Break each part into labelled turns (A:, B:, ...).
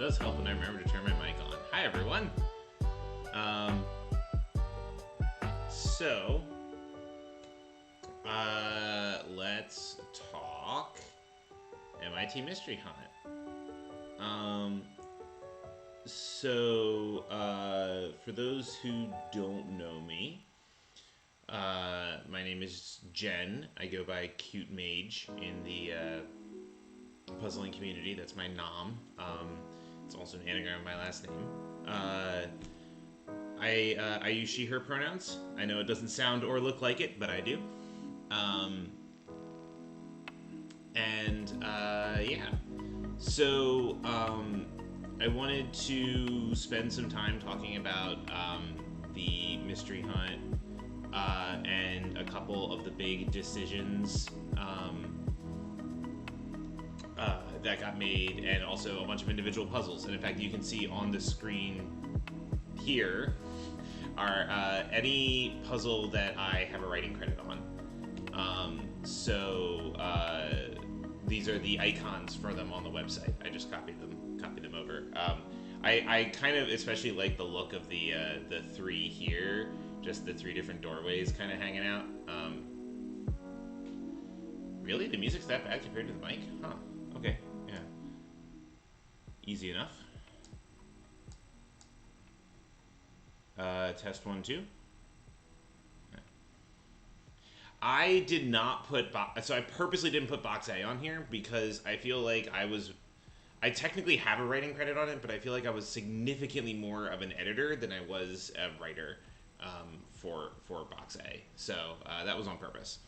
A: does help when I remember to turn my mic on. Hi, everyone. So, let's talk MIT Mystery Hunt. For those who don't know me, my name is Jen. I go by Cute Mage in the puzzling community. That's my nom. It's also an anagram of my last name. I use she, her pronouns. I know it doesn't sound or look like it, but I do. Yeah. So, I wanted to spend some time talking about the Mystery Hunt and a couple of the big decisions that got made, and also a bunch of individual puzzles. And in fact, you can see on the screen here are any puzzle that I have a writing credit on. These are the icons for them on the website. I just copied them over. I kind of especially like the look of the three here, just the three different doorways kind of hanging out. Really, the music's that bad compared to the mic? Huh? Okay, yeah. Easy enough. Test 1, 2. I did not put so I purposely didn't put box A on here because I feel like I technically have a writing credit on it, but I feel like I was significantly more of an editor than I was a writer for box A. So that was on purpose.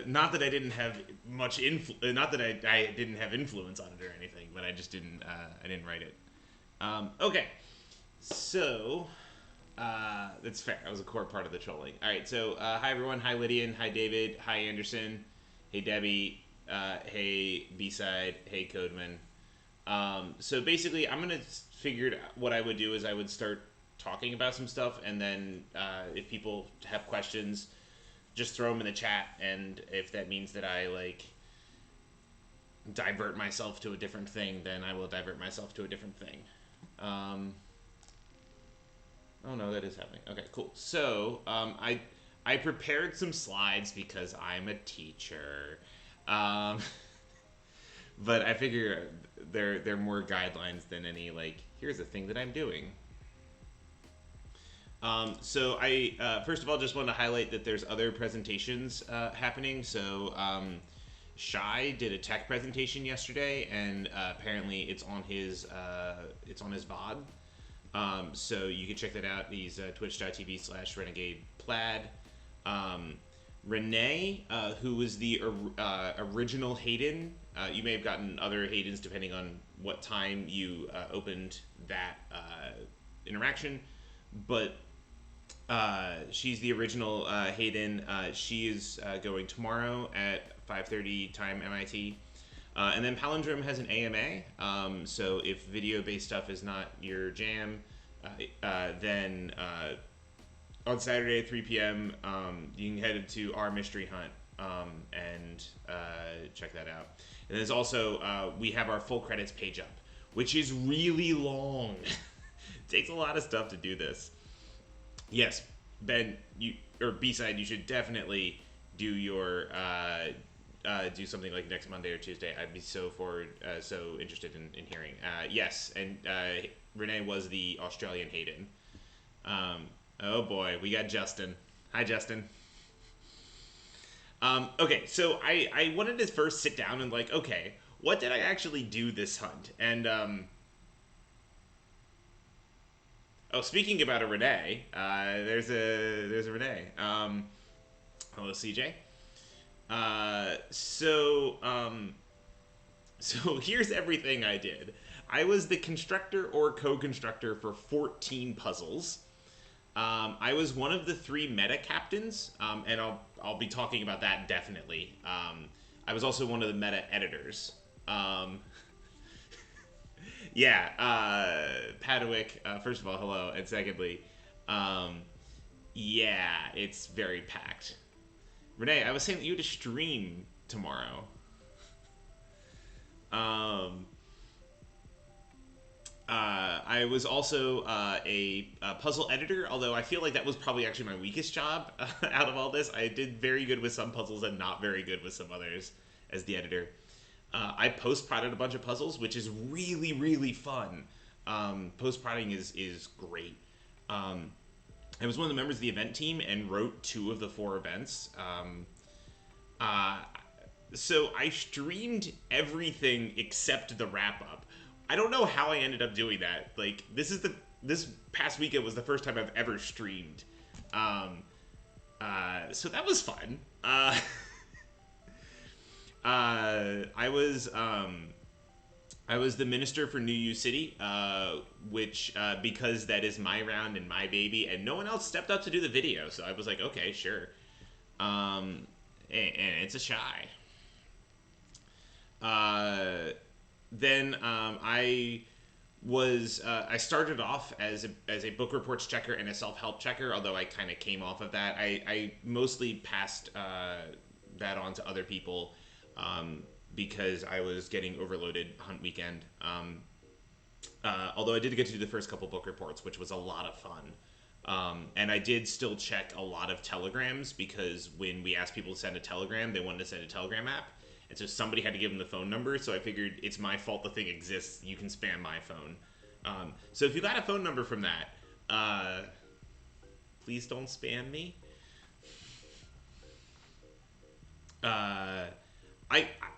A: Not that I didn't have much not that I didn't have influence on it or anything, but I just didn't I didn't write it. Okay, so that's fair. That was a core part of the trolling. All right, so hi everyone. Hi Lydian. Hi David. Hi Anderson. Hey Debbie. Hey B-Side. Hey Codeman. So basically, I'm gonna figure out what I would do is I would start talking about some stuff, and then if people have questions, just throw them in the chat. And if that means that I divert myself to a different thing, then I will divert myself to a different thing. Oh no, that is happening. Okay, cool. So I prepared some slides because I'm a teacher, but I figure they're more guidelines than any here's the thing that I'm doing. So I first of all just want to highlight that there's other presentations happening. So Shai did a tech presentation yesterday, and apparently it's on his VOD. So you can check that out. He's twitch.tv/renegadeplaid. Renee, who was the original Hayden, you may have gotten other Haydens depending on what time you opened that interaction, but she's the original Hayden. She is going tomorrow at 5:30 time MIT. And then Palindrome has an AMA, so if video-based stuff is not your jam, then on Saturday at 3 p.m., you can head to our Mystery Hunt and check that out. And there's also, we have our full credits page up, which is really long. It takes a lot of stuff to do this. Yes, Ben, or B-Side, you should definitely do your... do something like next Monday or Tuesday. I'd be so interested in hearing. Yes, and Renee was the Australian Hayden. Oh boy, we got Justin. Hi, Justin. Okay, so I wanted to first sit down and okay, what did I actually do this hunt? And speaking about a Renee, there's a Renee. Hello, CJ. So here's everything I did. I was the constructor or co-constructor for 14 puzzles. I was one of the 3 meta captains, and I'll be talking about that definitely. I was also one of the meta editors. Yeah, Padwick, first of all, hello, and secondly, yeah, it's very packed. Renee, I was saying that you had to stream tomorrow. I was also a puzzle editor, although I feel like that was probably actually my weakest job out of all this. I did very good with some puzzles and not very good with some others as the editor. I post-prodded a bunch of puzzles, which is really, really fun. Post-prodding is great. I was one of the members of the event team and wrote 2 of the 4 events. Uh, so I streamed everything except the wrap-up. I don't know how I ended up doing that. Like, this past weekend was the first time I've ever streamed. So that was fun. I was the minister for New U City, which because that is my round and my baby, and no one else stepped up to do the video, so I was like, okay, sure. And it's a shy. Then I started off as a book reports checker and a self-help checker, although I kind of came off of that. I mostly passed that on to other people because I was getting overloaded hunt weekend. Although I did get to do the first couple book reports, which was a lot of fun. And I did still check a lot of telegrams because when we asked people to send a telegram, they wanted to send a telegram app. And so somebody had to give them the phone number, so I figured it's my fault the thing exists. You can spam my phone. So if you got a phone number from that, please don't spam me. I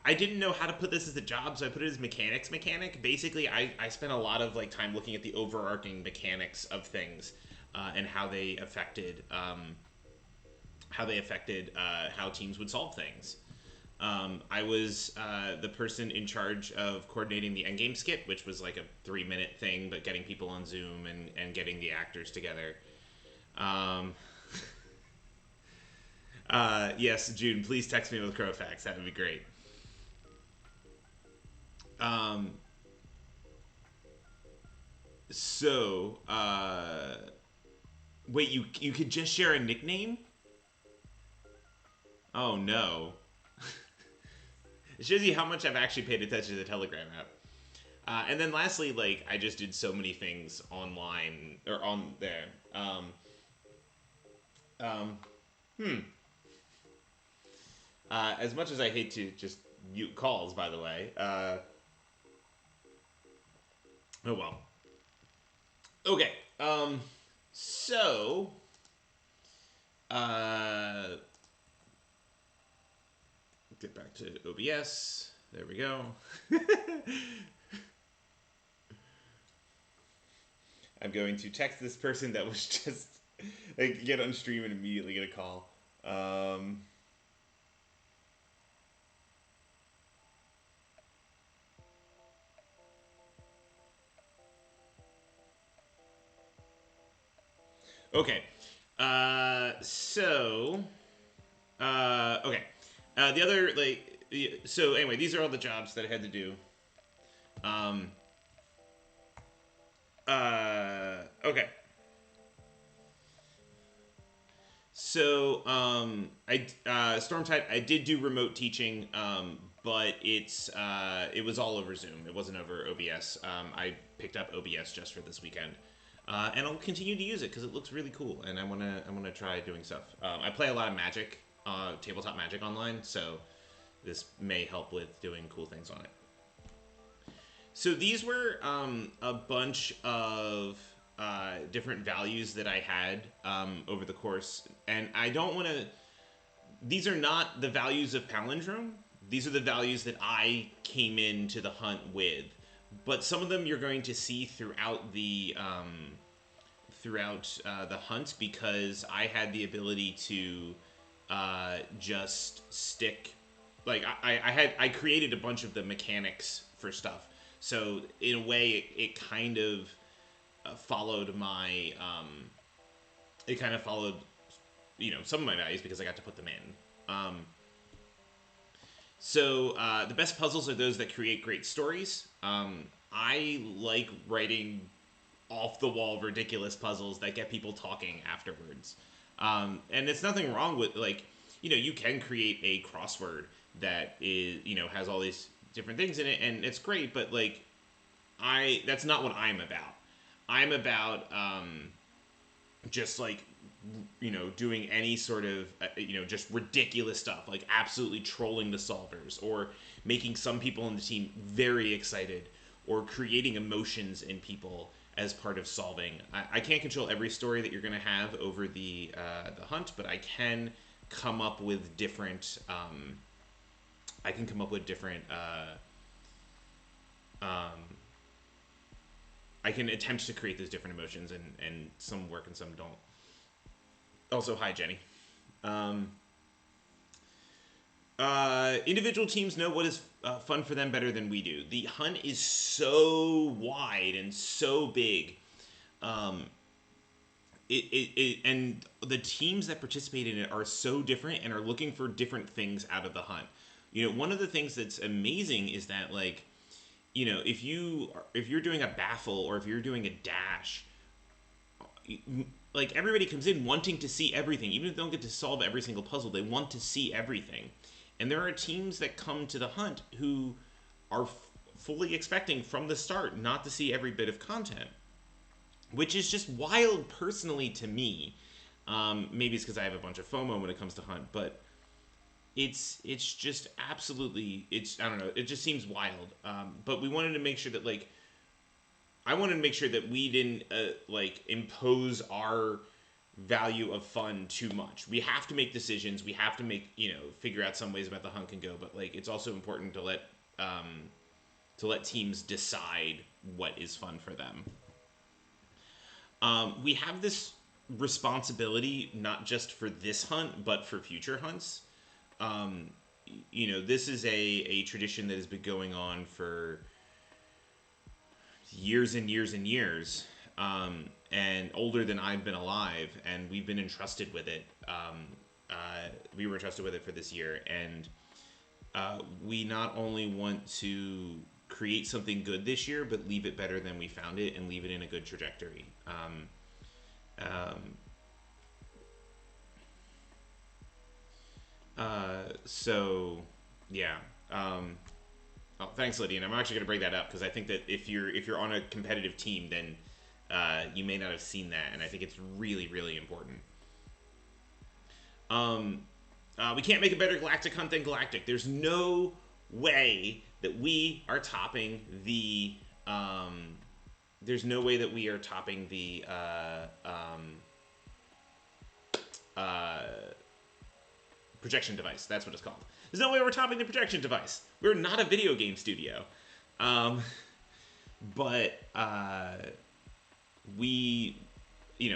A: didn't know how to put this as a job, so I put it as mechanic. Basically, I spent a lot of time looking at the overarching mechanics of things and how they affected how teams would solve things. I was the person in charge of coordinating the endgame skit, which was like a 3-minute thing, but getting people on Zoom and getting the actors together. Yes, June, please text me with Crowfax. That would be great. Wait, you could just share a nickname? Oh, no. It shows you how much I've actually paid attention to the Telegram app. And then lastly, I just did so many things online, or on there. As much as I hate to just mute calls, by the way. Oh, well. Okay. So... get back to OBS. There we go. I'm going to text this person that was just get on stream and immediately get a call. Okay. Okay. The other, so anyway, these are all the jobs that I had to do. Okay. So, Stormtide, I did do remote teaching, but it was all over Zoom. It wasn't over OBS. I picked up OBS just for this weekend. And I'll continue to use it because it looks really cool, and I wanna try doing stuff. I play a lot of Magic, tabletop Magic online, so this may help with doing cool things on it. So these were a bunch of different values that I had over the course, and I don't want to. These are not the values of Palindrome. These are the values that I came into the hunt with. But some of them you're going to see throughout the hunt because I had the ability to just stick. I created a bunch of the mechanics for stuff. So in a way, it kind of followed my. It kind of followed, some of my values because I got to put them in. So the best puzzles are those that create great stories. I like writing off-the-wall ridiculous puzzles that get people talking afterwards. And it's nothing wrong with, you can create a crossword that is, has all these different things in it, and it's great, but, that's not what I'm about. I'm about just like doing any sort of just ridiculous stuff, like absolutely trolling the solvers, or making some people on the team very excited, or creating emotions in people as part of solving. I can't control every story that you're going to have over the hunt, but I can come up with different I can come up with different um, I can attempt to create those different emotions, and some work and some don't. Also, hi, Jenny. Um, Individual teams know what is fun for them better than we do. The hunt is so wide and so big. Um, and the teams that participate in it are so different and are looking for different things out of the hunt. One of the things that's amazing is that, like, if you're doing a baffle, or if you're doing a dash, like, everybody comes in wanting to see everything. Even if they don't get to solve every single puzzle, they want to see everything. And there are teams that come to the hunt who are fully expecting from the start not to see every bit of content, which is just wild personally to me. Maybe it's because I have a bunch of FOMO when it comes to hunt, but it's just absolutely, I don't know, it just seems wild. But we wanted to make sure that, like, I wanted to make sure that we didn't like impose our value of fun too much. We have to make decisions. We have to make figure out some ways about the hunt can go. But, like, it's also important to let teams decide what is fun for them. We have this responsibility not just for this hunt, but for future hunts. This is a tradition that has been going on for years and years and years, and older than I've been alive, and we've been entrusted with it. We were entrusted with it for this year, and we not only want to create something good this year, but leave it better than we found it, and leave it in a good trajectory. So yeah. Oh, thanks, Lydia. And I'm actually going to bring that up because I think that if you're on a competitive team, then you may not have seen that, and I think it's really, really important. We can't make a better Galactic hunt than Galactic. There's no way that we are topping the. There's no way that we are topping the. Projection device. That's what it's called. There's no way we're topping the projection device. We're not a video game studio. But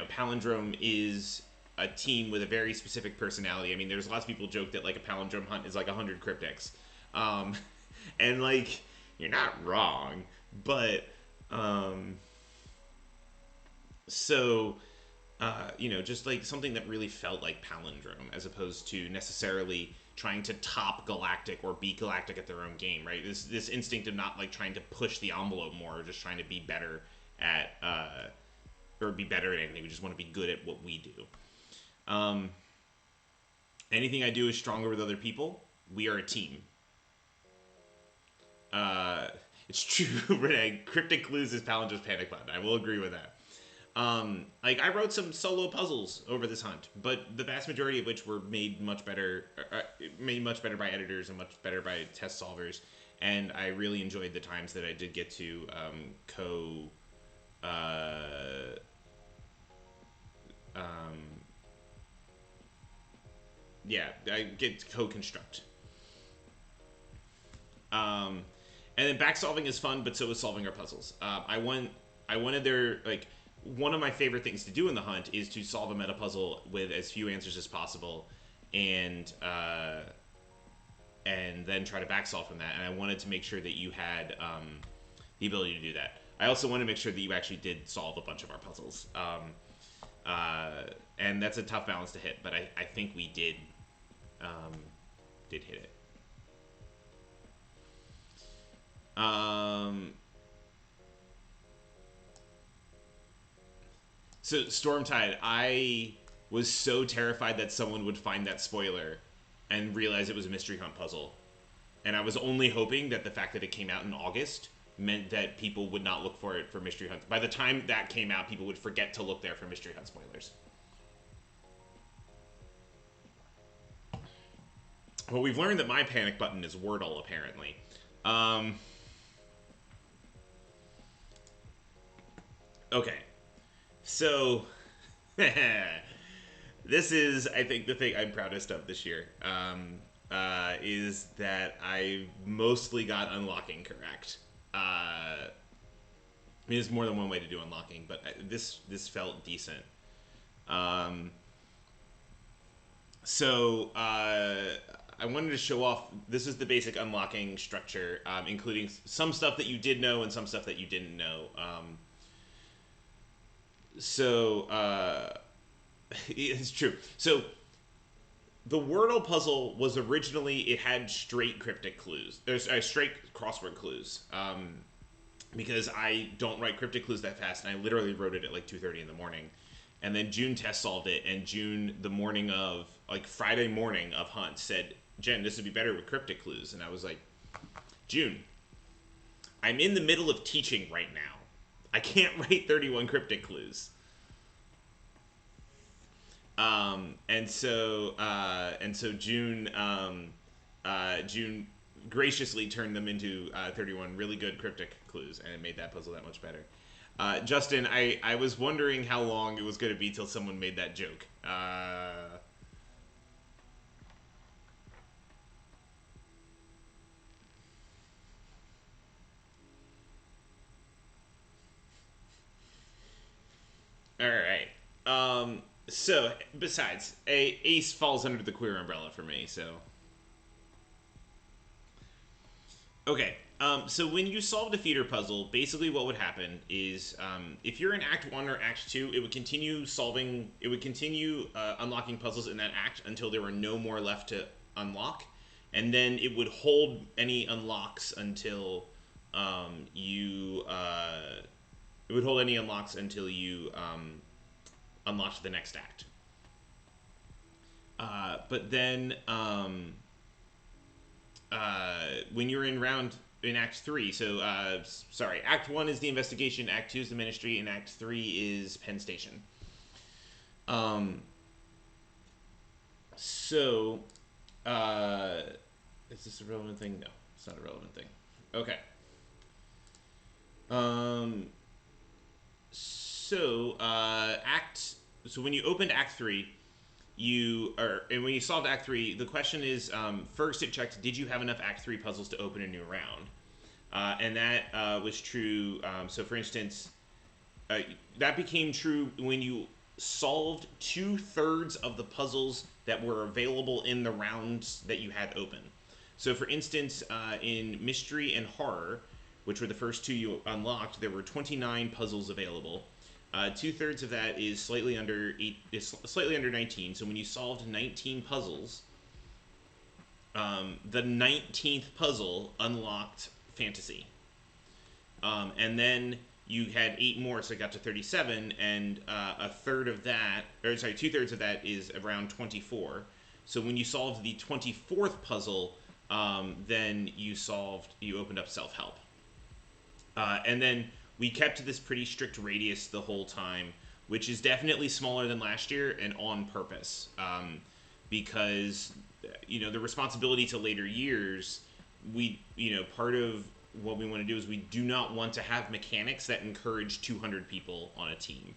A: Palindrome is a team with a very specific personality. I mean, there's lots of people joke that, like, a Palindrome hunt is like 100 cryptics. And, like, you're not wrong. But, so... just like something that really felt like Palindrome, as opposed to necessarily trying to top Galactic or beat Galactic at their own game, right? This instinct of not, like, trying to push the envelope more, or just trying to be better at or be better at anything. We just want to be good at what we do. Anything I do is stronger with other people. We are a team. It's true, Renee. Cryptic clues is Palindrome's panic button. I will agree with that. Like, I wrote some solo puzzles over this hunt, but the vast majority of which were made much better by editors and much better by test solvers. And I really enjoyed the times that I did get to I get to co-construct. And then back solving is fun, but so is solving our puzzles. I wanted their, like, one of my favorite things to do in the hunt is to solve a meta puzzle with as few answers as possible, and then try to back solve from that. And I wanted to make sure that you had the ability to do that. I also wanted to make sure that you actually did solve a bunch of our puzzles. And that's a tough balance to hit, but I think we did hit it. So, Stormtide, I was so terrified that someone would find that spoiler and realize it was a mystery hunt puzzle. And I was only hoping that the fact that it came out in August meant that people would not look for it for Mystery Hunt. By the time that came out, people would forget to look there for Mystery Hunt spoilers. Well, we've learned that my panic button is Wordle, apparently. Okay. So, this is, I think, the thing I'm proudest of this year. Is that I mostly got unlocking correct. I mean, there's more than one way to do unlocking, but this felt decent. So I wanted to show off. This is the basic unlocking structure, including some stuff that you did know and some stuff that you didn't know. It's true. So the Wordle puzzle was originally, it had straight cryptic clues. There's straight crossword clues. Because I don't write cryptic clues that fast, and I literally wrote it at like 2:30 in the morning. And then June test solved it, and June, the morning of, like Friday morning of Hunt, said, Jen, this would be better with cryptic clues. And I was like, June, I'm in the middle of teaching right now. I can't write 31 cryptic clues. And so June graciously turned them into 31 really good cryptic clues, and it made that puzzle that much better. Justin, I was wondering how long it was going to be till someone made that joke. All right. So, besides, Ace falls under the queer umbrella for me, so... Okay, so when you solved a feeder puzzle, basically what would happen is, if you're in Act 1 or Act 2, it would continue unlocking puzzles in that act until there were no more left to unlock, and then it would hold any unlocks until you unlocked the next act. But then when you're in Act 3, so Act 1 is the investigation, Act 2 is the ministry, and Act 3 is Penn Station. So is this a relevant thing? No, it's not a relevant thing. Okay. So when you opened Act 3, and when you solved Act 3, the question is, first it checked, did you have enough Act 3 puzzles to open a new round? And that was true. So for instance, that became true when you solved 2/3 of the puzzles that were available in the rounds that you had open. So for instance, in Mystery and Horror, which were the first two you unlocked, there were 29 puzzles available. 2/3 of that is slightly under 19. So when you solved 19 puzzles, the 19th puzzle unlocked fantasy, and then you had 8 more, so it got to 37, and 2/3 of that is around 24. So when you solved the 24th puzzle, then you opened up self-help, and then we kept this pretty strict radius the whole time, which is definitely smaller than last year, and on purpose, because the responsibility to later years, part of what we want to do is we do not want to have mechanics that encourage 200 people on a team,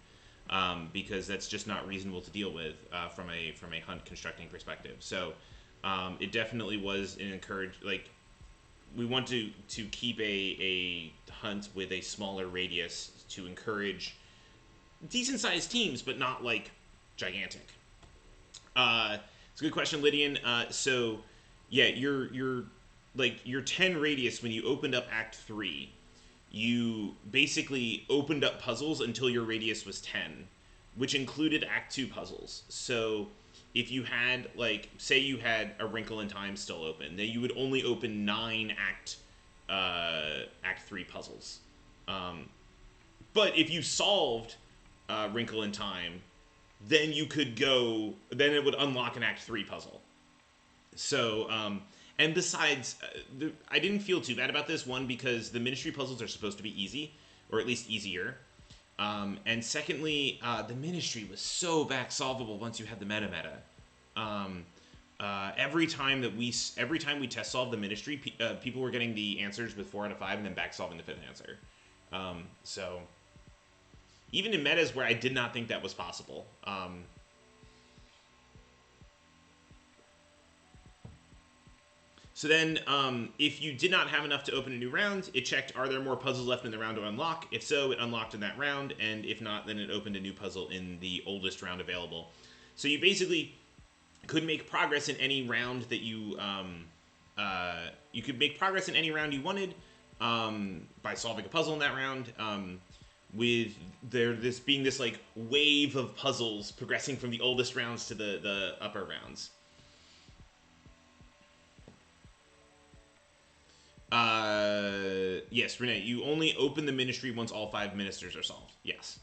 A: because that's just not reasonable to deal with from a hunt constructing perspective. So it definitely was an we want to keep a hunt with a smaller radius to encourage decent sized teams, but not like gigantic. It's a good question, Lydian. So yeah, your 10 radius, when you opened up Act 3, you basically opened up puzzles until your radius was 10, which included Act 2 puzzles. So if you had, say you had a Wrinkle in Time still open, then you would only open 9 Act 3 puzzles. But if you solved Wrinkle in Time, then it would unlock an Act 3 puzzle. So, And besides, I didn't feel too bad about this one because the ministry puzzles are supposed to be easy, or at least easier. And secondly, the ministry was so back solvable once you had the meta. Um, every time we test solved the ministry, people were getting the answers with 4 out of 5, and then back solving the fifth answer. So even in metas where I did not think that was possible. So then, if you did not have enough to open a new round, it checked, are there more puzzles left in the round to unlock? If so, it unlocked in that round, and if not, then it opened a new puzzle in the oldest round available. So you basically could make progress in any round that you could make progress in any round you wanted by solving a puzzle in that round. With this being this like wave of puzzles progressing from the oldest rounds to the upper rounds. Yes, Renee, you only open the ministry once all 5 ministers are solved. Yes.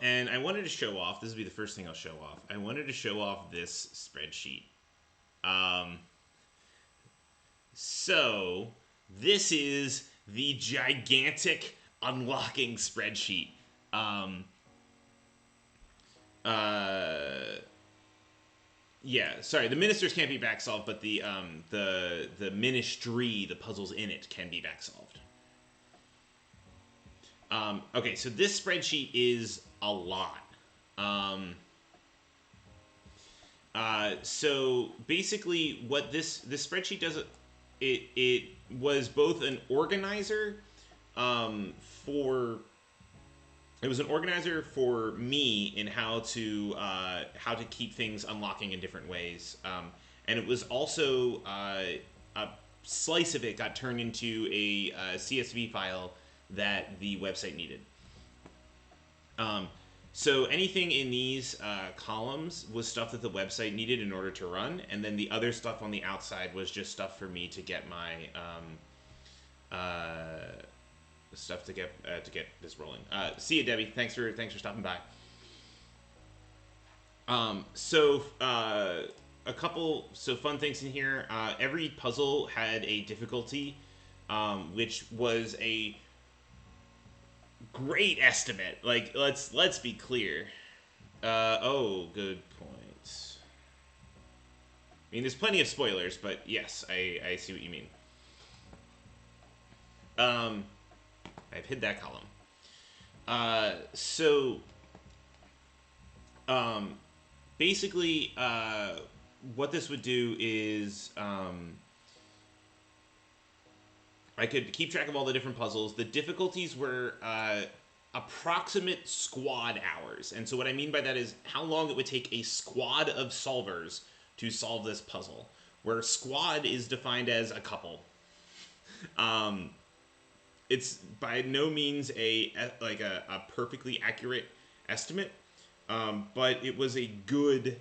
A: And I wanted to show off, this will be the first thing I'll show off. I wanted to show off this spreadsheet. So, this is the gigantic unlocking spreadsheet. Yeah, sorry, the ministers can't be back solved, but the ministry, the puzzles in it, can be back solved. Okay, so this spreadsheet is a lot. So basically, what this spreadsheet does, it was both an organizer for. It was an organizer for me in how to keep things unlocking in different ways, and it was also a slice of it got turned into a CSV file that the website needed. So anything in these columns was stuff that the website needed in order to run, and then the other stuff on the outside was just stuff for me to get my stuff to get this rolling. See you, Debbie. Thanks for stopping by. So a couple fun things in here. Every puzzle had a difficulty, which was a great estimate. Like let's be clear. Oh, good point. I mean, there's plenty of spoilers, but yes, I see what you mean. I've hid that column. Basically, what this would do is I could keep track of all the different puzzles. The difficulties were approximate squad hours. And so what I mean by that is how long it would take a squad of solvers to solve this puzzle, where squad is defined as a couple. It's by no means a perfectly accurate estimate, but it was a good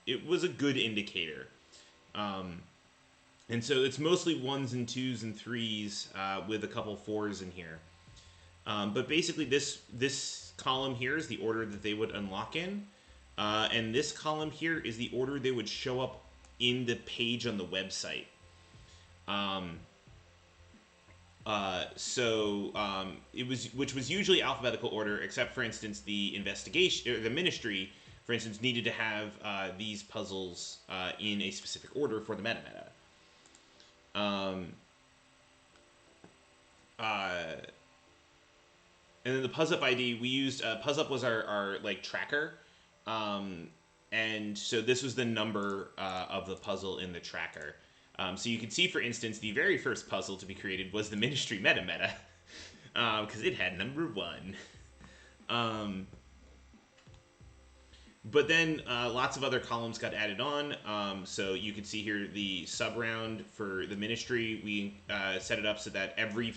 A: indicator. And so it's mostly 1s and 2s and 3s with a couple 4s in here. But basically this column here is the order that they would unlock in, and this column here is the order they would show up in the page on the website. It was, which was usually alphabetical order, except for instance the investigation, or the ministry, for instance, needed to have these puzzles in a specific order for the meta. And then the PuzzUp ID, we used, PuzzUp was our like tracker, and so this was the number of the puzzle in the tracker. So you can see, for instance, the very first puzzle to be created was the Ministry meta, because it had number 1. But then lots of other columns got added on. So you can see here the sub-round for the Ministry. We set it up so that every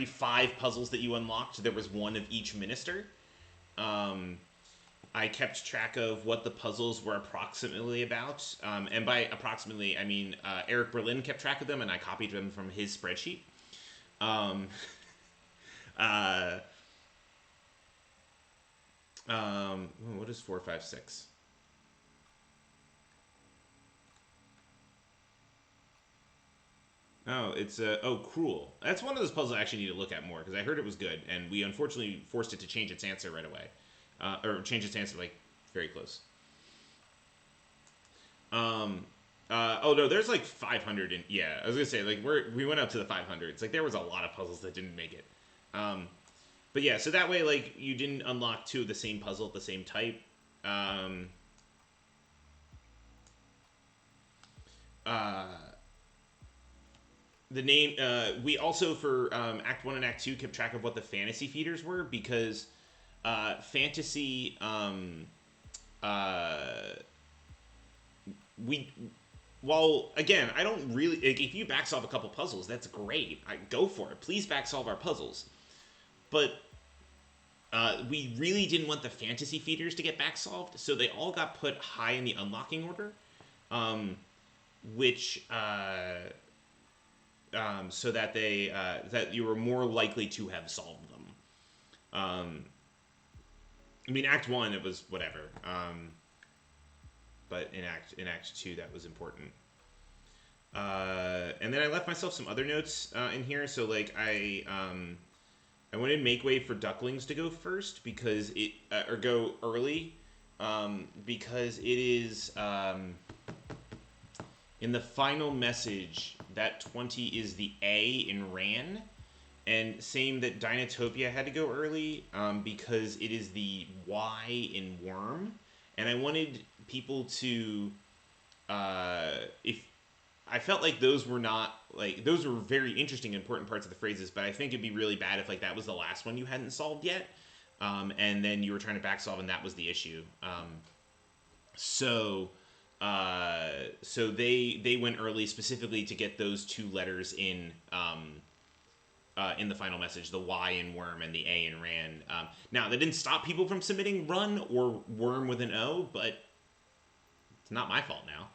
A: 5 puzzles that you unlocked, there was 1 of each minister. I kept track of what the puzzles were approximately about. And by approximately, I mean Eric Berlin kept track of them, and I copied them from his spreadsheet. What is 4, 5, 6? Oh, it's cruel. That's one of those puzzles I actually need to look at more because I heard it was good, and we unfortunately forced it to change its answer right away, or change its answer like very close. Oh no, there's like 500 in, yeah. I was gonna say like we went up to the 500s. Like there was a lot of puzzles that didn't make it. But yeah, so that way like you didn't unlock two of the same puzzle at the same type. Um, uh, the name we also for Act 1 and Act 2 kept track of what the fantasy feeders were because fantasy uh, we well, again, I don't really like, if you back solve a couple puzzles, that's great. I go for it. Please back solve our puzzles. But we really didn't want the fantasy feeders to get back solved, so they all got put high in the unlocking order, which so that they that you were more likely to have solved them. I mean, Act 1 it was whatever, but in Act 2 that was important. And then I left myself some other notes in here. So like I wanted Make Way for Ducklings to go first because it or go early because it is in the final message that 20 is the A in Ran, and same that Dinotopia had to go early because it is the Y in Worm, and I wanted people to if I felt like those were not like those were very interesting, important parts of the phrases, but I think it'd be really bad if like that was the last one you hadn't solved yet, and then you were trying to back solve and that was the issue. So so they went early specifically to get those two letters in the final message, the Y in Worm and the A in Ran. Now that didn't stop people from submitting Run or Worm with an O, but it's not my fault now.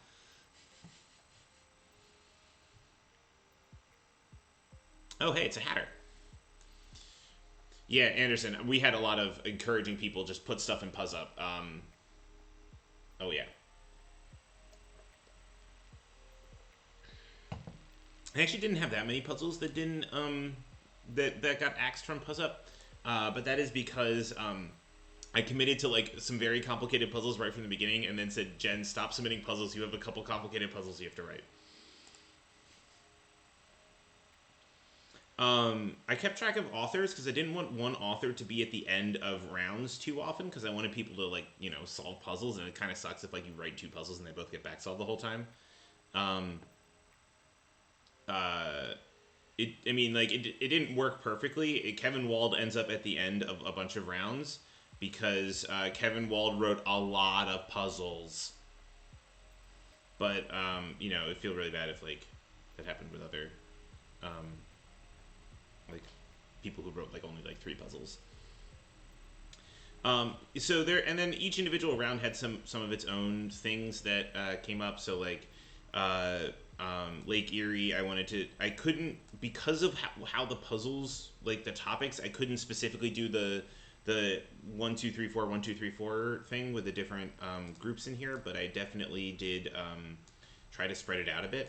A: Oh, hey, it's a Hatter. Yeah, Anderson, we had a lot of encouraging people just put stuff in Puzz-Up. Oh, yeah. I actually didn't have that many puzzles that didn't, that got axed from Puzz-Up. But that is because, I committed to, like, some very complicated puzzles right from the beginning and then said, Jen, stop submitting puzzles. You have a couple complicated puzzles you have to write. I kept track of authors because I didn't want one author to be at the end of rounds too often because I wanted people to like solve puzzles, and it kind of sucks if like you write two puzzles and they both get back solved the whole time. Um, I mean like it didn't work perfectly. Kevin Wald ends up at the end of a bunch of rounds because Kevin Wald wrote a lot of puzzles, but it'd feel really bad if like that happened with other um, like people who wrote like only like three puzzles. So there, and then each individual round had some of its own things that came up. So like Lake Erie, I couldn't because of how the puzzles like the topics, I couldn't specifically do the 1 2 3 4 1 2 3 4 thing with the different groups in here, but I definitely did try to spread it out a bit.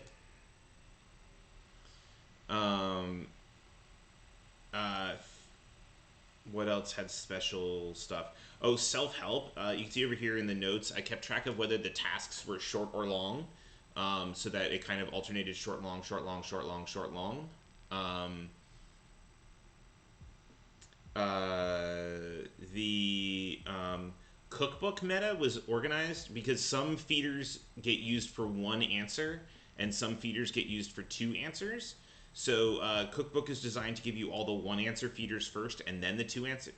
A: What else had special stuff? Oh, self-help. You can see over here in the notes, I kept track of whether the tasks were short or long, so that it kind of alternated short, long, short, long, short, long, short, long. The cookbook meta was organized because some feeders get used for one answer and some feeders get used for two answers. So cookbook is designed to give you all the one answer feeders first and then the two answer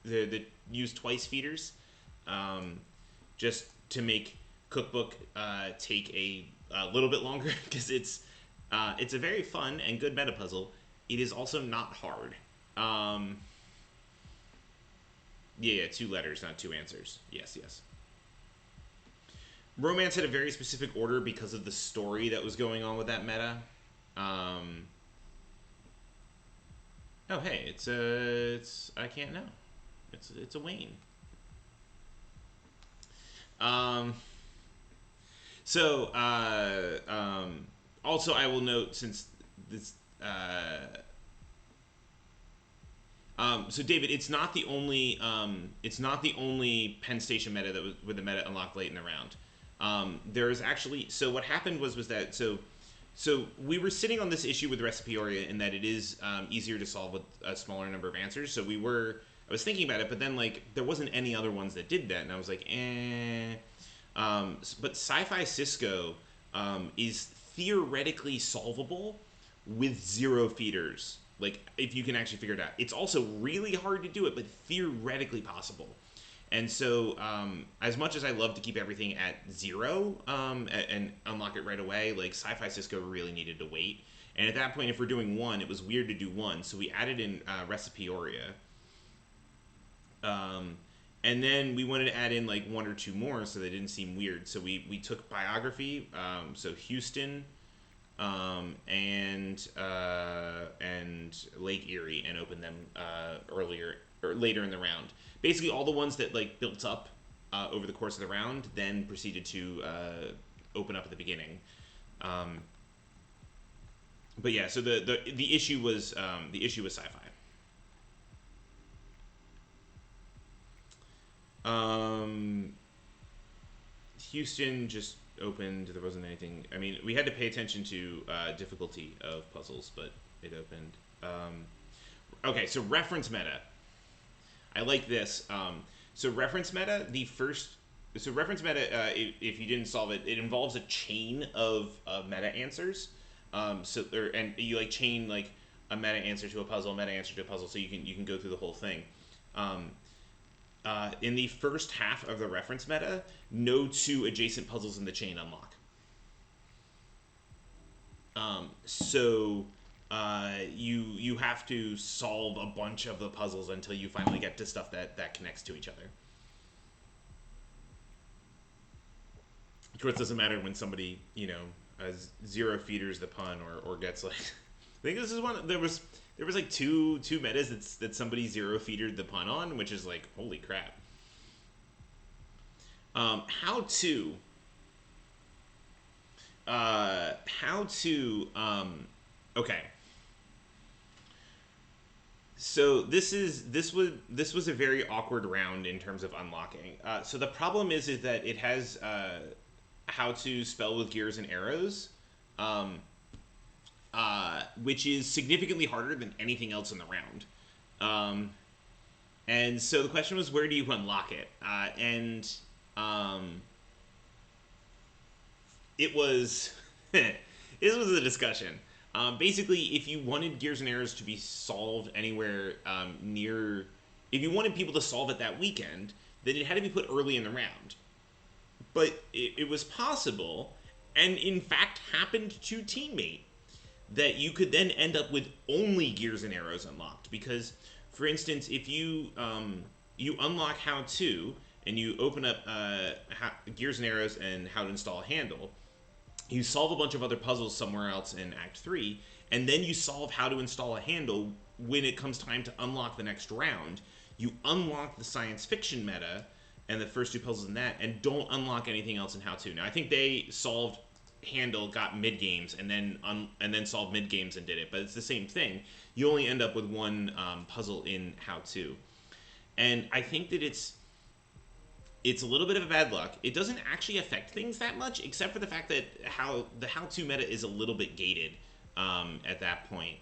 A: the use twice feeders, just to make cookbook take a little bit longer because it's a very fun and good meta puzzle. It is also not hard. Yeah, two letters, not two answers. Yes. Romance had a very specific order because of the story that was going on with that meta. Oh hey, it's I can't know. It's a Wayne. Um, so also I will note since this. So David, it's not the only Penn Station meta that was with the meta unlocked late in the round. There's actually so what happened was that so we were sitting on this issue with Recipioria in that it is easier to solve with a smaller number of answers. So I was thinking about it, but then like there wasn't any other ones that did that, and I was like, eh. But Sci-Fi Cisco is theoretically solvable with zero feeders. Like if you can actually figure it out, it's also really hard to do it, but theoretically possible. And so, as much as I love to keep everything at zero and unlock it right away, like Sci-Fi Cisco really needed to wait. And at that point, if we're doing one, it was weird to do one, so we added in Recipioria. And then we wanted to add in like one or two more so they didn't seem weird. So we took biography, so Houston, and Lake Erie, and opened them earlier or later in the round. Basically, all the ones that like built up over the course of the round then proceeded to open up at the beginning. But yeah, so the issue was sci-fi. Houston just opened. There wasn't anything. I mean, we had to pay attention to difficulty of puzzles, but it opened. Okay, so reference meta. I like this. So reference meta, reference meta, if you didn't solve it, it involves a chain of meta answers. And you like chain like a meta answer to a puzzle, so you can go through the whole thing. In the first half of the reference meta, no two adjacent puzzles in the chain unlock. You have to solve a bunch of the puzzles until you finally get to stuff that connects to each other. Of course, it doesn't matter when somebody zero feeders the pun or gets like. I think this is one. There was like two metas that somebody zero feedered the pun on, which is like holy crap. How to okay. So this was a very awkward round in terms of unlocking. So the problem is that it has how to spell with gears and arrows, which is significantly harder than anything else in the round. And so the question was, where do you unlock it? It was this was a discussion. Basically, if you wanted gears and arrows to be solved anywhere near, if you wanted people to solve it that weekend, then it had to be put early in the round. But it was possible, and in fact happened to Teammate, that you could then end up with only gears and arrows unlocked. Because, for instance, if you unlock how to, and you open up gears and arrows and how to install a handle, you solve a bunch of other puzzles somewhere else in Act 3, and then you solve how to install a handle when it comes time to unlock the next round. You unlock the science fiction meta and the first two puzzles in that, and don't unlock anything else in how to. Now, I think they solved handle, got mid games, and then solved mid games and did it, but it's the same thing. You only end up with one puzzle in how to, and I think that it's a little bit of a bad luck. It doesn't actually affect things that much, except for the fact that the how-to meta is a little bit gated at that point.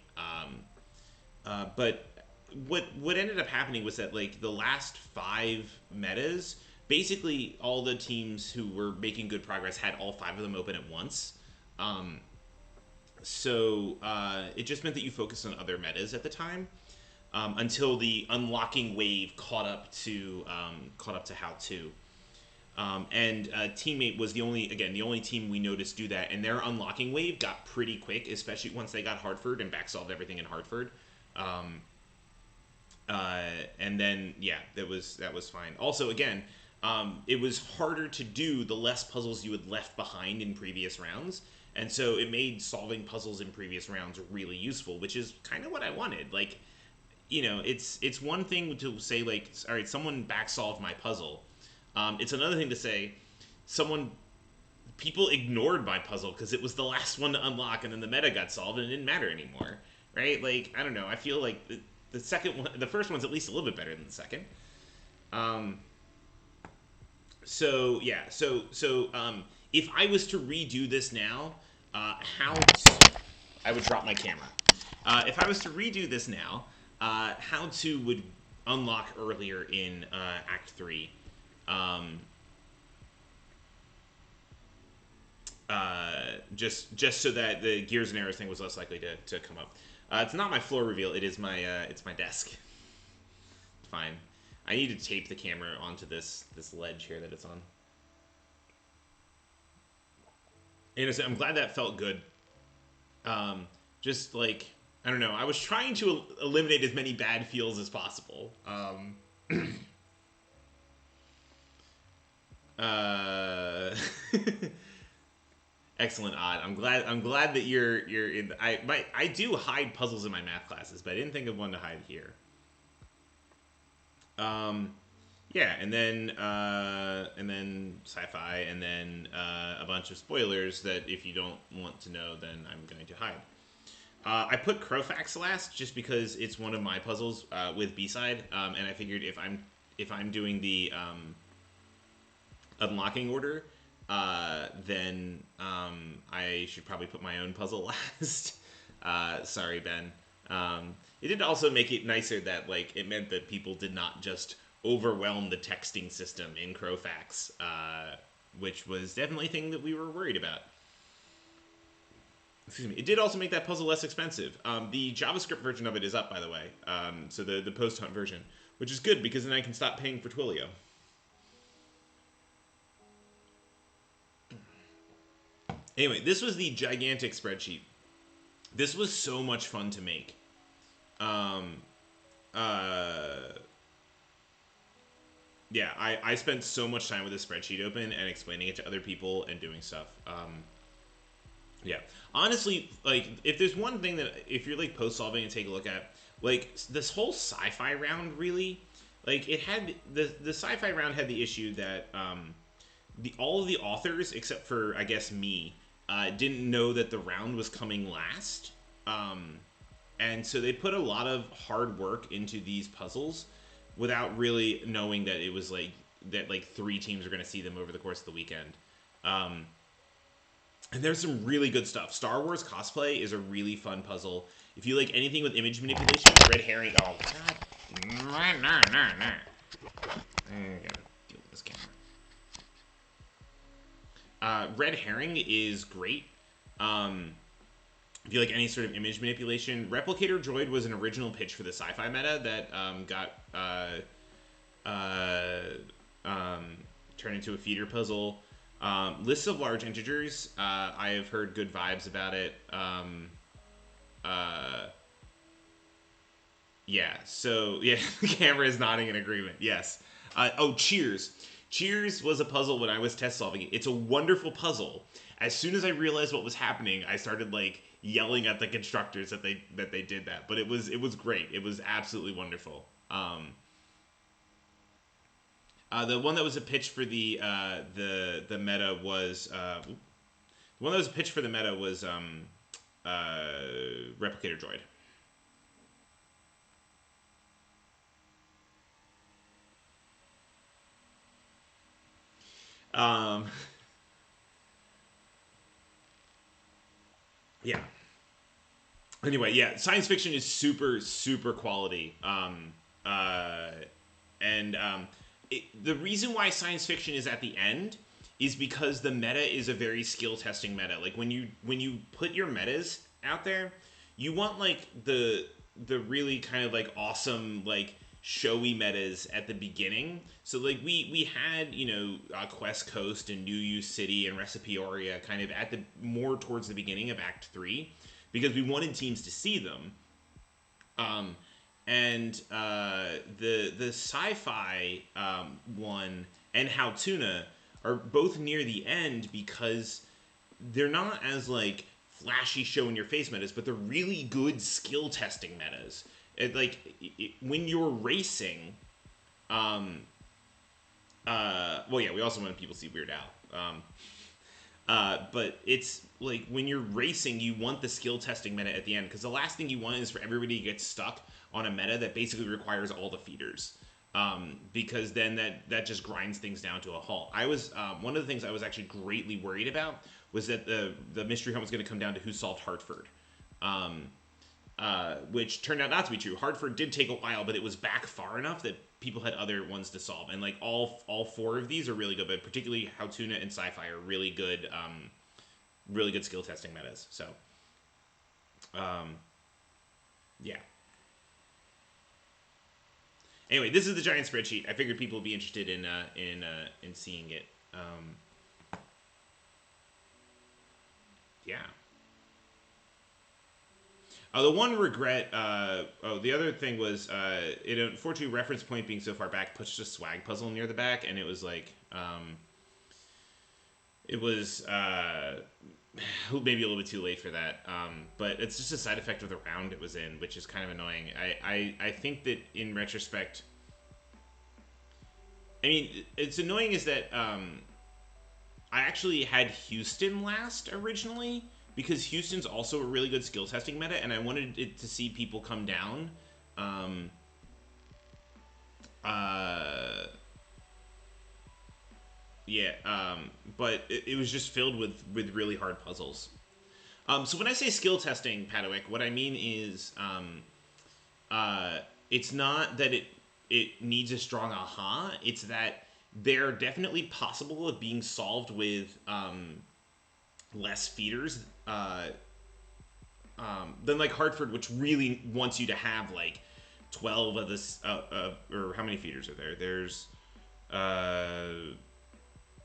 A: But what ended up happening was that like the last 5 metas, basically all the teams who were making good progress had all 5 of them open at once. So it just meant that you focused on other metas at the time. Until the unlocking wave caught up to how to, and Teammate was the only team we noticed do that, and their unlocking wave got pretty quick, especially once they got Hartford and back solved everything in Hartford, and then that was fine. Also, again, it was harder to do the less puzzles you had left behind in previous rounds. And so it made solving puzzles in previous rounds really useful, which is kind of what I wanted. Like, it's one thing to say, like, all right, someone back solved my puzzle. It's another thing to say, people ignored my puzzle because it was the last one to unlock, and then the meta got solved and it didn't matter anymore, right? Like, I don't know. I feel like the second one, the first one's at least a little bit better than the second. So yeah, if I was to redo this now, I would drop my camera. If I was to redo this now, how to would unlock earlier in Act 3. Just so that the gears and arrows thing was less likely to come up. It's not my floor reveal. It is my it's my desk. Fine. I need to tape the camera onto this ledge here that it's on. And I'm glad that felt good. Just like, I don't know. I was trying to eliminate as many bad feels as possible. Excellent, Odd. I'm glad that you're in. I do hide puzzles in my math classes, but I didn't think of one to hide here. Yeah, and then sci-fi, and then a bunch of spoilers that if you don't want to know, then I'm going to hide. I put Crowfax last just because it's one of my puzzles with B-side, and I figured if I'm doing the unlocking order, then I should probably put my own puzzle last. Sorry, Ben. It did also make it nicer that like it meant that people did not just overwhelm the texting system in Crowfax, which was definitely a thing that we were worried about. Excuse me. It did also make that puzzle less expensive. The JavaScript version of it is up, by the way. So the post-hunt version, which is good because then I can stop paying for Twilio. Anyway, this was the gigantic spreadsheet. This was so much fun to make. Yeah, I spent so much time with this spreadsheet open and explaining it to other people and doing stuff. Yeah, honestly, like, if there's one thing that, if you're, like, post-solving and take a look at, like, this whole sci-fi round, really, like, it had, the sci-fi round had the issue that, all of the authors, except for, I guess, me, didn't know that the round was coming last. And so they put a lot of hard work into these puzzles without really knowing that it was like that, like 3 teams are going to see them over the course of the weekend. And there's some really good stuff. Star Wars cosplay is a really fun puzzle. If you like anything with image manipulation, red herring. Oh God! I gotta deal with this camera. Red herring is great. If you like any sort of image manipulation, Replicator Droid was an original pitch for the sci-fi meta that got turned into a feeder puzzle. Lists of large integers, I have heard good vibes about it. Yeah, so, yeah, the camera is nodding in agreement, yes. Oh, Cheers. Cheers was a puzzle when I was test solving it. It's a wonderful puzzle. As soon as I realized what was happening, I started, like, yelling at the constructors that they did that. But it was great. It was absolutely wonderful. The one that was a pitch for the meta was the one that was a pitch for the meta was Replicator Droid. Yeah. Anyway, yeah, science fiction is super, super quality. The reason why science fiction is at the end is because the meta is a very skill testing meta. Like when you put your metas out there, you want like the really kind of like awesome like showy metas at the beginning. So like we had, you know, Quest Coast and New You City and Recipioria kind of at the more towards the beginning of Act 3 because we wanted teams to see them. The sci-fi one and Howtuna are both near the end because they're not as like flashy show in your face metas, but they're really good skill testing metas. When you're racing, Well, yeah, we also want people to see Weird Al. But it's like when you're racing, you want the skill testing meta at the end, because the last thing you want is for everybody to get stuck on a meta that basically requires all the feeders. Because then that just grinds things down to a halt. I was one of the things I was actually greatly worried about was that the mystery hunt was going to come down to who solved Hartford, which turned out not to be true. Hartford did take a while, but it was back far enough that people had other ones to solve, and like all four of these are really good, but particularly How Tuna and Sci-Fi are really good skill testing metas. So, yeah. Anyway, this is the giant spreadsheet. I figured people would be interested in seeing it. Yeah. The one regret, the other thing was, it unfortunately, reference point being so far back pushed a swag puzzle near the back, and it was like, it was maybe a little bit too late for that. But it's just a side effect of the round it was in, which is kind of annoying. I think that in retrospect, I mean, it's annoying is that I actually had Houston last originally, because Houston's also a really good skill testing meta, and I wanted it to see people come down. But it was just filled with really hard puzzles. So when I say skill testing, Padowick, what I mean is it's not that it needs a strong aha. It's that they're definitely possible of being solved with less feeders than like Hartford, which really wants you to have like 12 of this, or how many feeders are there? There's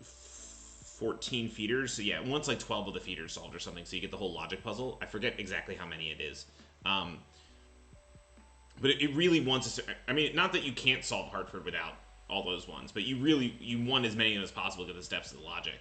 A: 14 feeders. So yeah, once like 12 of the feeders solved or something, so you get the whole logic puzzle. I forget exactly how many it is. But it really wants us to, I mean, not that you can't solve Hartford without all those ones, but you want as many of them as possible to get the steps of the logic.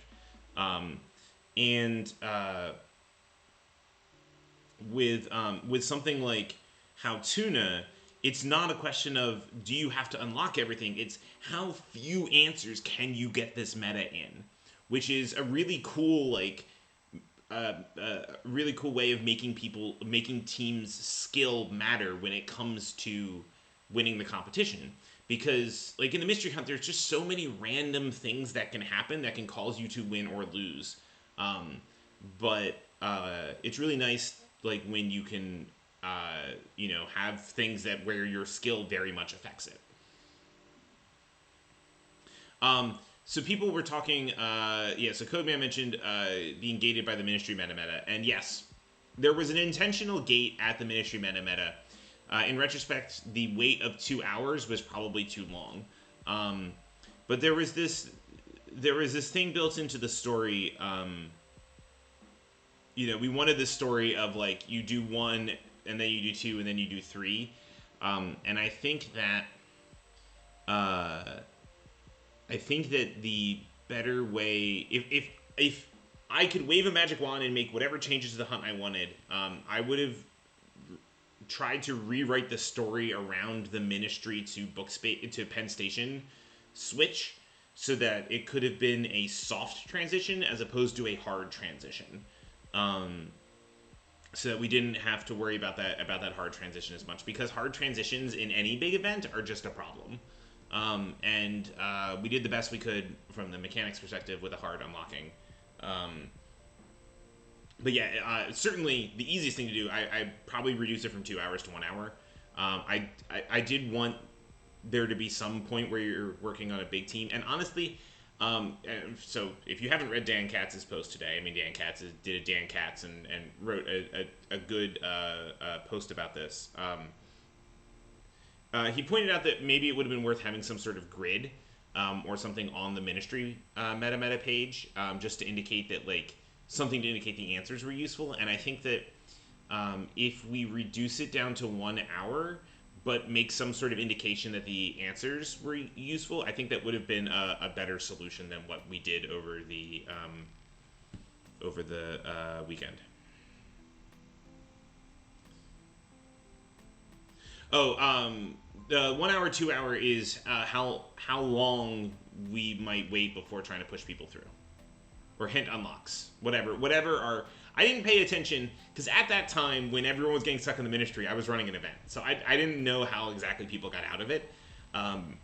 A: With something like How Tuna, it's not a question of do you have to unlock everything. It's how few answers can you get this meta in, which is a really cool really cool way of making teams' skill matter when it comes to winning the competition. Because like in the mystery hunt, there's just so many random things that can happen that can cause you to win or lose. But it's really nice like when you can have things that where your skill very much affects it. So people were talking, so Codeman mentioned being gated by the Ministry meta, and yes, there was an intentional gate at the Ministry meta. In retrospect, the wait of 2 hours was probably too long. But there was this thing built into the story. We wanted this story of like you do 1, and then you do 2, and then you do 3, and I think that the better way, if I could wave a magic wand and make whatever changes to the hunt I wanted, I would have tried to rewrite the story around the Ministry to to Penn Station switch, so that it could have been a soft transition as opposed to a hard transition, so that we didn't have to worry about that hard transition as much, because hard transitions in any big event are just a problem. And we did the best we could from the mechanics perspective with a hard unlocking. But yeah, certainly the easiest thing to do, I probably reduced it from 2 hours to 1 hour. I did want there to be some point where you're working on a big team. And honestly, so if you haven't read Dan Katz's post today, I mean, Dan Katz did a Dan Katz and wrote a good post about this. He pointed out that maybe it would have been worth having some sort of grid or something on the Ministry meta page, just to indicate that, like, something to indicate the answers were useful. And I think that if we reduce it down to 1 hour, but make some sort of indication that the answers were useful, I think that would have been a better solution than what we did over the weekend. Oh, the 1 hour, 2 hour is how long we might wait before trying to push people through, or hint unlocks, whatever. I didn't pay attention because at that time when everyone was getting stuck in the ministry, I was running an event, so I didn't know how exactly people got out of it. Um,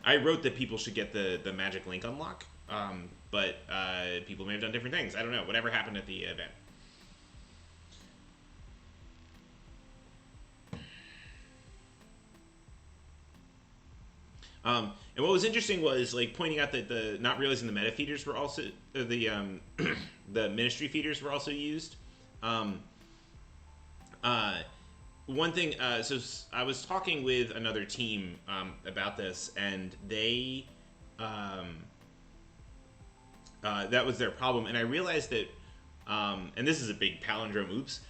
A: I wrote that people should get the magic link unlock, but people may have done different things. I don't know. Whatever happened at the event. And what was interesting was like pointing out that the not realizing the meta feeders were also the ministry feeders were also used. Um, uh, One thing, so I was talking with another team about this, and they that was their problem, and I realized that, and this is a big palindrome oops.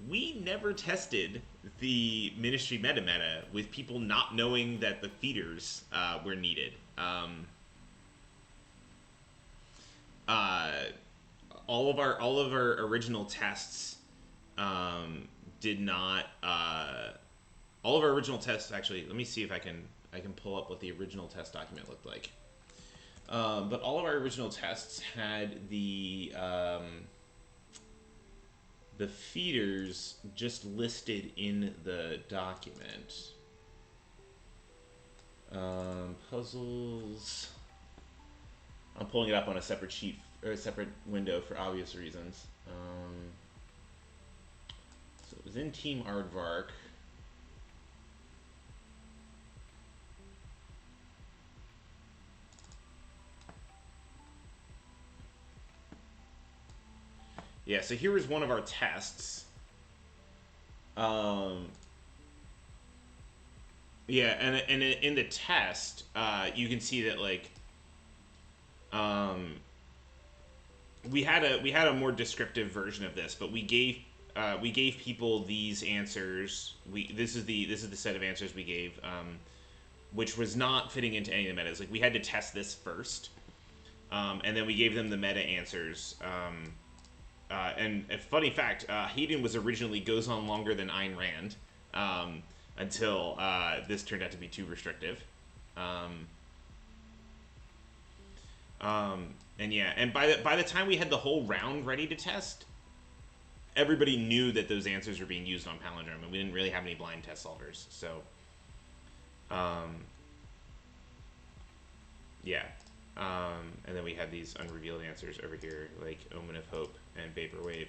A: We never tested the ministry meta with people not knowing that the feeders were needed. Uh, all of our original tests did not. All of our original tests actually. Let me see if I can pull up what the original test document looked like. But all of our original tests had the feeders just listed in the document. Puzzles. I'm pulling it up on a separate sheet or a separate window for obvious reasons. So it was in Team Aardvark. Yeah, so here was one of our tests. Yeah, and in the test, you can see that like we had a more descriptive version of this, but we gave people these answers. This is the set of answers we gave, which was not fitting into any of the metas. Like we had to test this first, and then we gave them the meta answers. And a funny fact, Hayden was originally goes on longer than Ayn Rand, until this turned out to be too restrictive. And yeah, and by the time we had the whole round ready to test, everybody knew that those answers were being used on Palindrome, and we didn't really have any blind test solvers. So, yeah. And then we had these unrevealed answers over here, like Omen of Hope and Vaporwave.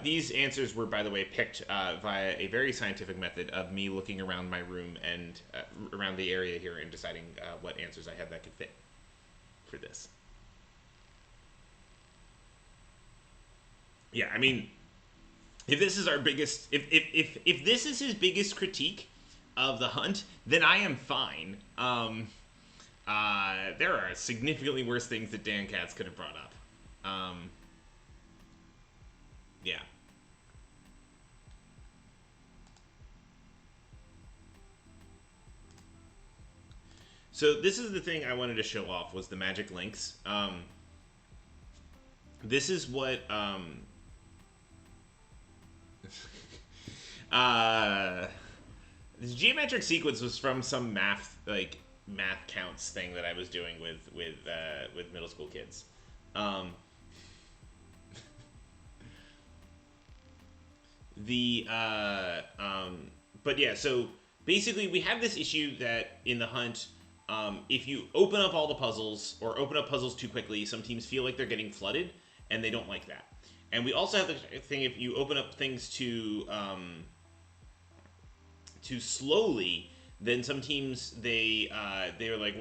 A: These answers were, by the way, picked via a very scientific method of me looking around my room and around the area here and deciding what answers I had that could fit for this. Yeah, I mean, if this is our biggest, if this is his biggest critique of the hunt, then I am fine. There are significantly worse things that Dan Katz could have brought up. Yeah. So this is the thing I wanted to show off was the magic links. This is what this geometric sequence was from some math counts thing that I was doing with middle school kids. But yeah, so basically we have this issue that in the hunt, if you open up all the puzzles or open up puzzles too quickly, some teams feel like they're getting flooded, and they don't like that. And we also have the thing if you open up things too slowly, then some teams they're like,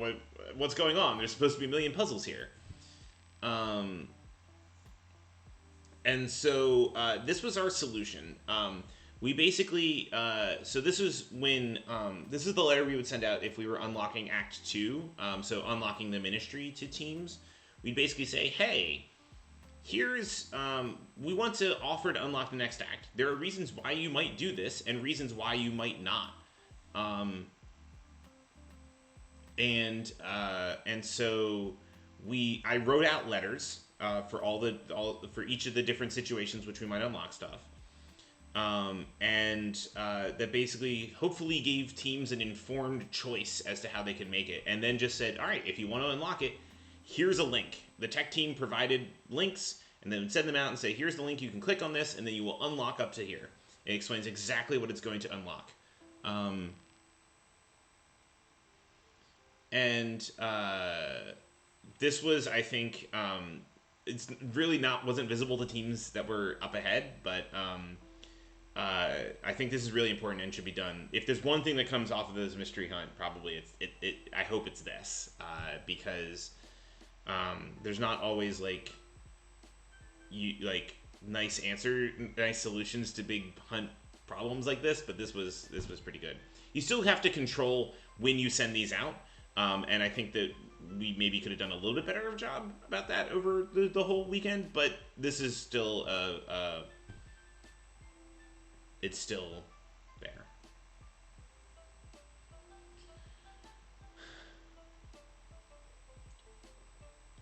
A: what's going on? There's supposed to be a million puzzles here. And so this was our solution. We basically so this is when this is the letter we would send out if we were unlocking Act 2. So unlocking the ministry to teams. We'd basically say, hey, here's we want to offer to unlock the next act. There are reasons why you might do this and reasons why you might not. And so I wrote out letters for for each of the different situations which we might unlock stuff. That basically hopefully gave teams an informed choice as to how they could make it, and then just said, all right, if you want to unlock it, here's a link. The tech team provided links, and then send them out and say, here's the link, you can click on this, and then you will unlock up to here. It explains exactly what it's going to unlock. This was, I think, it's really wasn't visible to teams that were up ahead, but I think this is really important and should be done. If there's one thing that comes off of this mystery hunt, probably I hope it's this, because there's not always nice solutions to big hunt problems like this, but this was pretty good. You still have to control when you send these out, and I think that we maybe could have done a little bit better of a job about that over the whole weekend, but this is still it's still there.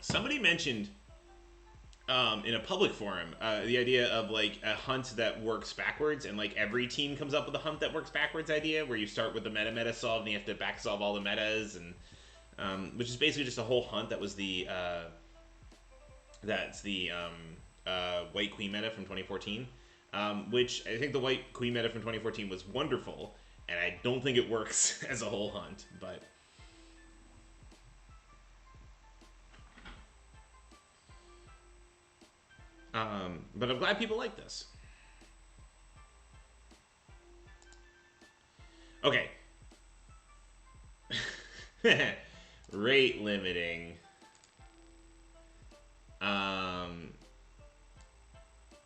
A: Somebody mentioned in a public forum the idea of a hunt that works backwards, and every team comes up with a hunt that works backwards idea, where you start with the meta solve and you have to back solve all the metas, and which is basically just a whole hunt that was the White Queen meta from 2014, which I think the White Queen meta from 2014 was wonderful, and I don't think it works as a whole hunt, but I'm glad people like this. Okay. Rate limiting.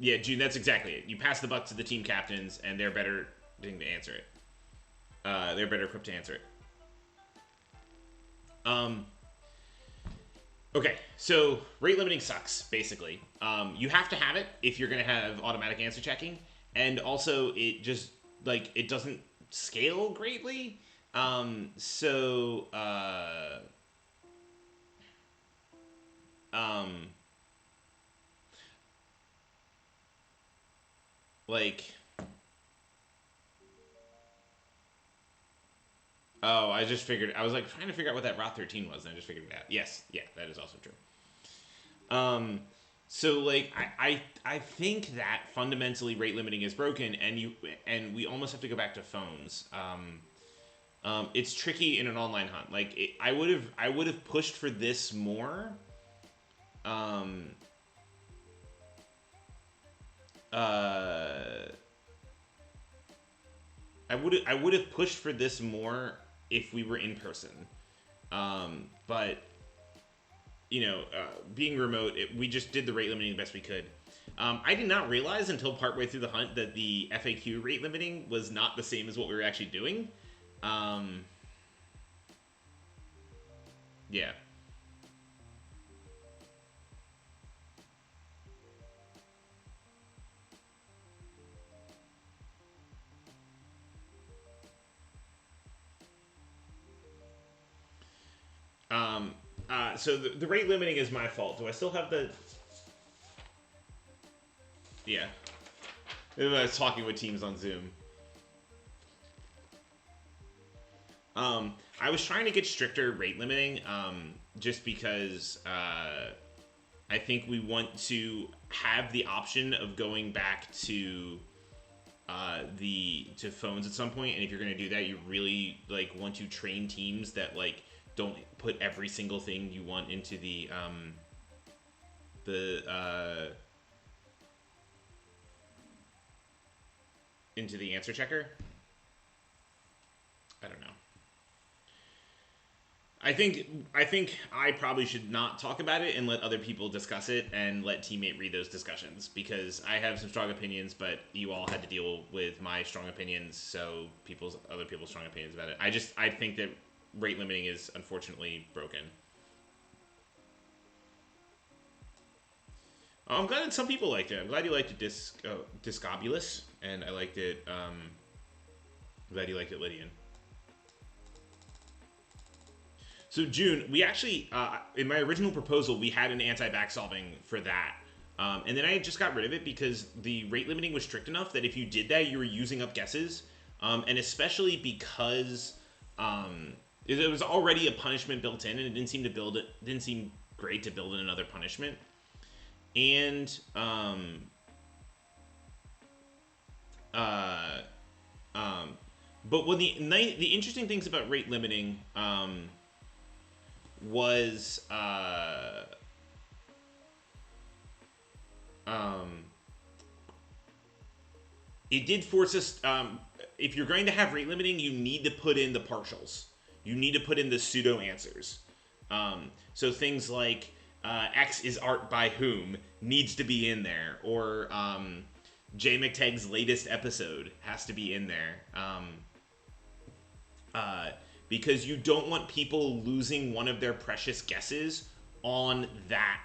A: Yeah, June, that's exactly it. You pass the buck to the team captains, and they're better to answer it. They're better equipped to answer it. Okay, so rate limiting sucks, basically. You have to have it if you're going to have automatic answer checking, and also it just, it doesn't scale greatly. Oh, I just figured, I was trying to figure out what that Roth 13 was, and I just figured it out. Yes, yeah, that is also true. I think that fundamentally rate limiting is broken, and we almost have to go back to phones. It's tricky in an online hunt. I would have pushed for this more. I would have pushed for this more if we were in person. But being remote, we just did the rate limiting the best we could. I did not realize until partway through the hunt that the FAQ rate limiting was not the same as what we were actually doing. Yeah. So the rate limiting is my fault. Do I still have the... Yeah. I was talking with teams on Zoom. I was trying to get stricter rate limiting, just because I think we want to have the option of going back to phones at some point, and if you're going to do that, you really want to train teams that don't put every single thing you want into the answer checker. I don't know. I think I probably should not talk about it and let other people discuss it and let teammate read those discussions, because I have some strong opinions, but you all had to deal with my strong opinions, so other people's strong opinions about it. I think that rate limiting is unfortunately broken. I'm glad that some people liked it. I'm glad you liked it, Discobulus, and I liked it. I'm glad you liked it, Lydian. So June, we actually, in my original proposal, we had an anti-back solving for that. And then I just got rid of it because the rate limiting was strict enough that if you did that, you were using up guesses. And especially because it was already a punishment built in, and it didn't seem to build it. Didn't seem great to build in another punishment. And but when the interesting things about rate limiting was it did force us. If you're going to have rate limiting, you need to put in the partials. You need to put in the pseudo answers. So things like X is art by whom needs to be in there, or J McTagg's latest episode has to be in there. Because you don't want people losing one of their precious guesses on that,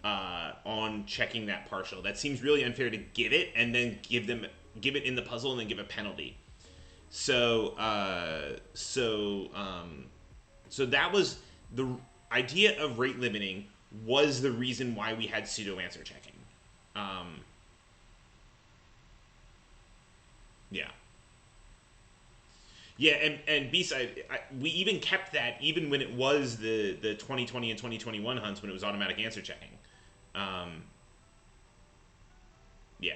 A: on checking that partial. That seems really unfair to give it and then give it in the puzzle and then give a penalty. So that was the idea of rate limiting, was the reason why we had pseudo answer checking. Yeah. Yeah, and B-side, we even kept that even when it was the 2020 and 2021 hunts when it was automatic answer checking. Yeah.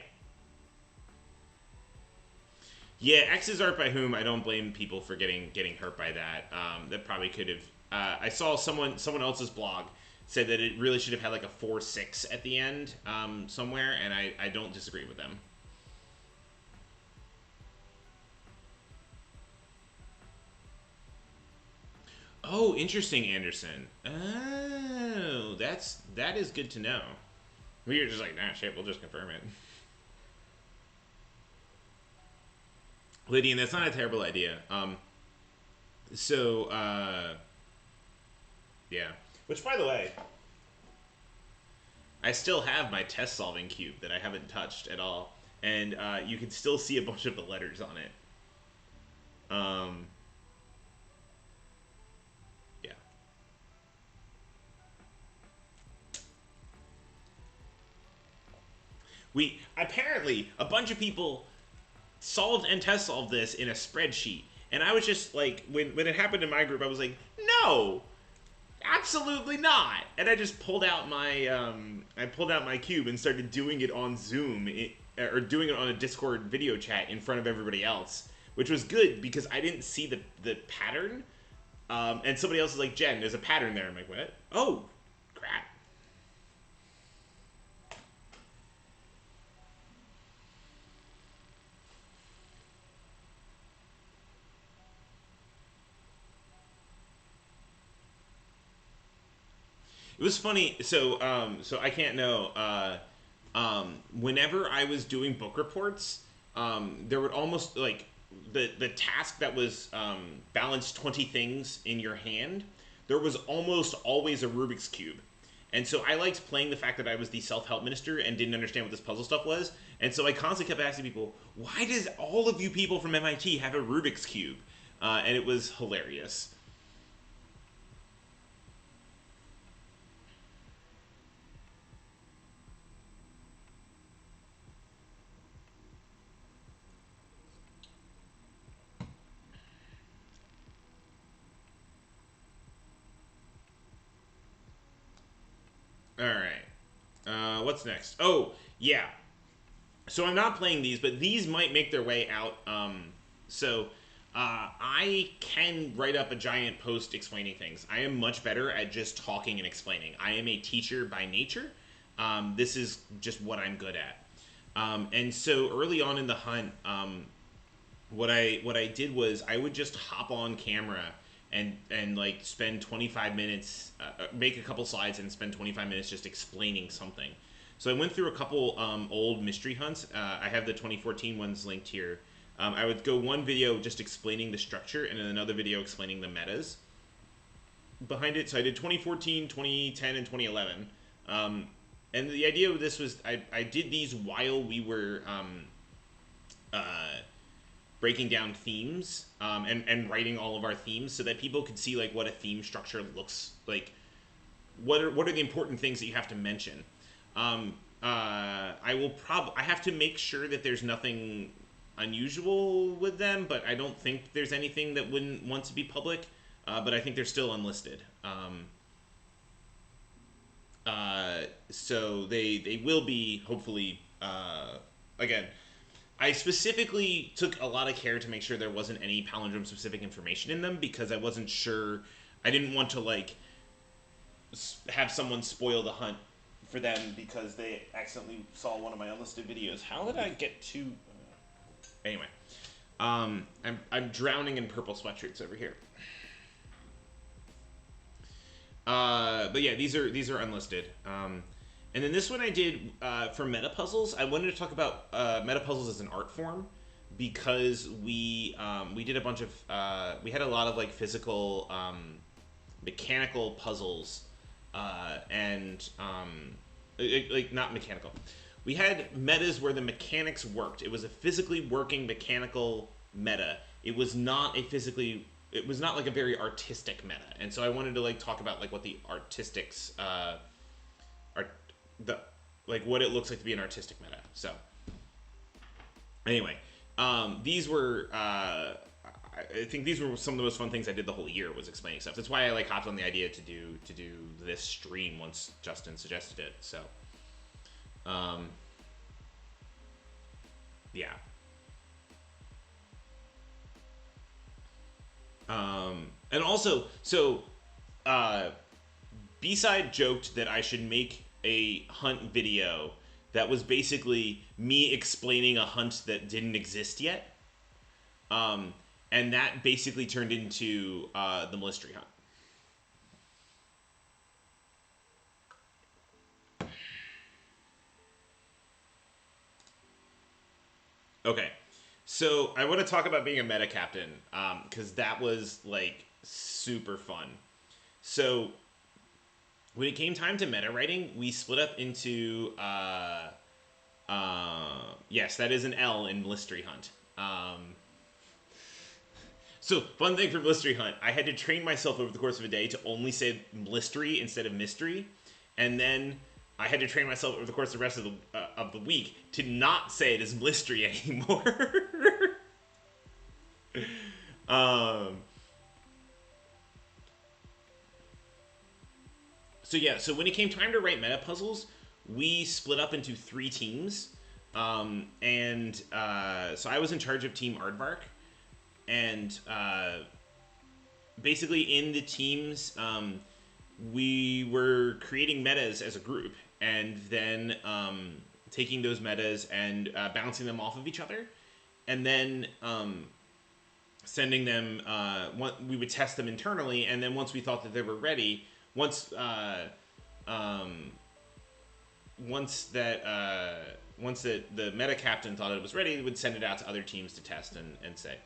A: Yeah, X's art by whom, I don't blame people for getting hurt by that. That probably could have... I saw someone else's blog said that it really should have had like a 4-6 at the end somewhere, and I don't disagree with them. Oh, interesting, Anderson. Oh, that is good to know. We were just like, nah, shit, we'll just confirm it. Lydian, that's not a terrible idea. Yeah. Which, by the way, I still have my test solving cube that I haven't touched at all, and you can still see a bunch of the letters on it. Yeah. Apparently, a bunch of people solved and test solved this in a spreadsheet, and I was just like, when it happened in my group, I was like, no, absolutely not. And I just pulled out my cube and started doing it on Zoom, or doing it on a Discord video chat in front of everybody else, which was good because I didn't see the pattern. And somebody else is like, Jen, there's a pattern there. I'm like, what? Oh, crap. It was funny. So I can't know. Whenever I was doing book reports, there would almost like the task that was balance 20 things in your hand. There was almost always a Rubik's cube, and so I liked playing the fact that I was the self-help minister and didn't understand what this puzzle stuff was. And so I constantly kept asking people, "Why does all of you people from MIT have a Rubik's cube?" And it was hilarious. All right. What's next? Oh, yeah. So I'm not playing these, but these might make their way out. I can write up a giant post explaining things. I am much better at just talking and explaining. I am a teacher by nature. This is just what I'm good at. And so early on in the hunt, what I did was I would just hop on camera and like spend 25 minutes, make a couple slides and spend 25 minutes just explaining something. So I went through a couple old mystery hunts. I have the 2014 ones linked here. I would go one video just explaining the structure and then another video explaining the metas behind it. So I did 2014, 2010, and 2011. And the idea of this was I did these while we were breaking down themes and writing all of our themes so that people could see like what a theme structure looks like. What are the important things that you have to mention? I have to make sure that there's nothing unusual with them, but I don't think there's anything that wouldn't want to be public. But I think they're still unlisted. So they will be hopefully again. I specifically took a lot of care to make sure there wasn't any palindrome specific information in them because I wasn't sure. I didn't want to like have someone spoil the hunt for them because they accidentally saw one of my unlisted videos. How did I get to? Anyway, I'm drowning in purple sweatshirts over here. But yeah, these are unlisted. And then this one I did for meta puzzles. I wanted to talk about meta puzzles as an art form because we did a bunch of we had a lot of like physical mechanical puzzles and like not mechanical. We had metas where the mechanics worked. It was a physically working mechanical meta. It was not like a very artistic meta. And so I wanted to like talk about like what the artistics what it looks like to be an artistic meta. So anyway, these were I think these were some of the most fun things I did the whole year was explaining stuff. That's why I like hopped on the idea to do this stream once Justin suggested it. So yeah. And also, so B-Side joked that I should make a hunt video that was basically me explaining a hunt that didn't exist yet. And that basically turned into the Mystery Hunt. Okay, so I want to talk about being a meta captain because that was like super fun. So when it came time to meta writing, we split up into yes, that is an L in Mystery Hunt. So fun thing for Mystery Hunt, I had to train myself over the course of a day to only say mystery instead of mystery, and then I had to train myself over the course of the rest of the week to not say it as mystery anymore. So yeah, so when it came time to write meta puzzles, we split up into 3 teams, and so I was in charge of Team Aardvark, and basically in the teams, we were creating metas as a group, and then taking those metas and bouncing them off of each other, and then sending them. We would test them internally, and then once we thought that they were ready, once the meta captain thought it was ready, would send it out to other teams to test and say.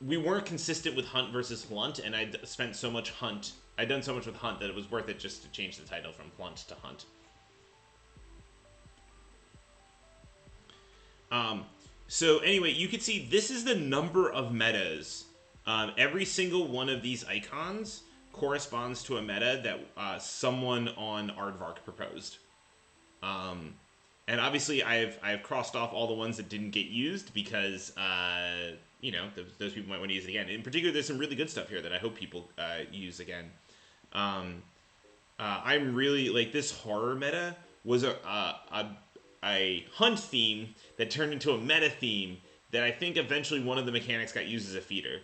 A: We weren't consistent with Hunt versus Blunt, and I'd spent so much Hunt. I'd done so much with Hunt that it was worth it just to change the title from Blunt to Hunt. So anyway, you can see this is the number of metas. Every single one of these icons corresponds to a meta that someone on Aardvark proposed. And obviously, I've crossed off all the ones that didn't get used because those people might want to use it again. In particular, there's some really good stuff here that I hope people use again. I'm really like this horror meta was a hunt theme that turned into a meta theme that I think eventually one of the mechanics got used as a feeder.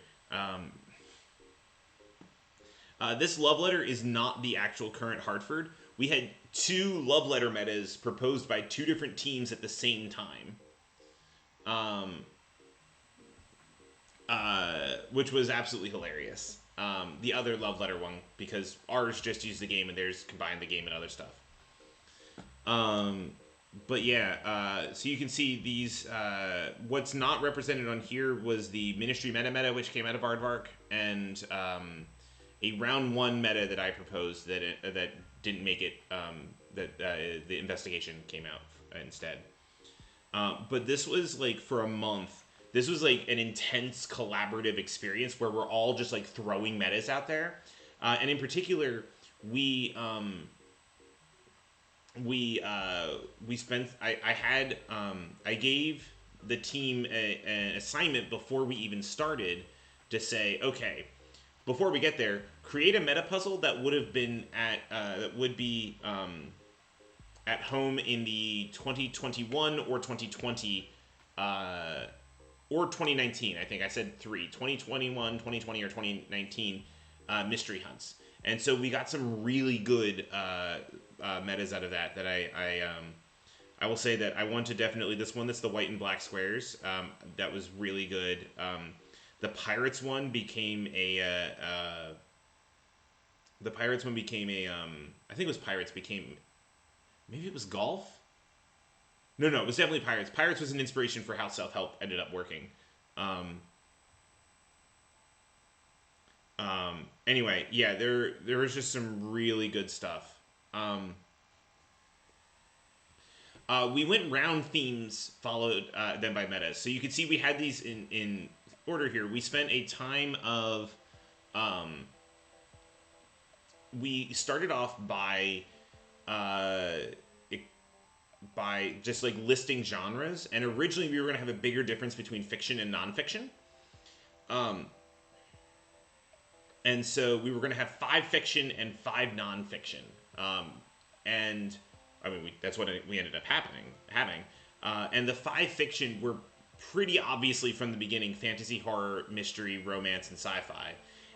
A: This love letter is not the actual current Hartford. We had 2 love letter metas proposed by 2 different teams at the same time. Which was absolutely hilarious. The other love letter one, because ours just used the game and theirs combined the game and other stuff. But yeah, so you can see these, what's not represented on here was the Ministry meta, which came out of Aardvark, and a round 1 meta that I proposed that didn't make it, the investigation came out instead. But this was like for a month. This was like an intense collaborative experience where we're all just like throwing metas out there. And in particular, we we spent I gave the team an assignment before we even started to say, okay, before we get there, create a meta puzzle that would have been that would be at home in the 2021 or 2020 or 2019. I think I said 2021, 2020, or 2019 mystery hunts. And so we got some really good metas out of that. I will say that I want to definitely this one that's the white and black squares. That was really good. The pirates one became the pirates one became a I think it was pirates became maybe it was golf. No, it was definitely pirates. Pirates was an inspiration for how self help ended up working. Um, anyway, yeah, there was just some really good stuff. We went round themes followed then by metas. So you can see we had these in order here. We spent a time of um, we started off uh, by just like listing genres, and originally we were going to have a bigger difference between fiction and nonfiction. Um, and so we were going to have 5 fiction and 5 nonfiction. And I mean, that's what we ended up having. And the 5 fiction were pretty obviously from the beginning fantasy, horror, mystery, romance, and sci-fi.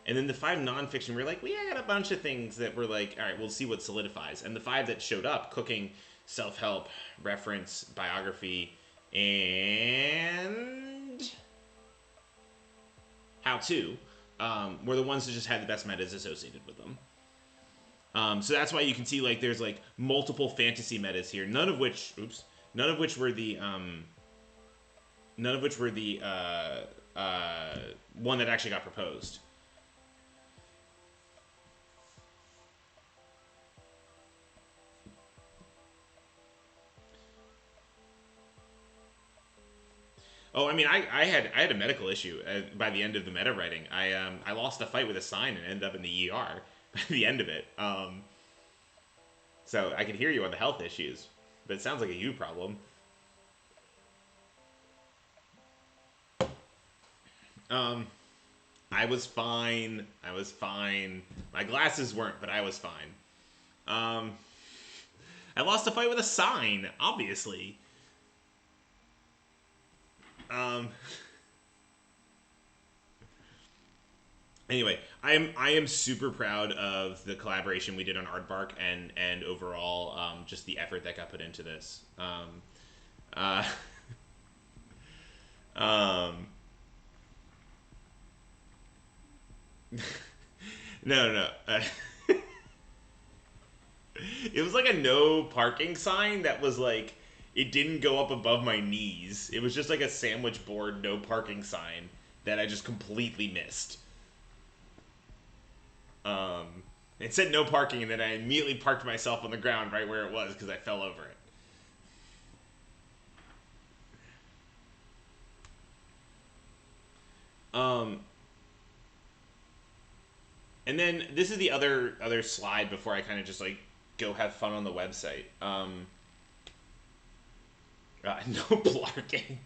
A: And then the 5 nonfiction, we were like, we got a bunch of things that were like, all right, we'll see what solidifies. And the 5 that showed up, cooking, self-help, reference, biography, and how-to, were the ones that just had the best metas associated with them. So that's why you can see like there's like multiple fantasy metas here, none of which were the one that actually got proposed. Oh, I mean, I had a medical issue by the end of the meta writing. I lost a fight with a sign and ended up in the ER by the end of it. So I could hear you on the health issues, but it sounds like a you problem. Um, I was fine. I was fine. My glasses weren't, but I was fine. Um, I lost a fight with a sign, obviously. Um, anyway, I am super proud of the collaboration we did on Aardvark and overall just the effort that got put into this. Uh, um, no. It was like a no parking sign that was like it didn't go up above my knees. It was just like a sandwich board no parking sign that I just completely missed. Um, it said no parking, and then I immediately parked myself on the ground right where it was because I fell over it. Um, and then this is the other slide before I kind of just like go have fun on the website. No parking.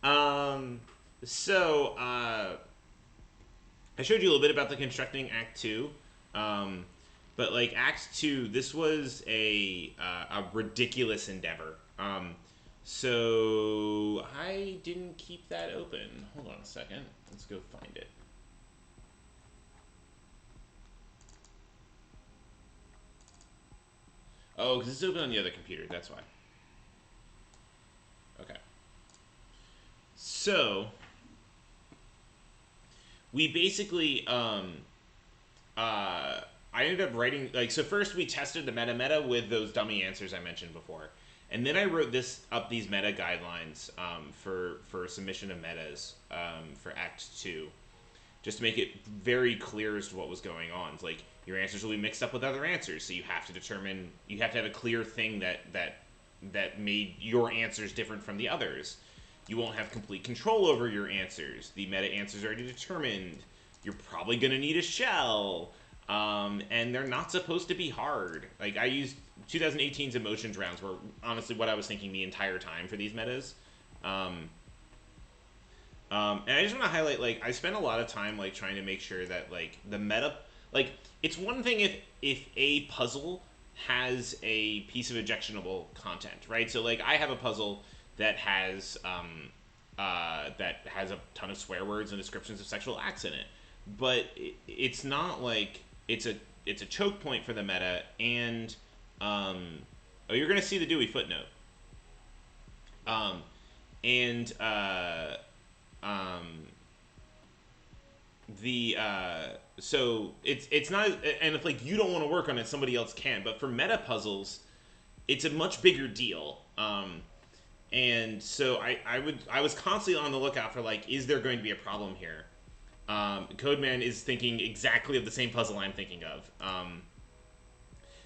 A: um, so I showed you a little bit about the constructing Act 2. But like Act 2, this was a ridiculous endeavor. So I didn't keep that open. Hold on a second. Let's go find it. Oh, because it's open on the other computer. That's why. Okay. So we basically I ended up writing like so first we tested the meta with those dummy answers I mentioned before. And then I wrote these meta guidelines for submission of metas for Act 2, just to make it very clear as to what was going on. It's like your answers will be mixed up with other answers, so you have to have a clear thing that made your answers different from the others. You won't have complete control over your answers. The meta answers are already determined. You're probably going to need a shell. And they're not supposed to be hard. Like, I used 2018's emotions rounds were honestly what I was thinking the entire time for these metas. Um, and I just want to highlight, like, I spent a lot of time, like, trying to make sure that, like, the meta, like, it's one thing if a puzzle has a piece of objectionable content, right? So, like, I have a puzzle that has a ton of swear words and descriptions of sexual acts in it, but it's not like it's a choke point for the meta, and oh, you're gonna see the Dewey footnote, um, and um, the so it's not, and if like you don't want to work on it, somebody else can. But for meta puzzles, it's a much bigger deal. And so I was constantly on the lookout for, like, is there going to be a problem here? Codeman is thinking exactly of the same puzzle I'm thinking of.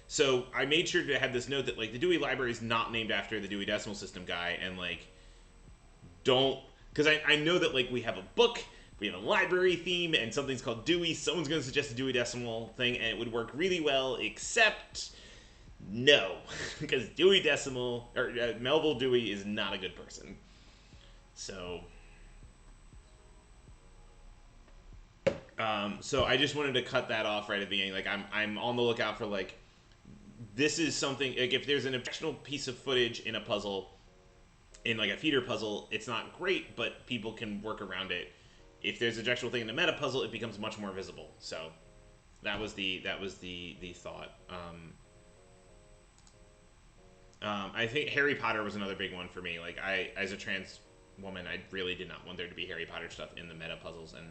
A: So I made sure to have this note that, like, the Dewey library is not named after the Dewey Decimal System guy, and, like, don't, because I know that, like, we have a book, we have a library theme, and something's called Dewey. Someone's going to suggest a Dewey Decimal thing, and it would work really well, except no, because Dewey Decimal, or Melville Dewey is not a good person. So, so I just wanted to cut that off right at the beginning. Like, I'm on the lookout for, like, this is something, like, if there's an objectionable piece of footage in a puzzle, in, like, a feeder puzzle, it's not great, but people can work around it. If there's an objectionable thing in a meta puzzle, it becomes much more visible. So that was the thought. I think Harry Potter was another big one for me. Like, I, as a trans woman, I really did not want there to be Harry Potter stuff in the meta puzzles, and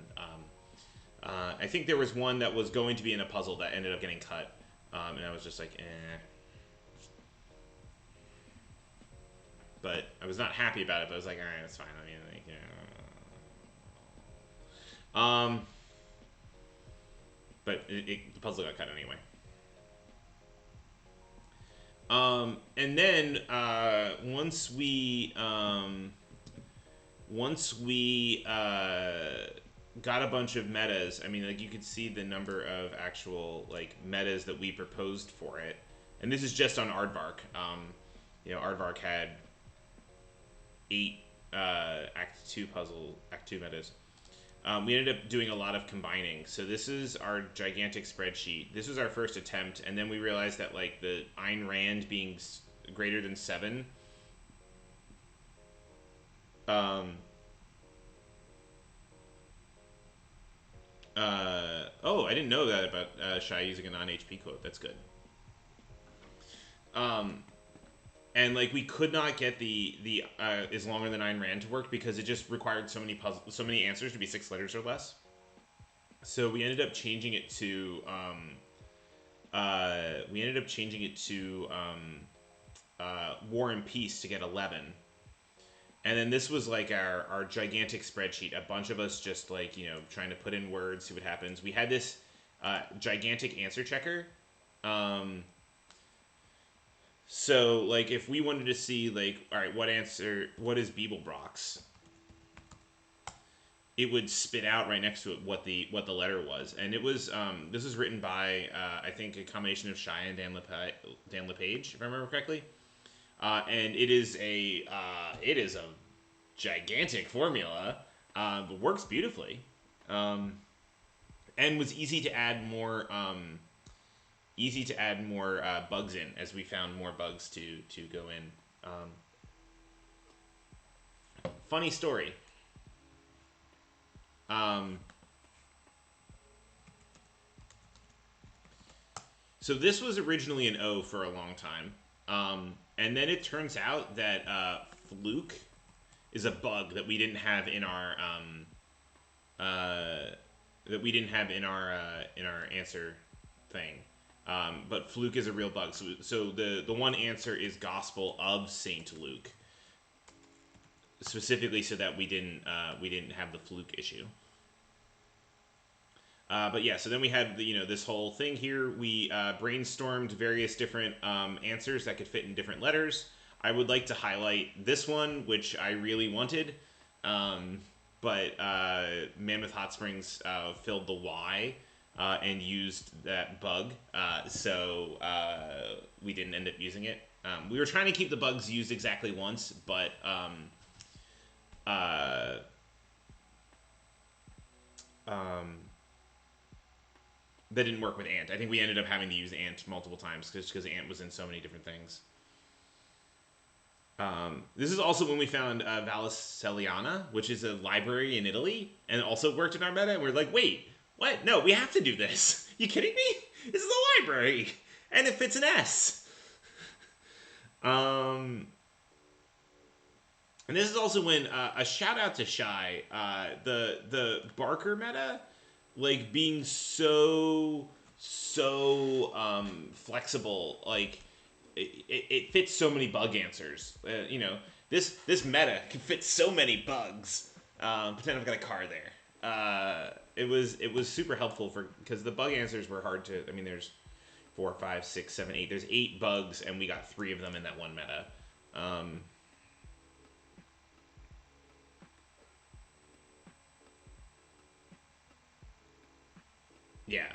A: I think there was one that was going to be in a puzzle that ended up getting cut, and I was just like, eh. But I was not happy about it. But I was like, all right, that's fine. I mean, like, but the puzzle got cut anyway. And then once we got a bunch of metas, I mean, like, you could see the number of actual, like, metas that we proposed for it, and this is just on Aardvark. Aardvark had 8 Act 2 metas. We ended up doing a lot of combining. So this is our gigantic spreadsheet. This was our first attempt, and then we realized that, like, the Ayn Rand being greater than 7. Oh, I didn't know that about Shai using a non-HP quote. That's good. And, like, we could not get the is longer than Ayn Rand to work because it just required so many answers to be 6 letters or less. So we ended up changing it to War and Peace to get 11. And then this was, like, our gigantic spreadsheet. A bunch of us just, like, trying to put in words, see what happens. We had this gigantic answer checker. So, like, if we wanted to see, like, all right, what is Bibelbrox? It would spit out right next to it what the letter was. And it was, this was written by, I think, a combination of Shai and Dan LePage, if I remember correctly. And it is a gigantic formula, but works beautifully. And was easy to add more bugs in as we found more bugs to go in. Funny story. So this was originally an O for a long time. And then it turns out that fluke is a bug that we didn't have in our answer thing. But fluke is a real bug. So the one answer is Gospel of Saint Luke, specifically so that we didn't have the fluke issue. But yeah, so then we had this whole thing here. We brainstormed various different answers that could fit in different letters. I would like to highlight this one, which I really wanted, but Mammoth Hot Springs filled the Y and used that bug, so we didn't end up using it. We were trying to keep the bugs used exactly once, but uh, um, that didn't work with Ant. I think we ended up having to use Ant multiple times because Ant was in so many different things. This is also when we found Valliceliana, which is a library in Italy, and also worked in our meta. And we're like, wait, what? No, we have to do this. You kidding me? This is a library, and it fits an S. Um, and this is also when a shout out to Shy, the Barker meta, like being so flexible, like it fits so many bug answers. This meta can fit so many bugs. Pretend I've got a car there. It was super helpful because the bug answers were hard to. I mean, there's 4, 5, 6, 7, 8. There's 8 bugs, and we got 3 of them in that one meta. Yeah.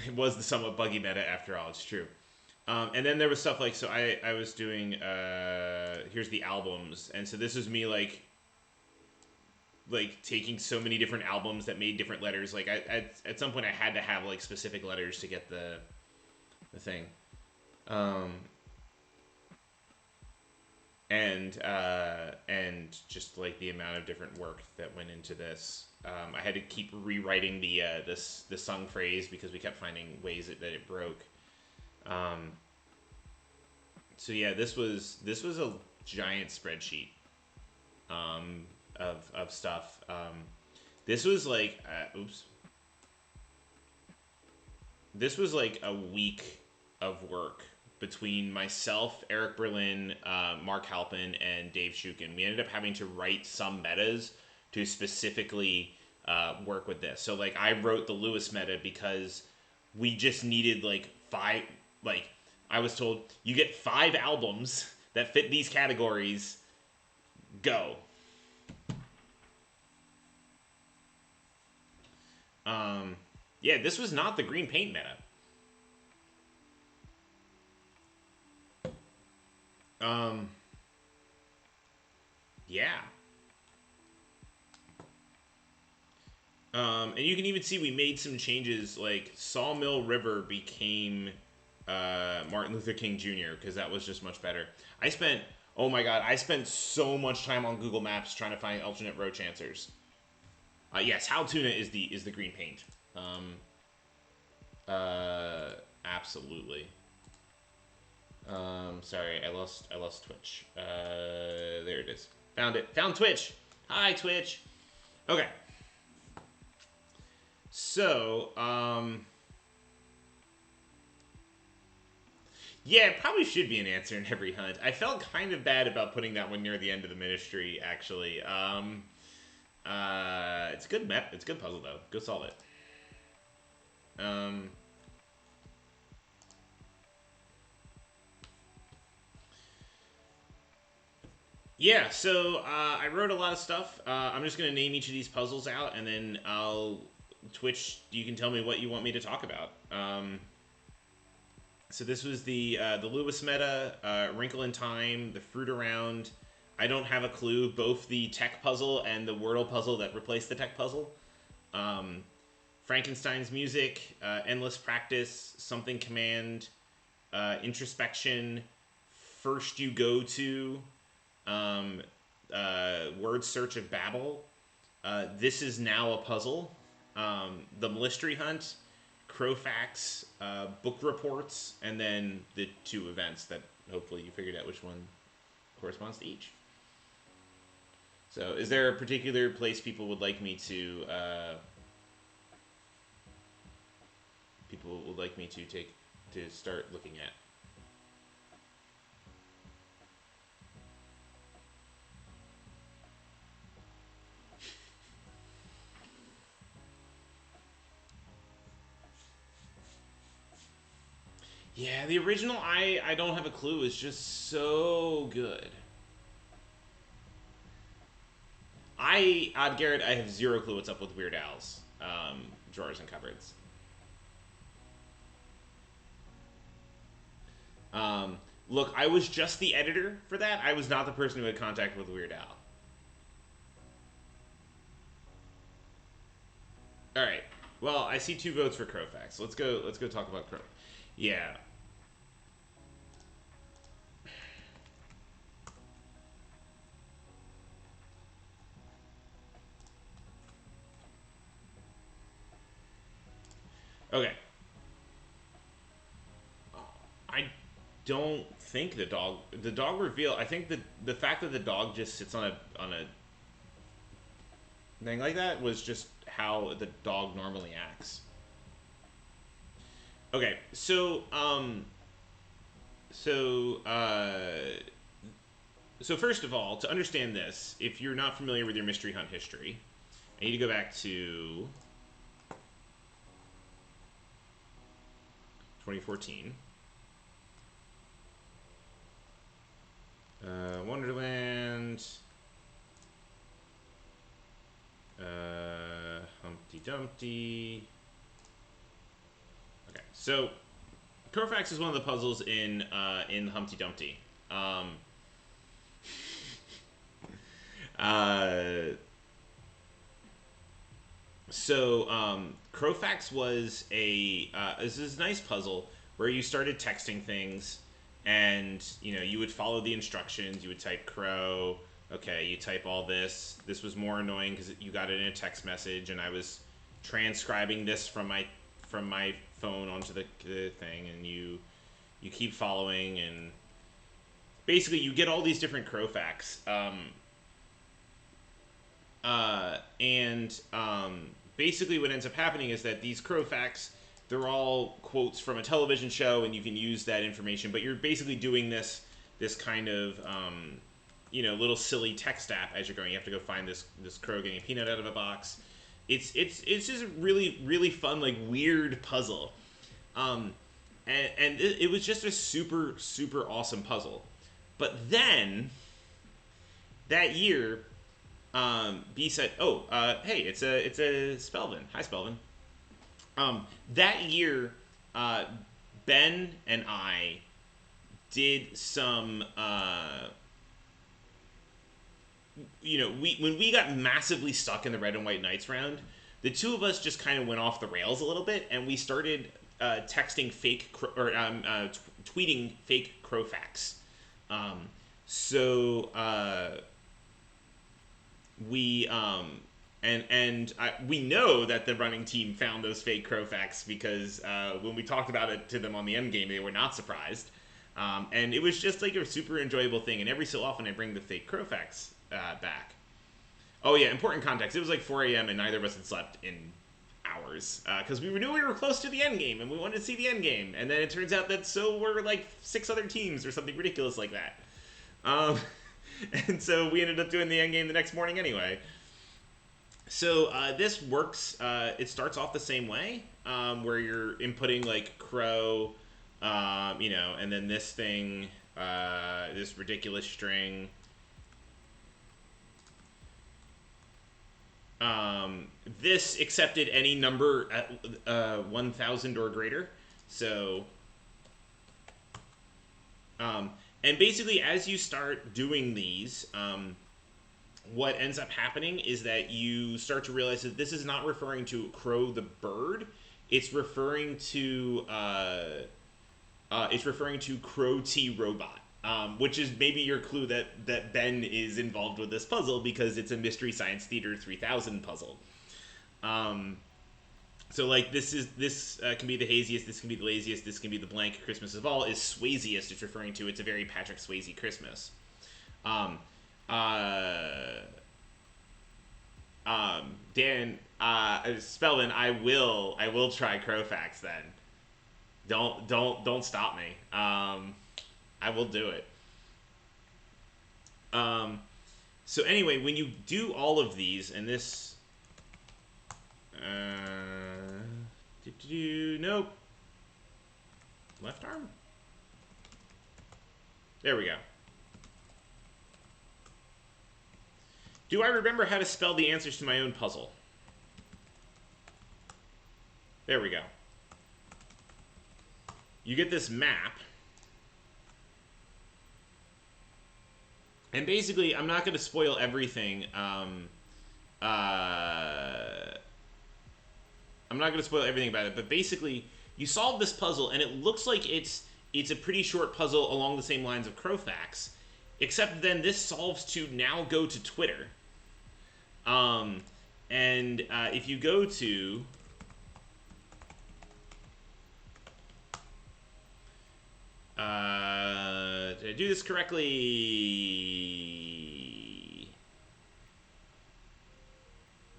A: It was the somewhat buggy meta after all. It's true. And then there was stuff like, so I was doing here's the albums, and so this was me like taking so many different albums that made different letters. Like at some point I had to have like specific letters to get the thing. Um, and just like the amount of different work that went into this. I had to keep rewriting the sung phrase because we kept finding ways that it broke. Um, so yeah, this was a giant spreadsheet of stuff. This was like oops. This was like a week of work between myself, Eric Berlin, Mark Halpin, and Dave Shukin. We ended up having to write some metas to specifically work with this. So like I wrote the Lewis meta because we just needed like 5. Like I was told you get 5 albums that fit these categories. Go. Um, yeah, this was not the green paint meta. Um, yeah. And you can even see we made some changes. Like Sawmill River became Martin Luther King Jr. because that was just much better. Oh my god, I spent so much time on Google Maps trying to find alternate road chancers. Yes, Hal Tuna is the green paint. Um, Absolutely. Sorry, I lost Twitch. There it is. Found it. Found Twitch. Hi Twitch. Okay. So, yeah, it probably should be an answer in every hunt. I felt kind of bad about putting that one near the end of the ministry, actually. It's a good map. It's a good puzzle, though. Go solve it. Um, yeah, so I wrote a lot of stuff. I'm just going to name each of these puzzles out, and then you can tell me what you want me to talk about. So this was the Lewis meta, Wrinkle in Time, the Fruit Around. I don't have a clue. Both the tech puzzle and the Wordle puzzle that replaced the tech puzzle. Um, Frankenstein's Music, Endless Practice, Something Command, Introspection, First You Go To, um, Word Search of Babel. This is now a puzzle. The Mystery Hunt, Crowfax, book reports, and then the 2 events that hopefully you figured out which one corresponds to each. So, is there a particular place people would like me to take to start looking at? Yeah, the original I don't have a clue is just so good. Odd Garrett, I have zero clue what's up with Weird Al's drawers and cupboards. Look, I was just the editor for that. I was not the person who had contact with Weird Al. All right. Well, I see 2 votes for Crowfax. Let's go. Let's go talk about Crow. Yeah. Okay. I don't think the dog reveal. I think the fact that the dog just sits on a thing like that was just how the dog normally acts. Okay, so first of all, to understand this, if you're not familiar with your mystery hunt history, I need to go back to 2014. Wonderland. Humpty Dumpty. Okay, so Crowfax is one of the puzzles in Humpty Dumpty. Crowfax was this is a nice puzzle where you started texting things, and you would follow the instructions. You would type crow. Okay, you type all this. This was more annoying because you got it in a text message, and I was transcribing this from my phone onto the thing, and you keep following, and basically you get all these different Crowfax. Basically what ends up happening is that these Crowfax, they're all quotes from a television show, and you can use that information, but you're basically doing this kind of little silly text app as you're going. You have to go find this crow getting a peanut out of a box. It's just a really, really fun, like, weird puzzle. And it was just a super, super awesome puzzle. But then that year, B said, "Oh, hey, it's a Spelvin. Hi, Spelvin." That year, Ben and I did some, when we got massively stuck in the Red and White Knights round, the two of us just kind of went off the rails a little bit, and we started texting tweeting fake Crowfax. We we know that the running team found those fake Crowfax because when we talked about it to them on the end game, they were not surprised. And it was just like a super enjoyable thing. And every so often, I bring the fake Crowfax back. Oh yeah, important context. It was like 4 a.m. and neither of us had slept in hours because we knew we were close to the end game and we wanted to see the end game. And then it turns out that so were like 6 other teams or something ridiculous like that. And so we ended up doing the end game the next morning anyway. So this works. It starts off the same way, where you're inputting like crow, and then this thing, this ridiculous string. This accepted any number at 1,000 or greater. So, and basically, as you start doing these, what ends up happening is that you start to realize that this is not referring to Crow the bird. It's referring to Crow T Robot, which is maybe your clue that Ben is involved with this puzzle because it's a Mystery Science Theater 3000 puzzle. So like this can be the haziest, this can be the laziest, this can be the blank Christmas of all is Swayziest. It's referring to it's a very Patrick Swayze Christmas. Dan, Spellman, I will try Crowfax then. Don't stop me. I will do it. So anyway, when you do all of these, and this, nope. Left arm? There we go. Do I remember how to spell the answers to my own puzzle? There we go. You get this map. And basically, I'm not going to spoil everything. I'm not going to spoil everything about it, but basically, you solve this puzzle, and it looks like it's a pretty short puzzle along the same lines of Crowfax, except then this solves to now go to Twitter. And if you go to did I do this correctly?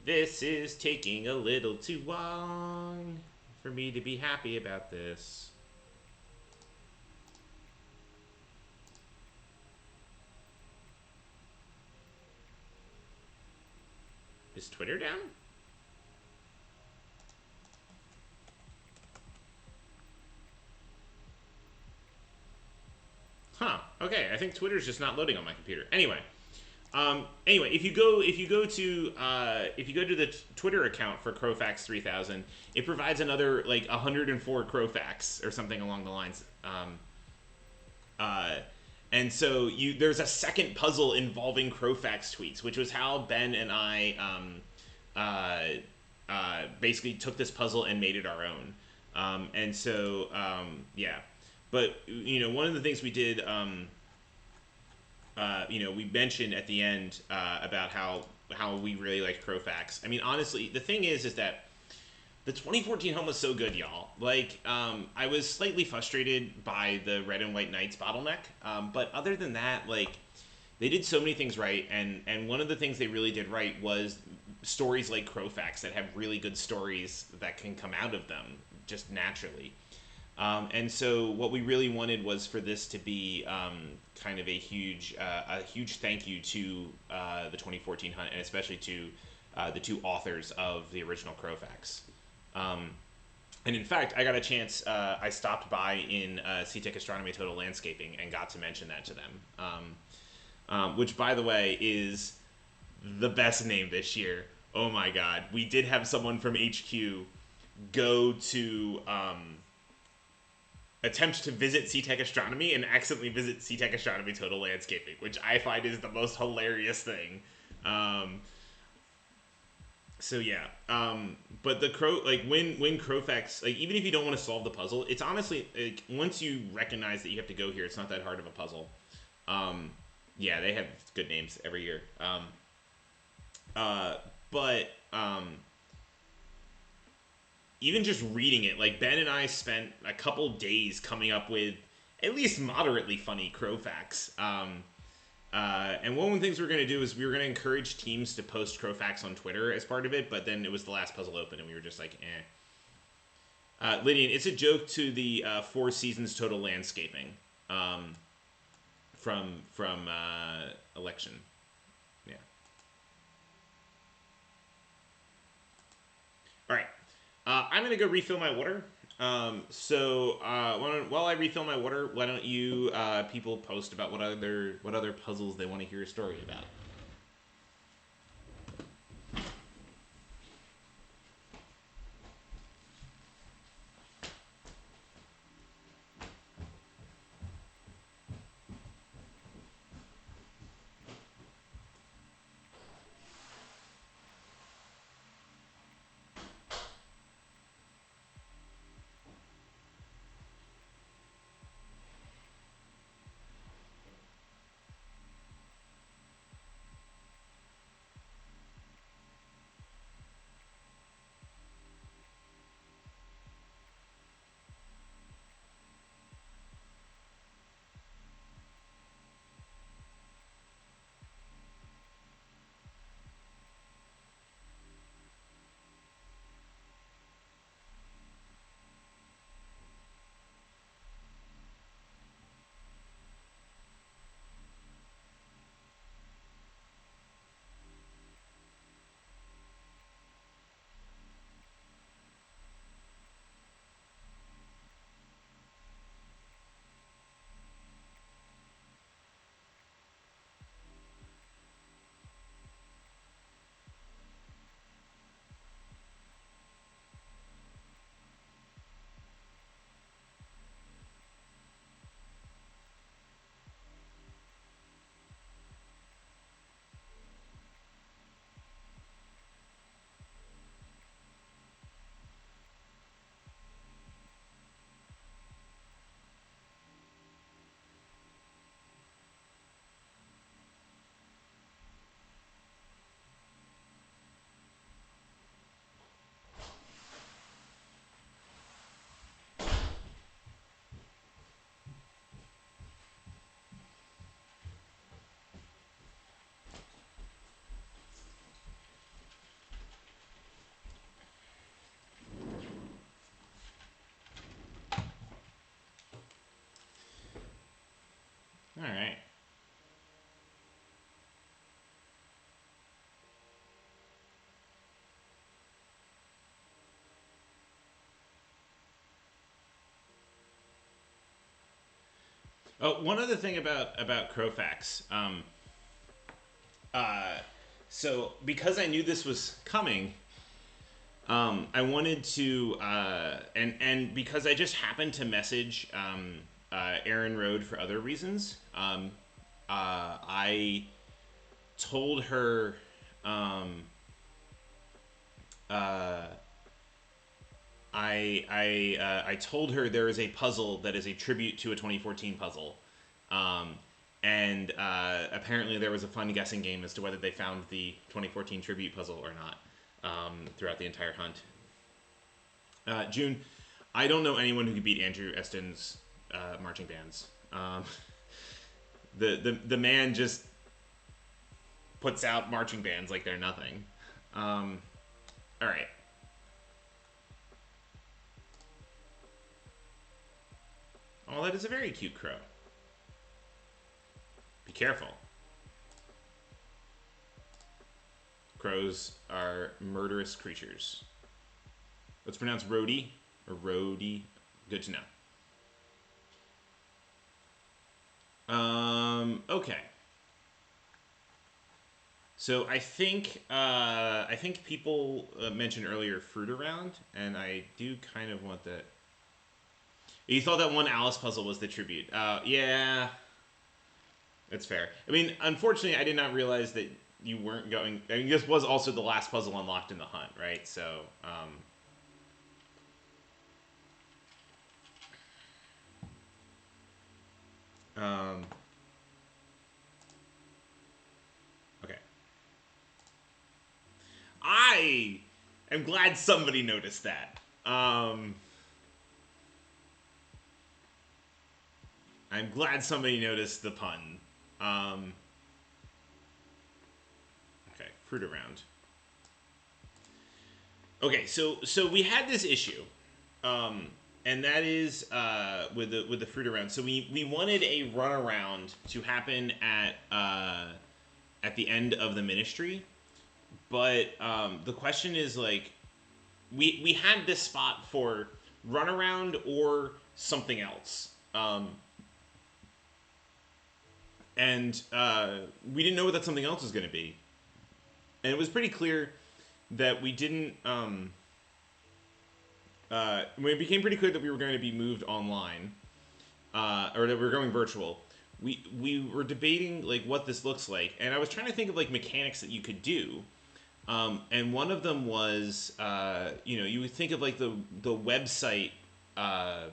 A: This is taking a little too long for me to be happy about this. Is Twitter down? Huh. Okay, I think Twitter's just not loading on my computer. Anyway, if you go to the Twitter account for Crowfax 3000, it provides another like 104 Crowfax or something along the lines. And so there's a second puzzle involving Crowfax tweets, which was how Ben and I basically took this puzzle and made it our own. And so yeah. But, one of the things we did, we mentioned at the end about how we really liked Crowfax. I mean, honestly, the thing is that the 2014 home was so good, y'all. Like, I was slightly frustrated by the Red and White Knights bottleneck. But other than that, like, they did so many things right. And one of the things they really did right was stories like Crowfax that have really good stories that can come out of them just naturally. And so what we really wanted was for this to be kind of a huge thank you to the 2014 hunt, and especially to the two authors of the original Crowfax. And in fact, I got a chance. I stopped by in C-Tech Astronomy Total Landscaping and got to mention that to them, which, by the way, is the best name this year. Oh my God, we did have someone from HQ go to attempt to visit C-Tech Astronomy and accidentally visit C-Tech Astronomy Total Landscaping, which I find is the most hilarious thing. So yeah, but the when Crowfax, like, even if you don't want to solve the puzzle, it's honestly, like, once you recognize that you have to go here, it's not that hard of a puzzle. Yeah, they have good names every year. But even just reading it, like, Ben and I spent a couple days coming up with at least moderately funny Crowfax. And one of the things we're going to do is we were going to encourage teams to post Crowfax on Twitter as part of it, but then it was the last puzzle open, and we were just like, eh. Lydian, it's a joke to the Four Seasons Total Landscaping from Election. Yeah. All right. I'm going to go refill my water. So while I refill my water, why don't you people post about what other puzzles they want to hear a story about? Oh, one other thing about Crowfax. Uh, so because I knew this was coming, I wanted to, and because I just happened to message Erin Road for other reasons. I told her. Um, uh, I told her there is a puzzle that is a tribute to a 2014 puzzle, um, and apparently there was a fun guessing game as to whether they found the 2014 tribute puzzle or not throughout the entire hunt. June, I don't know anyone who could beat Andrew Eston's marching bands. The man just puts out marching bands like they're nothing. All right. Oh, that is a very cute crow. Be careful. Crows are murderous creatures. Let's pronounce Rhodey or Rhodey. Good to know. Okay. So I think people mentioned earlier fruit around, and I do kind of want that. You thought that one Alice puzzle was the tribute. Yeah, that's fair. I mean, unfortunately, I did not realize that you weren't going. I mean, this was also the last puzzle unlocked in the hunt, right? So, um, okay. I am glad somebody noticed that. I'm glad somebody noticed the pun. Um, okay, fruit around. Okay, so we had this issue, and that is with the fruit around. So we wanted a runaround to happen at the end of the ministry, but the question is like we had this spot for runaround or something else. And we didn't know what that something else was going to be, and it was pretty clear that we didn't. When it became pretty clear that we were going to be moved online, or that we were going virtual, we were debating like what this looks like, and I was trying to think of like mechanics that you could do, and one of them was you would think of like the website, uh,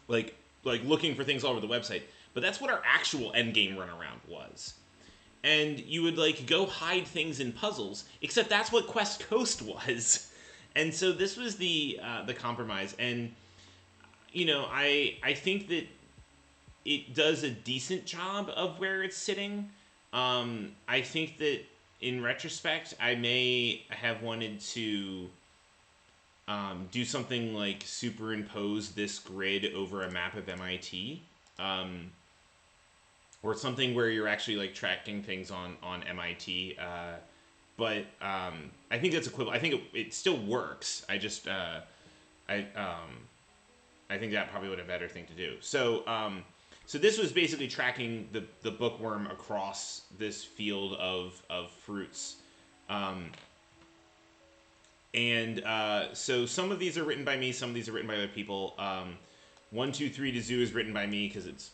A: like looking for things all over the website, but that's what our actual end game runaround was. And you would like go hide things in puzzles, except that's what Quest Coast was. And so this was the compromise, and I think that it does a decent job of where it's sitting. I think that in retrospect, I may have wanted to do something like superimpose this grid over a map of MIT, or something where you're actually like tracking things on MIT. But I think that's equivalent. I think it still works. I I think that probably would have been a better thing to do. So this was basically tracking the bookworm across this field of fruits. So some of these are written by me, some of these are written by other people. 1, 2, 3 to Zoo is written by me because it's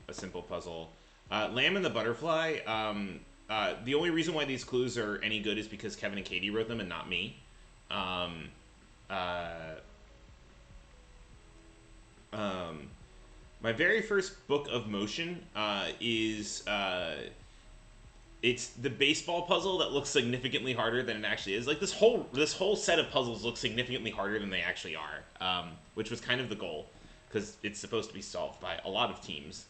A: a simple puzzle. Lamb and the Butterfly. The only reason why these clues are any good is because Kevin and Katie wrote them and not me. My very first book of motion is it's the baseball puzzle that looks significantly harder than it actually is. Like this whole set of puzzles looks significantly harder than they actually are, which was kind of the goal because it's supposed to be solved by a lot of teams.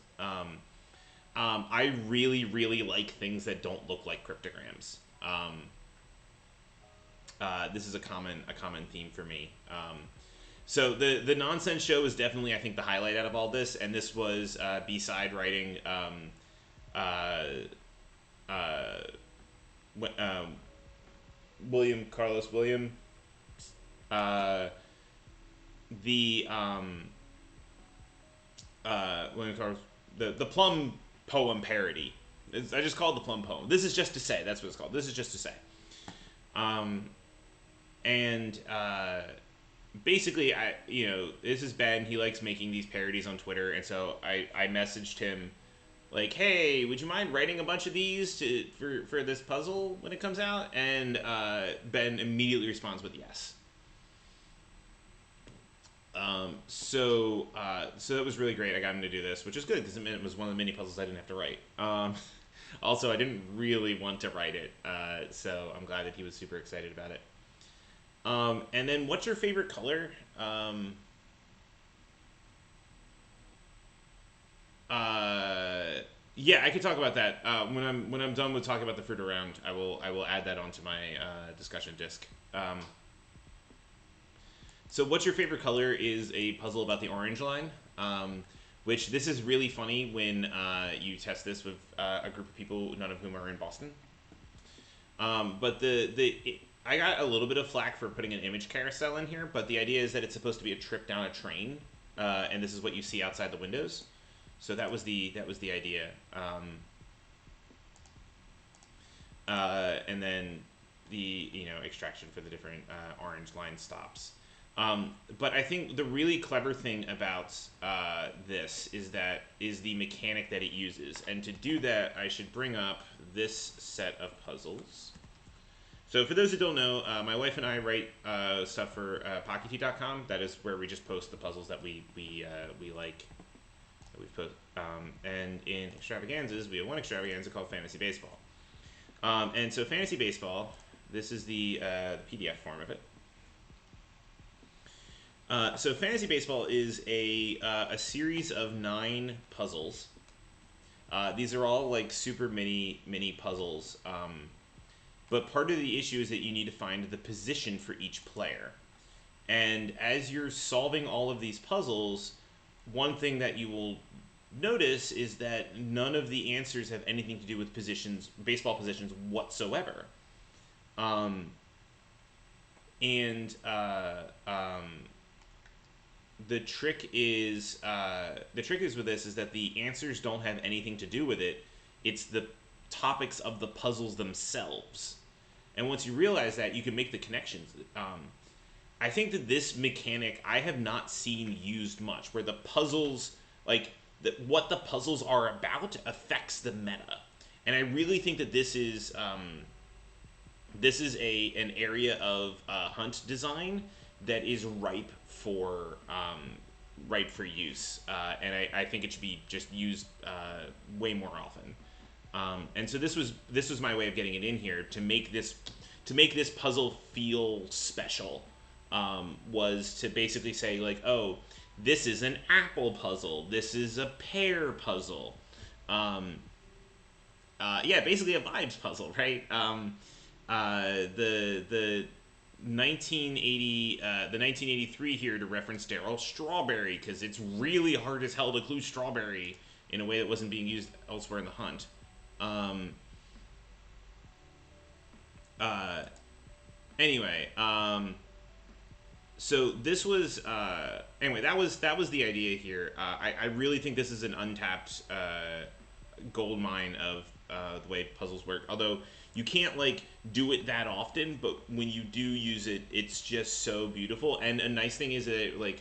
A: I really, really like things that don't look like cryptograms. This is a common theme for me. So the nonsense show is definitely, I think, the highlight out of all this, and this was B-side writing. Uh, William Carlos William. The when it comes the plum poem parody. I just called it the plum poem. This is just to say. That's what it's called. This is just to say. Um, and basically, this is Ben. He likes making these parodies on Twitter, and so I messaged him like, hey, would you mind writing a bunch of these for this puzzle when it comes out? And Ben immediately responds with yes. So that was really great. I got him to do this, which is good because it was one of the mini puzzles I didn't have to write. Also, I didn't really want to write it, so I'm glad that he was super excited about it. And then, what's your favorite color? Yeah, I could talk about that when I'm done with talking about the fruit around. I will add that onto my discussion disc. So, what's your favorite color is a puzzle about the orange line. Which this is really funny when you test this with a group of people, none of whom are in Boston. But I got a little bit of flack for putting an image carousel in here, but the idea is that it's supposed to be a trip down a train, and this is what you see outside the windows. So that was the idea. And then the extraction for the different orange line stops. But I think the really clever thing about this is the mechanic that it uses. And to do that, I should bring up this set of puzzles. So for those who don't know, my wife and I write stuff for Pocket.com. That is where we just post the puzzles that we like. That we post. And in extravaganzas, we have one extravaganza called Fantasy Baseball. And so Fantasy Baseball, this is the PDF form of it. So Fantasy Baseball is a series of 9 puzzles. These are all like super mini puzzles. But part of the issue is that you need to find the position for each player. And as you're solving all of these puzzles, one thing that you will notice is that none of the answers have anything to do with baseball positions whatsoever. The trick is with this is that the answers don't have anything to do with it. It's the topics of the puzzles themselves. And once you realize that, you can make the connections. I think that this mechanic I have not seen used much, where the puzzles, what the puzzles are about affects the meta. And I really think that this is an area of hunt design that is ripe for use, and I think it should be just used way more often. And so this was my way of getting it in here to make this puzzle feel special. Was to basically say like, oh, this is an apple puzzle, this is a pear puzzle, basically a vibes puzzle, right? The 1983 here to reference Daryl Strawberry, because it's really hard as hell to clue strawberry in a way that wasn't being used elsewhere in the hunt. So this was that was the idea here. I really think this is an untapped gold mine of the way puzzles work. Although you can't do it that often, but when you do use it, it's just so beautiful. And a nice thing is that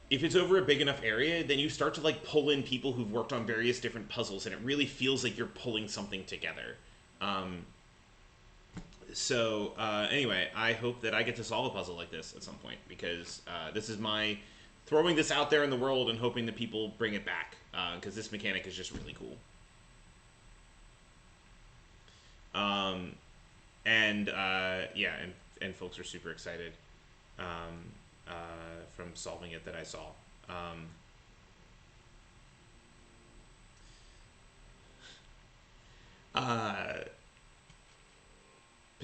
A: if it's over a big enough area, then you start to pull in people who've worked on various different puzzles, and it really feels like you're pulling something together. Anyway, I hope that I get to solve a puzzle like this at some point, because this is my throwing this out there in the world and hoping that people bring it back, because this mechanic is just really cool. And folks are super excited from solving it that I saw.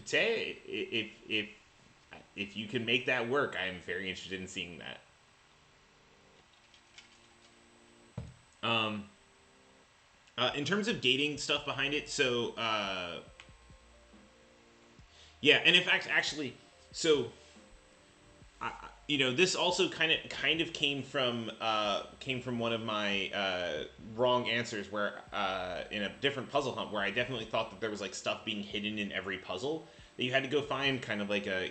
A: Pate, if you can make that work, I am very interested in seeing that. In terms of gating stuff behind it, so and in fact, actually, so this also kind of came from one of my wrong answers, where in a different puzzle hunt, where I definitely thought that there was like stuff being hidden in every puzzle that you had to go find, kind of like a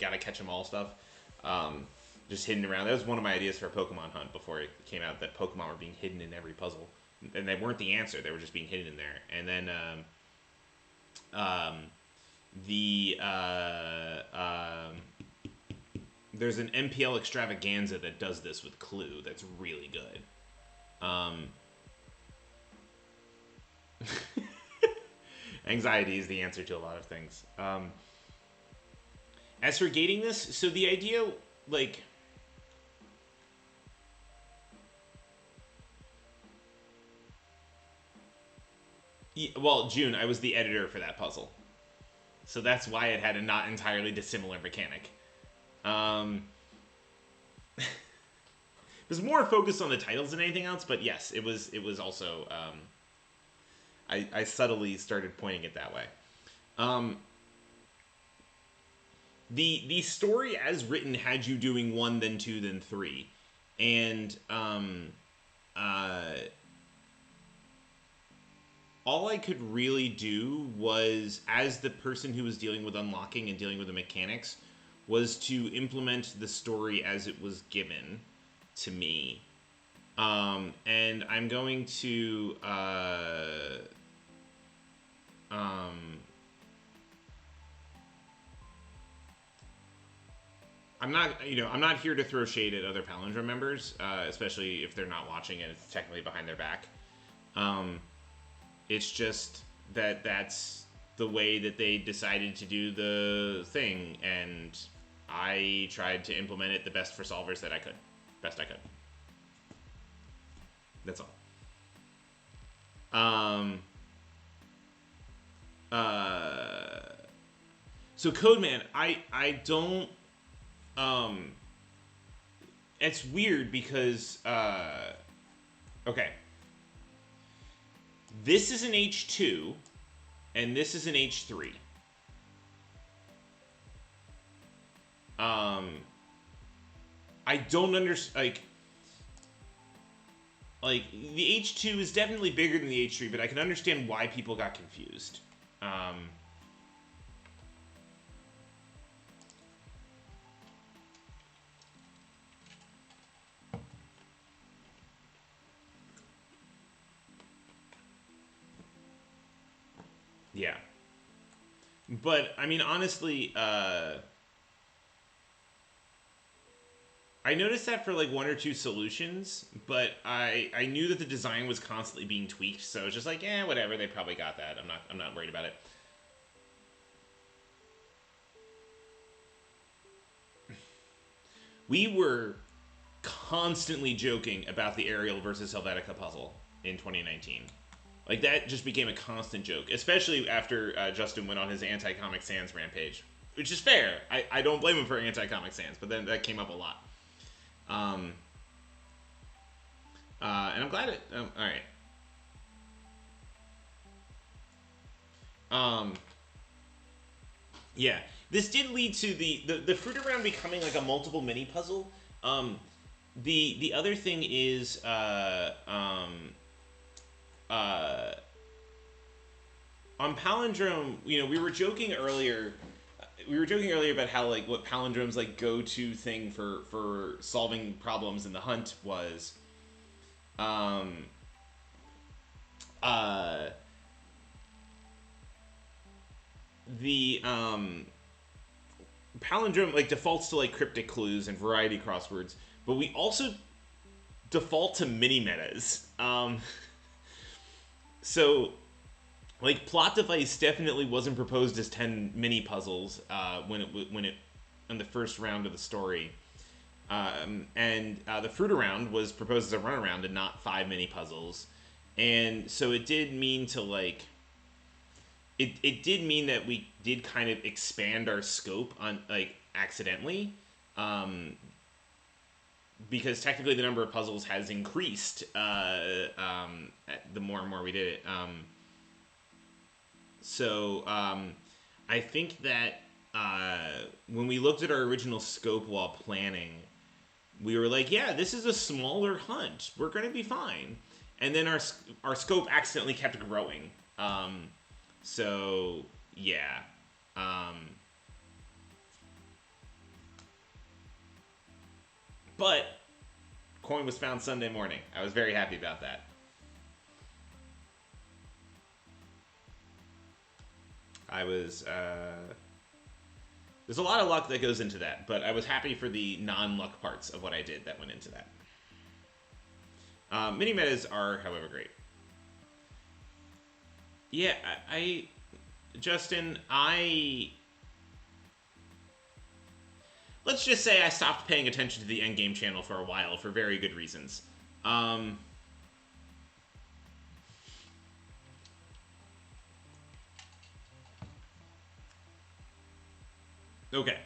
A: gotta catch them all stuff, just hidden around. That was one of my ideas for a Pokemon hunt before it came out, that Pokemon were being hidden in every puzzle, and they weren't the answer; they were just being hidden in there. And then the there's an MPL extravaganza that does this with Clue that's really good. Anxiety is the answer to a lot of things. As for gating this, so the idea, like... Well, June, I was the editor for that puzzle. So that's why it had a not entirely dissimilar mechanic. It was more focused on the titles than anything else, but yes, it was also, I subtly started pointing it that way. The story as written had you doing 1, then 2, then 3. And, all I could really do was, as the person who was dealing with unlocking and dealing with the mechanics, was to implement the story as it was given to me. And I'm going to, I'm not here to throw shade at other Palindrome members, especially if they're not watching and it's technically behind their back. It's just that that's the way that they decided to do the thing, and I tried to implement it the best for solvers that I could. Best I could. That's all. So Codeman, I don't... It's weird because... Okay. This is an H2, and this is an H3. I don't understand, like, the H2 is definitely bigger than the H3, but I can understand why people got confused. Yeah. But, I mean, honestly, I noticed that for, like, 1 or 2 solutions, but I knew that the design was constantly being tweaked, so it's just like, whatever, they probably got that. I'm not worried about it. We were constantly joking about the Ariel versus Helvetica puzzle in 2019. Like, that just became a constant joke, especially after Justin went on his anti-Comic Sans rampage, which is fair. I don't blame him for anti-Comic Sans, but then that came up a lot. And I'm glad it... alright. Yeah. This did lead to the fruit around becoming like a multiple mini puzzle. The other thing is on Palindrome, we were joking earlier. We were joking earlier about how, like, what Palindrome's, like, go-to thing for solving problems in the hunt was, the Palindrome, like, defaults to, like, cryptic clues and variety crosswords, but we also default to mini metas. So, like, plot device definitely wasn't proposed as 10 mini puzzles when it in the first round of the story, and the fruit around was proposed as a runaround and not 5 mini puzzles, and so it did mean to, like, it did mean that we did kind of expand our scope on, like, accidentally, because technically the number of puzzles has increased the more and more we did it. So I think that when we looked at our original scope while planning, we were like, yeah, this is a smaller hunt. We're going to be fine. And then our scope accidentally kept growing. So, yeah. But coin was found Sunday morning. I was very happy about that. I was, there's a lot of luck that goes into that, but I was happy for the non-luck parts of what I did that went into that. Mini metas are, however, great. Yeah, Justin, let's just say I stopped paying attention to the endgame channel for a while for very good reasons. Okay.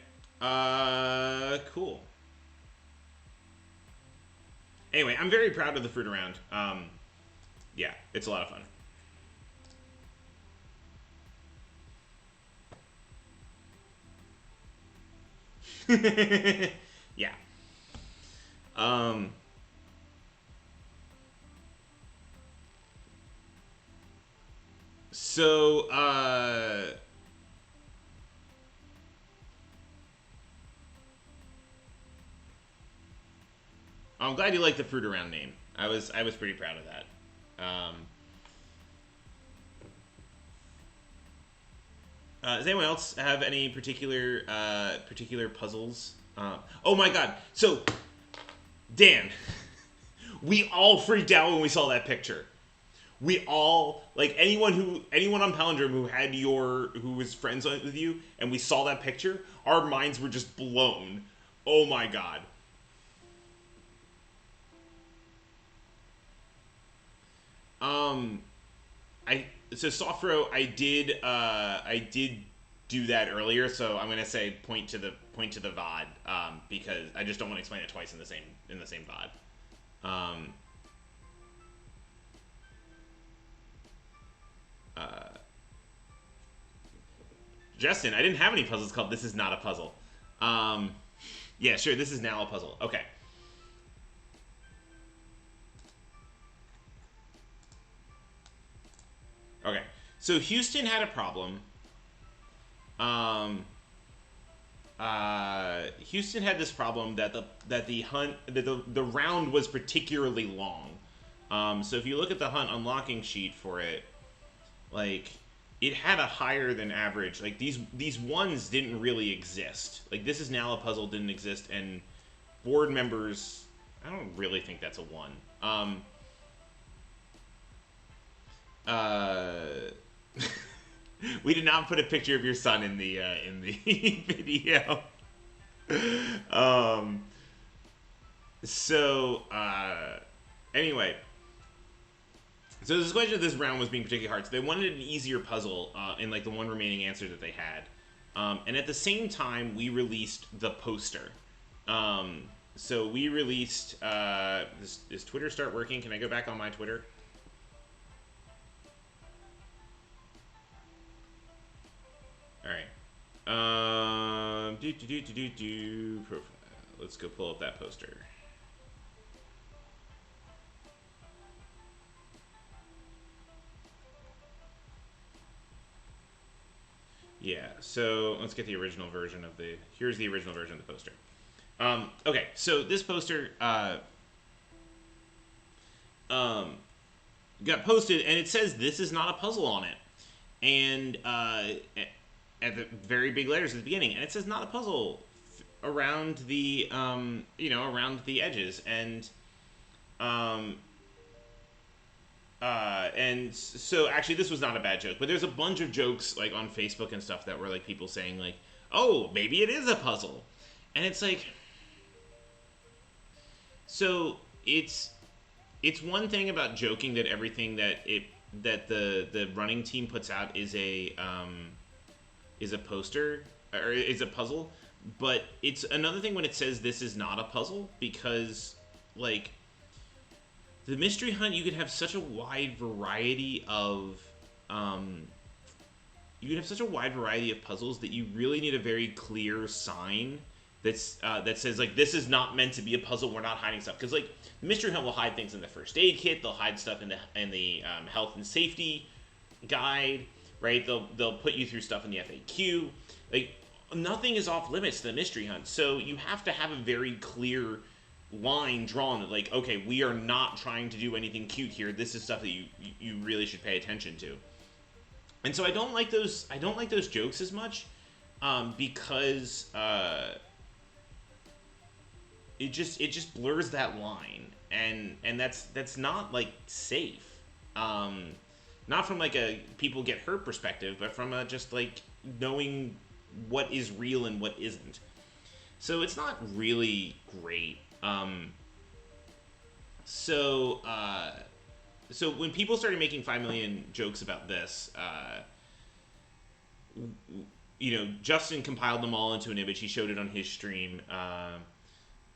A: Cool. Anyway, I'm very proud of the fruit around. Yeah, it's a lot of fun. Yeah. So, I'm glad you like the fruit around name. I was pretty proud of that. Does anyone else have any particular puzzles? Oh my god! So, Dan, we all freaked out when we saw that picture. We all, like, anyone on Palindrome who was friends with you, and we saw that picture, our minds were just blown. Oh my god. So Softro, I did do that earlier, so I'm gonna say point to the VOD, because I just don't want to explain it twice in the same VOD. Justin, I didn't have any puzzles called "This Is Not a Puzzle." Yeah, sure, this is now a puzzle. Okay. Okay, so Houston had a problem. Houston had this problem that the round was particularly long. So if you look at the hunt unlocking sheet for it, like, it had a higher than average. Like, these ones didn't really exist. Like, this is now a puzzle didn't exist, and board members, I don't really think that's a one. We did not put a picture of your son in the video. Anyway, so this question of this round was being particularly hard. So they wanted an easier puzzle in, like, the one remaining answer that they had. And at the same time, we released the poster. So we released. Does Twitter start working? Can I go back on my Twitter? All right. Profile. Let's go pull up that poster. Yeah. So let's get the original version of the. Here's the original version of the poster. Okay. So this poster got posted, and it says "This is not a puzzle" on it, and at the very big letters at the beginning, and it says "not a puzzle" around the around the edges, and so actually this was not a bad joke, but there's a bunch of jokes, like, on Facebook and stuff that were, like, people saying, like, oh, maybe it is a puzzle, and it's like, so it's one thing about joking that everything that the running team puts out is a poster or is a puzzle, but it's another thing when it says "this is not a puzzle," because, like, the mystery hunt, you could have such a wide variety of you can have such a wide variety of puzzles that you really need a very clear sign that says like this is not meant to be a puzzle. We're not hiding stuff because like the mystery hunt will hide things in the first aid kit. They'll hide stuff in the health and safety guide, right? They'll put you through stuff in the FAQ. Like nothing is off limits to the mystery hunt. So you have to have a very clear line drawn that like, okay, we are not trying to do anything cute here. This is stuff that you really should pay attention to. And so I don't like those jokes as much because it just blurs that line, and that's not like safe. Not from like a people get hurt perspective, but from a just like knowing what is real and what isn't. So it's not really great. So when people started making 5 million jokes about this, Justin compiled them all into an image. He showed it on his stream.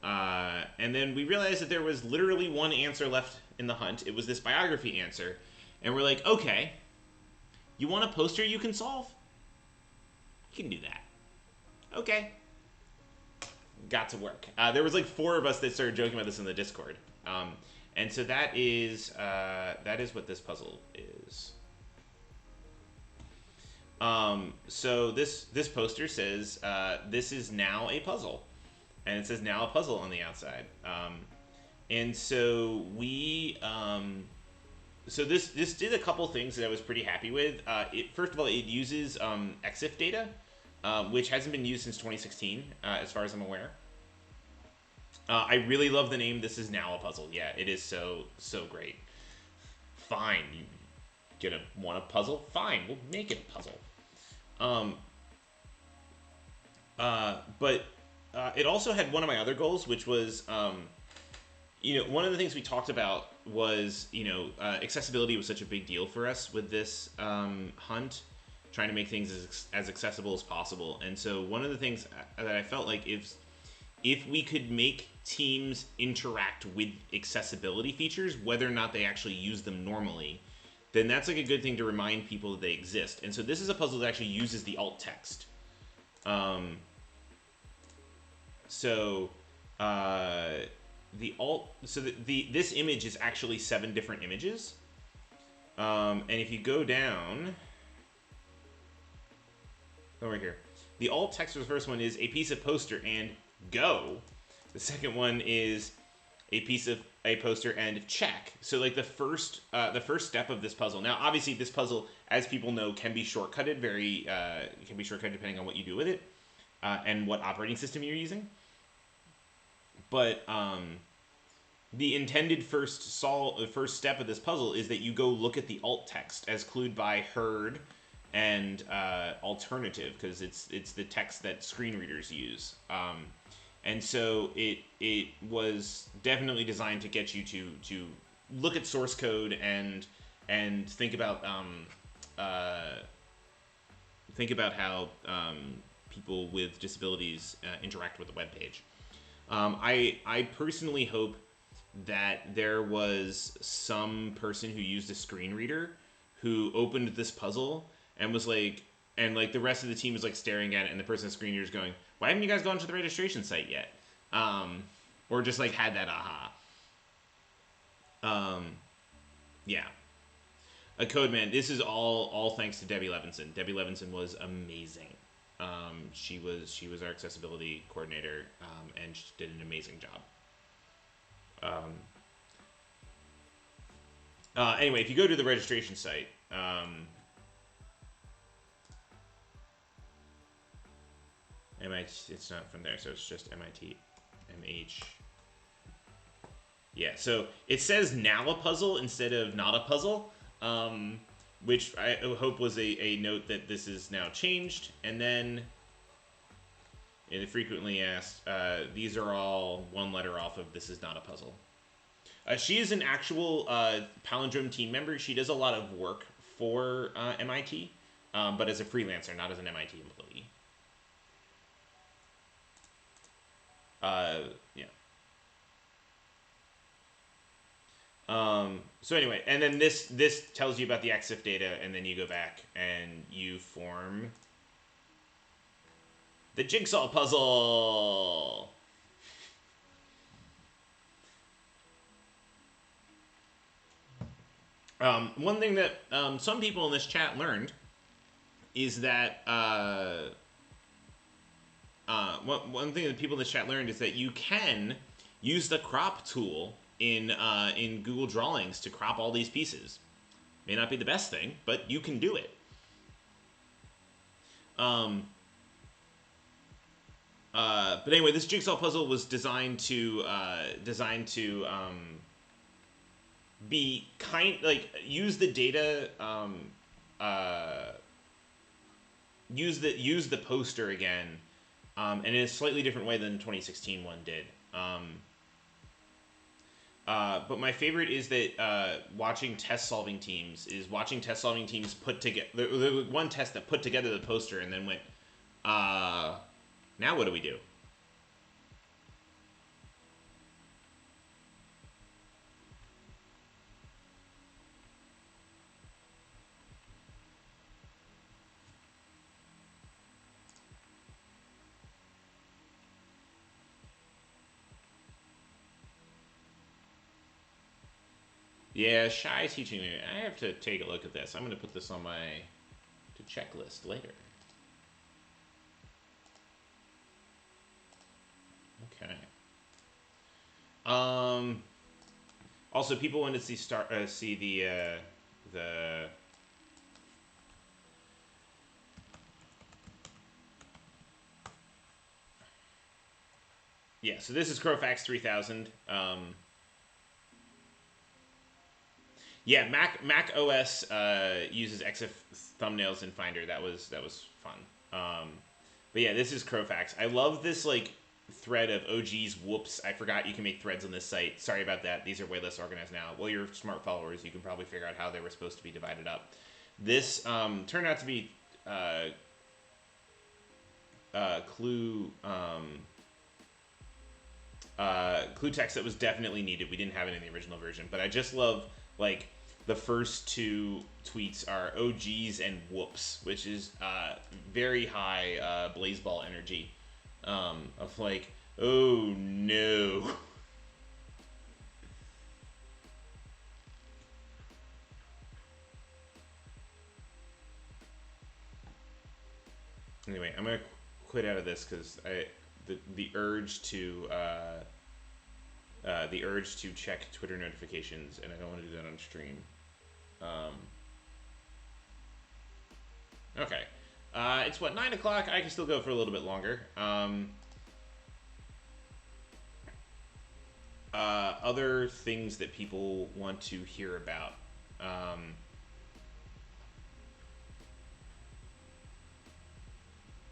A: And then we realized that there was literally one answer left in the hunt. It was this biography answer. And we're like, okay, you want a poster you can solve? You can do that. Okay. Got to work. There was like 4 of us that started joking about this in the Discord. And so that is what this puzzle is. So this poster says, this is now a puzzle. And it says now a puzzle on the outside. And so so this did a couple things that I was pretty happy with. First of all, it uses EXIF data, which hasn't been used since 2016, as far as I'm aware. I really love the name. This is now a puzzle. Yeah, it is so great. Fine, you gonna want a puzzle? Fine, we'll make it a puzzle. But it also had one of my other goals, which was, one of the things we talked about was, accessibility was such a big deal for us with this hunt, trying to make things as accessible as possible. And so one of the things that I felt like if we could make teams interact with accessibility features, whether or not they actually use them normally, then that's like a good thing to remind people that they exist. And so this is a puzzle that actually uses the alt text. This image is actually 7 different images. And if you go down, right here, the alt text for the first one is a piece of poster and go. The second one is a piece of a poster and check. So like the first step of this puzzle. Now, obviously, this puzzle, as people know, can be shortcutted. Can be shortcutted depending on what you do with it and what operating system you're using. But the intended first step of this puzzle is that you go look at the alt text as clued by heard and alternative, because it's the text that screen readers use. And so it was definitely designed to get you to look at source code and think about how people with disabilities interact with the web page. I personally hope that there was some person who used a screen reader who opened this puzzle and was like, and like the rest of the team was like staring at it, and the person on the screen reader is going, "Why haven't you guys gone to the registration site yet?" Or just like had that aha. Yeah. A code man. This is all thanks to Debbie Levinson. Debbie Levinson was amazing. She was our accessibility coordinator, and she did an amazing job. Anyway, if you go to the registration site, it's not from there, so it's just MIT, MH. Yeah, so it says now a puzzle instead of not a puzzle, which I hope was a note that this is now changed. And then, it frequently asked, these are all one letter off of this is not a puzzle. She is an actual Palindrome team member. She does a lot of work for MIT, but as a freelancer, not as an MIT employee. Yeah. So anyway, and then this tells you about the EXIF data, and then you go back and you form the jigsaw puzzle. One thing that some people in this chat learned is that one thing that people in this chat learned is that you can use the crop tool in Google Drawings to crop all these pieces. May not be the best thing, but you can do it. But anyway, this jigsaw puzzle was designed to be use the data, use the poster again, and in a slightly different way than the 2016 one did. But my favorite is that watching test solving teams put together the one test that put together the poster and then went, now what do we do? Yeah, Shy teaching me. I have to take a look at this. I'm going to put this on my checklist later. Okay. Also, people wanted to see the yeah. So this is Crowfax 3000. Yeah, Mac OS uses EXIF thumbnails in Finder. That was fun. But yeah, this is Crowfax. I love this like thread of OGs. Whoops, I forgot you can make threads on this site. Sorry about that. These are way less organized now. Well, you're smart followers. You can probably figure out how they were supposed to be divided up. This turned out to be clue clue text that was definitely needed. We didn't have it in the original version, but I just love like the first two tweets are OGs and whoops, which is very high Blazeball energy of like, oh no. Anyway, I'm gonna quit out of this because the urge to check Twitter notifications, and I don't want to do that on stream. Okay. It's what, 9 o'clock? I can still go for a little bit longer. Other things that people want to hear about.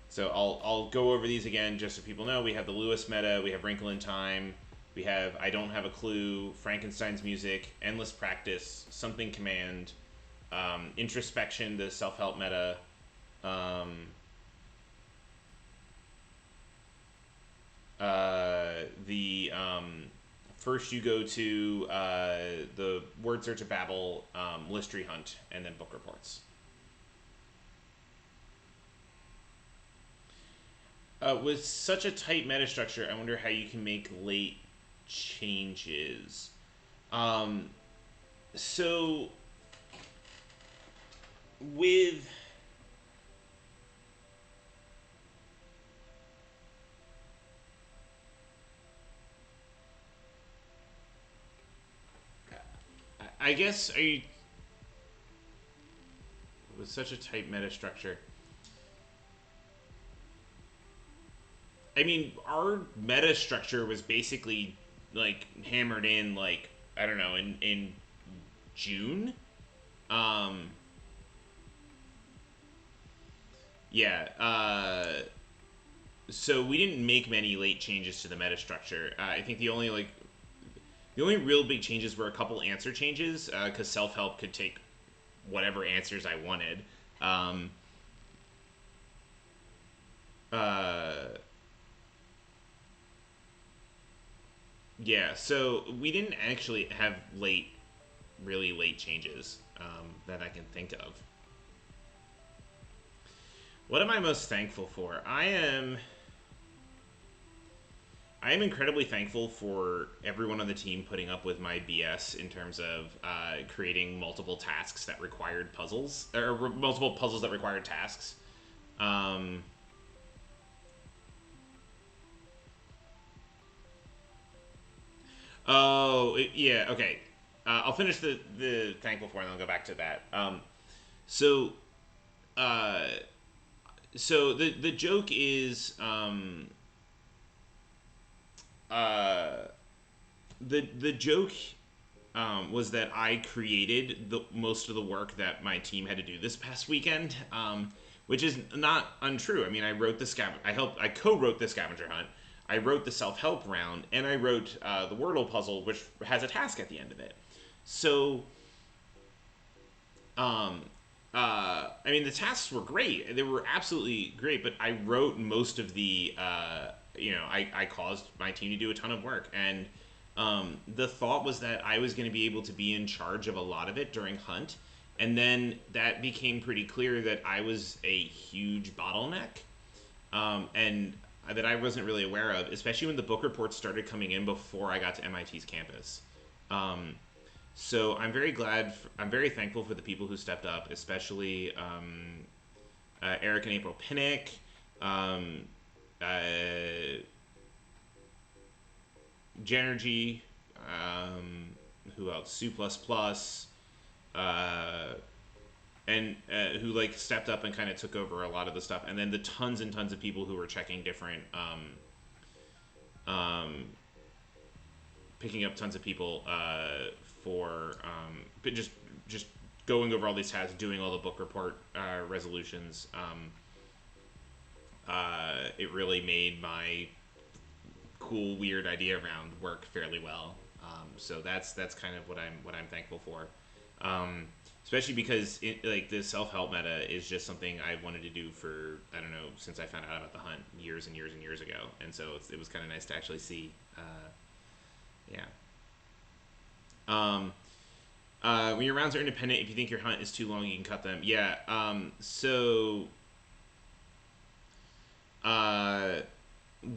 A: So I'll go over these again just so people know. We have the Lewis meta, we have Wrinkle in Time, we have I Don't Have a Clue, Frankenstein's Music, Endless Practice, Something Command, Introspection, the self-help meta, first you go to the Word Search of Babel, Listery Hunt, and then book reports. With such a tight meta structure, I wonder how you can make late changes. So with I guess with such a tight meta structure. I mean, our meta structure was basically like hammered in like, I don't know, in June. Yeah. So we didn't make many late changes to the meta structure. I think the only real big changes were a couple answer changes, because self-help could take whatever answers I wanted. Yeah, so we didn't actually have late really late changes that I can think of. What am I most thankful for? I am incredibly thankful for everyone on the team putting up with my BS in terms of creating multiple tasks that required puzzles, or multiple puzzles that required tasks. Um, yeah, okay. I'll finish the thankful for, and then I'll go back to that. So, uh, so the joke is, uh, the joke was that I created the most of the work that my team had to do this past weekend, which is not untrue. I mean, I wrote the I co-wrote the scavenger hunt. I wrote the self-help round, and I wrote the Wordle puzzle, which has a task at the end of it. So, um, I mean, the tasks were great. They were absolutely great, but I wrote most of the, I caused my team to do a ton of work. And the thought was that I was going to be able to be in charge of a lot of it during Hunt. And then that became pretty clear that I was a huge bottleneck, and that I wasn't really aware of, especially when the book reports started coming in before I got to MIT's campus. Um, so I'm very thankful for the people who stepped up, especially Eric and April Pinnick, um, uh, Genergy, who else? Sue Plus Plus, uh, and who like stepped up and kind of took over a lot of the stuff, and then the tons and tons of people who were checking different, um, picking up tons of people for just going over all these tasks, doing all the book report resolutions. It really made my cool weird idea round work fairly well. So that's kind of what I'm thankful for. Especially because like the self help meta is just something I wanted to do for, I don't know, since I found out about the hunt years and years and years ago, and so it was kind of nice to actually see. Yeah. Um, when your rounds are independent, if you think your hunt is too long, you can cut them. Yeah. Uh,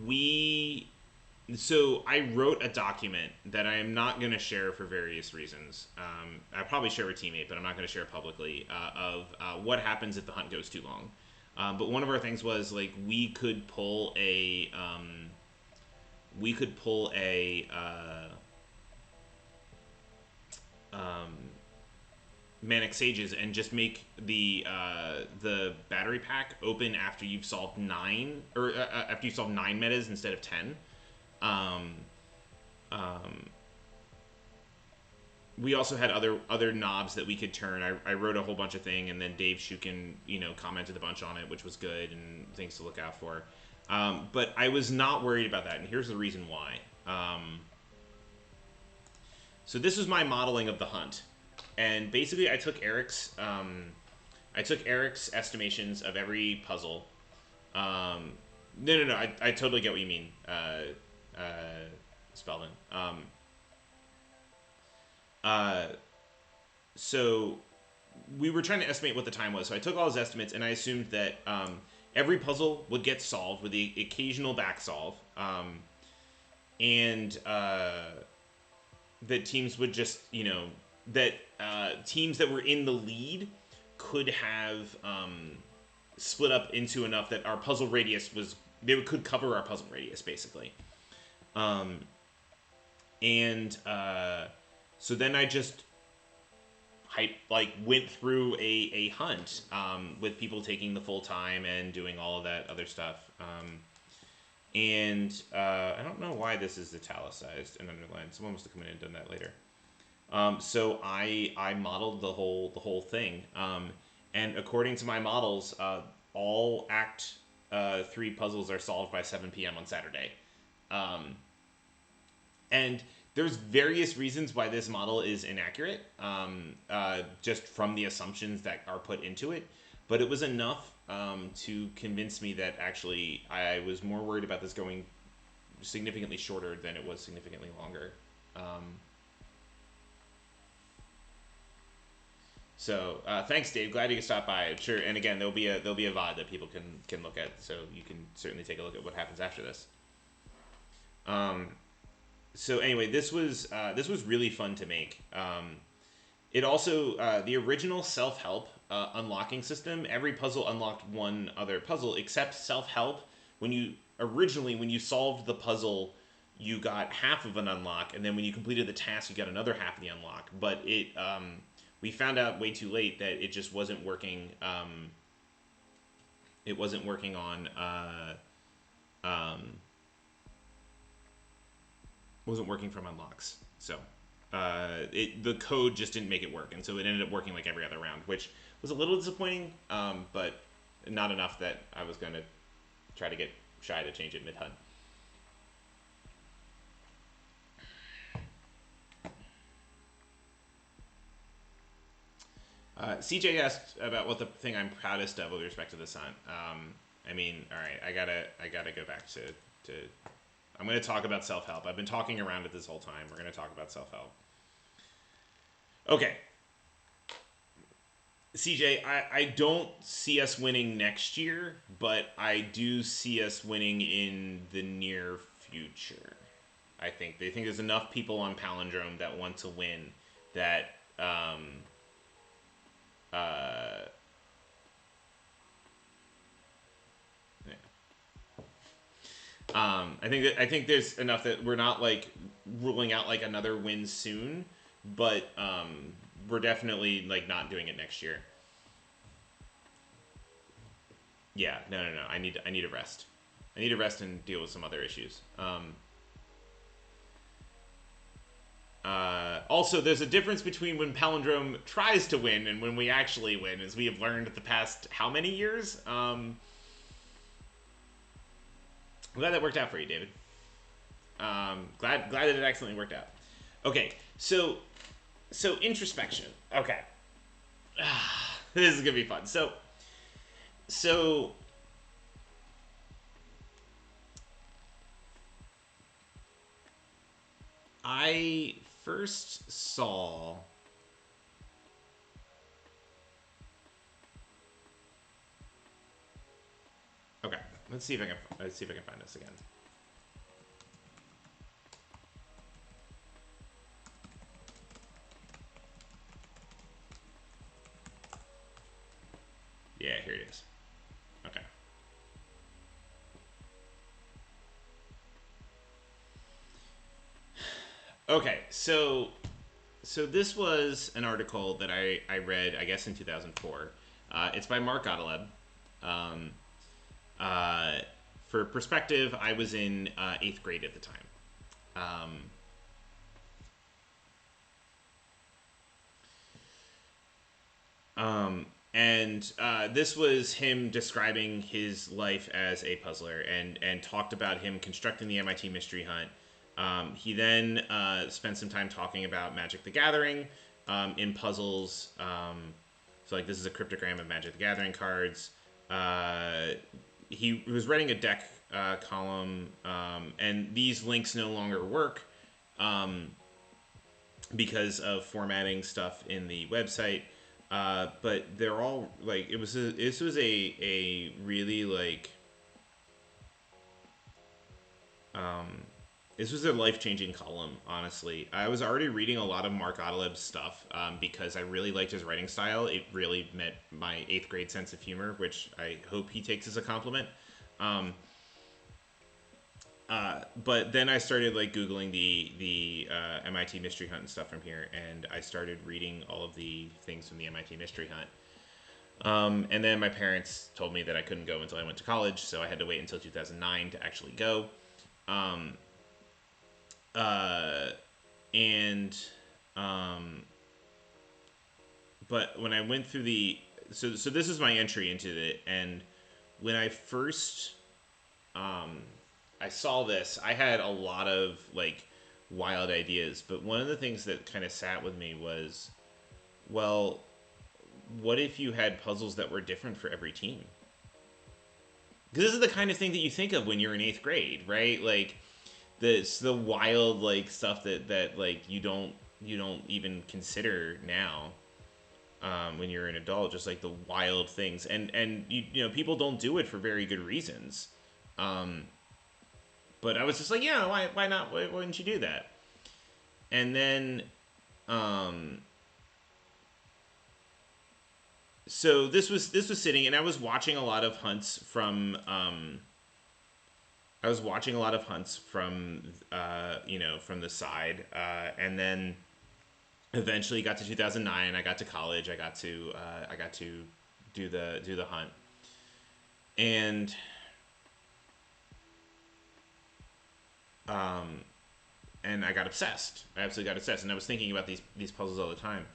A: we so I wrote a document that I am not going to share for various reasons. I probably share with a teammate, but I'm not going to share publicly, of what happens if the hunt goes too long. But one of our things was like we could pull a um, Manic Sages and just make the battery pack open after you've solved after you solve 9 metas instead of 10. Um, um, we also had other knobs that we could turn. I wrote a whole bunch of thing, and then Dave Shukin, commented a bunch on it, which was good and things to look out for. But I was not worried about that, and here's the reason why. So this was my modeling of the hunt, and basically I took Eric's estimations of every puzzle. No. I totally get what you mean, Spelman. Uh, so we were trying to estimate what the time was. So I took all his estimates, and I assumed that every puzzle would get solved with the occasional back solve, and that teams would just, that teams that were in the lead could have split up into enough that our puzzle radius could cover our puzzle radius, basically. And so then I just went through a hunt with people taking the full time and doing all of that other stuff. And I don't know why this is italicized and underlined. Someone must have come in and done that later. So I modeled the whole thing. And according to my models, all Act 3 puzzles are solved by 7 p.m. on Saturday. And there's various reasons why this model is inaccurate, just from the assumptions that are put into it. But it was enough to convince me that actually I was more worried about this going significantly shorter than it was significantly longer. So thanks, Dave. Glad you could stop by. Sure. And again, there'll be a VOD that people can look at, so you can certainly take a look at what happens after this. So anyway, this was really fun to make. It also the original self-help unlocking system. Every puzzle unlocked one other puzzle except self-help. When you solved the puzzle, you got half of an unlock, and then when you completed the task, you got another half of the unlock. But we found out way too late that it just wasn't working. It wasn't working on. Wasn't working from unlocks. So the code just didn't make it work, and so it ended up working like every other round, which was a little disappointing, but not enough that I was going to try to get Shy to change it mid-hunt. CJ asked about what the thing I'm proudest of with respect to this hunt. I mean, all right, I gotta go back to. I'm going to talk about self-help. I've been talking around it this whole time. We're going to talk about self-help. Okay. CJ, I don't see us winning next year, but I do see us winning in the near future. I think there's enough people on Palindrome that want to win that I think there's enough that we're not like ruling out like another win soon, but we're definitely like not doing it next year. Yeah, no. I need a rest. I need to rest and deal with some other issues. Also, there's a difference between when Palindrome tries to win and when we actually win, as we have learned the past how many years. I'm glad that worked out for you, David. Glad that it excellently worked out. Okay, so introspection. Okay, this is gonna be fun. So I first saw. Okay, let's see if I can find this again. Yeah, here it is. Okay. Okay, so this was an article that I read, I guess, in 2004. It's by Mark Gottlieb. For perspective, I was in 8th grade at the time. And this was him describing his life as a puzzler, and talked about him constructing the MIT Mystery Hunt. He then spent some time talking about Magic the Gathering in puzzles. So like this is a cryptogram of Magic the Gathering cards. He was writing a deck column, and these links no longer work because of formatting stuff in the website. But they're all like this was a really like this was a life-changing column, honestly. I was already reading a lot of Mark Gottlieb's stuff because I really liked his writing style. It really met my 8th grade sense of humor, which I hope he takes as a compliment. But then I started like Googling the MIT Mystery Hunt and stuff from here, and I started reading all of the things from the MIT Mystery Hunt. And then my parents told me that I couldn't go until I went to college, so I had to wait until 2009 to actually go. But when I went through so this is my entry into it, and when I first I saw this, I had a lot of like wild ideas, but one of the things that kind of sat with me was, well, what if you had puzzles that were different for every team? Because this is the kind of thing that you think of when you're in 8th grade, right? Like the wild like stuff that like you don't even consider now. when you're an adult, just like the wild things, and you know, people don't do it for very good reasons. Um, but I was just like, yeah, why not? Why wouldn't you do that? And then, um, so this was sitting, and I was watching a lot of hunts from I was watching a lot of hunts from you know, from the side, and then eventually got to 2009. I got to college. I got to do the hunt, and um, and I got obsessed. I absolutely got obsessed, and I was thinking about these puzzles all the time.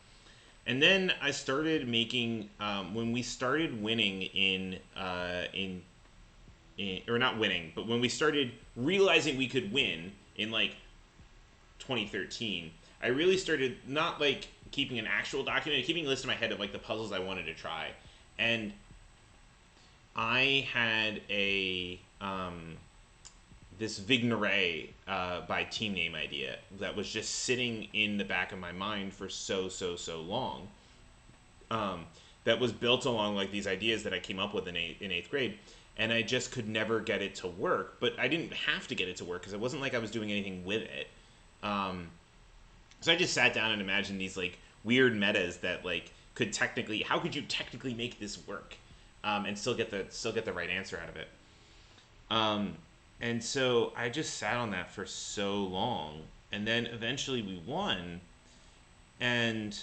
A: And then I started making when we started winning in, or not winning, but when we started realizing we could win in like 2013, I really started not like keeping an actual document, keeping a list in my head of like the puzzles I wanted to try. And I had a this Vigneray by team name idea that was just sitting in the back of my mind for so long. That was built along like these ideas that I came up with in eighth grade, and I just could never get it to work. But I didn't have to get it to work because it wasn't like I was doing anything with it. Um, so I just sat down and imagined these like weird metas that like could technically, how could you technically make this work, and still get the right answer out of it. Um, and so I just sat on that for so long, and then eventually we won. And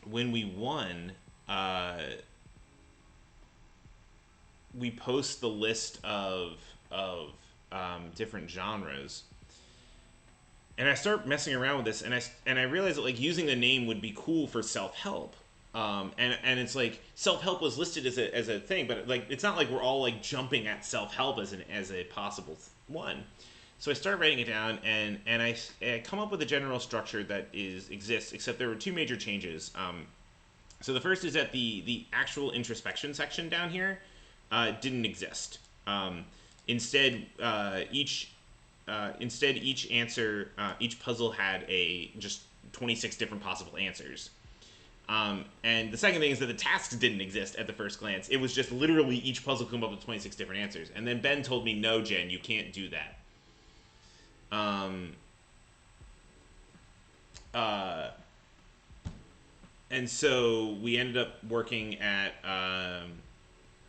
A: when we won, uh, we post the list of different genres, and I start messing around with this, and I realized that like using the name would be cool for self help. And it's like self help was listed as a thing, but like it's not like we're all like jumping at self help as a possible one. So I started writing it down, and I come up with a general structure that exists, except there were two major changes. So the first is that the actual introspection section down here didn't exist. Instead, each answer, each puzzle had a just 26 different possible answers. And the second thing is that the tasks didn't exist at the first glance. It was just literally each puzzle come up with 26 different answers. And then Ben told me, no, Jen, you can't do that. Um, uh, and so we ended up working at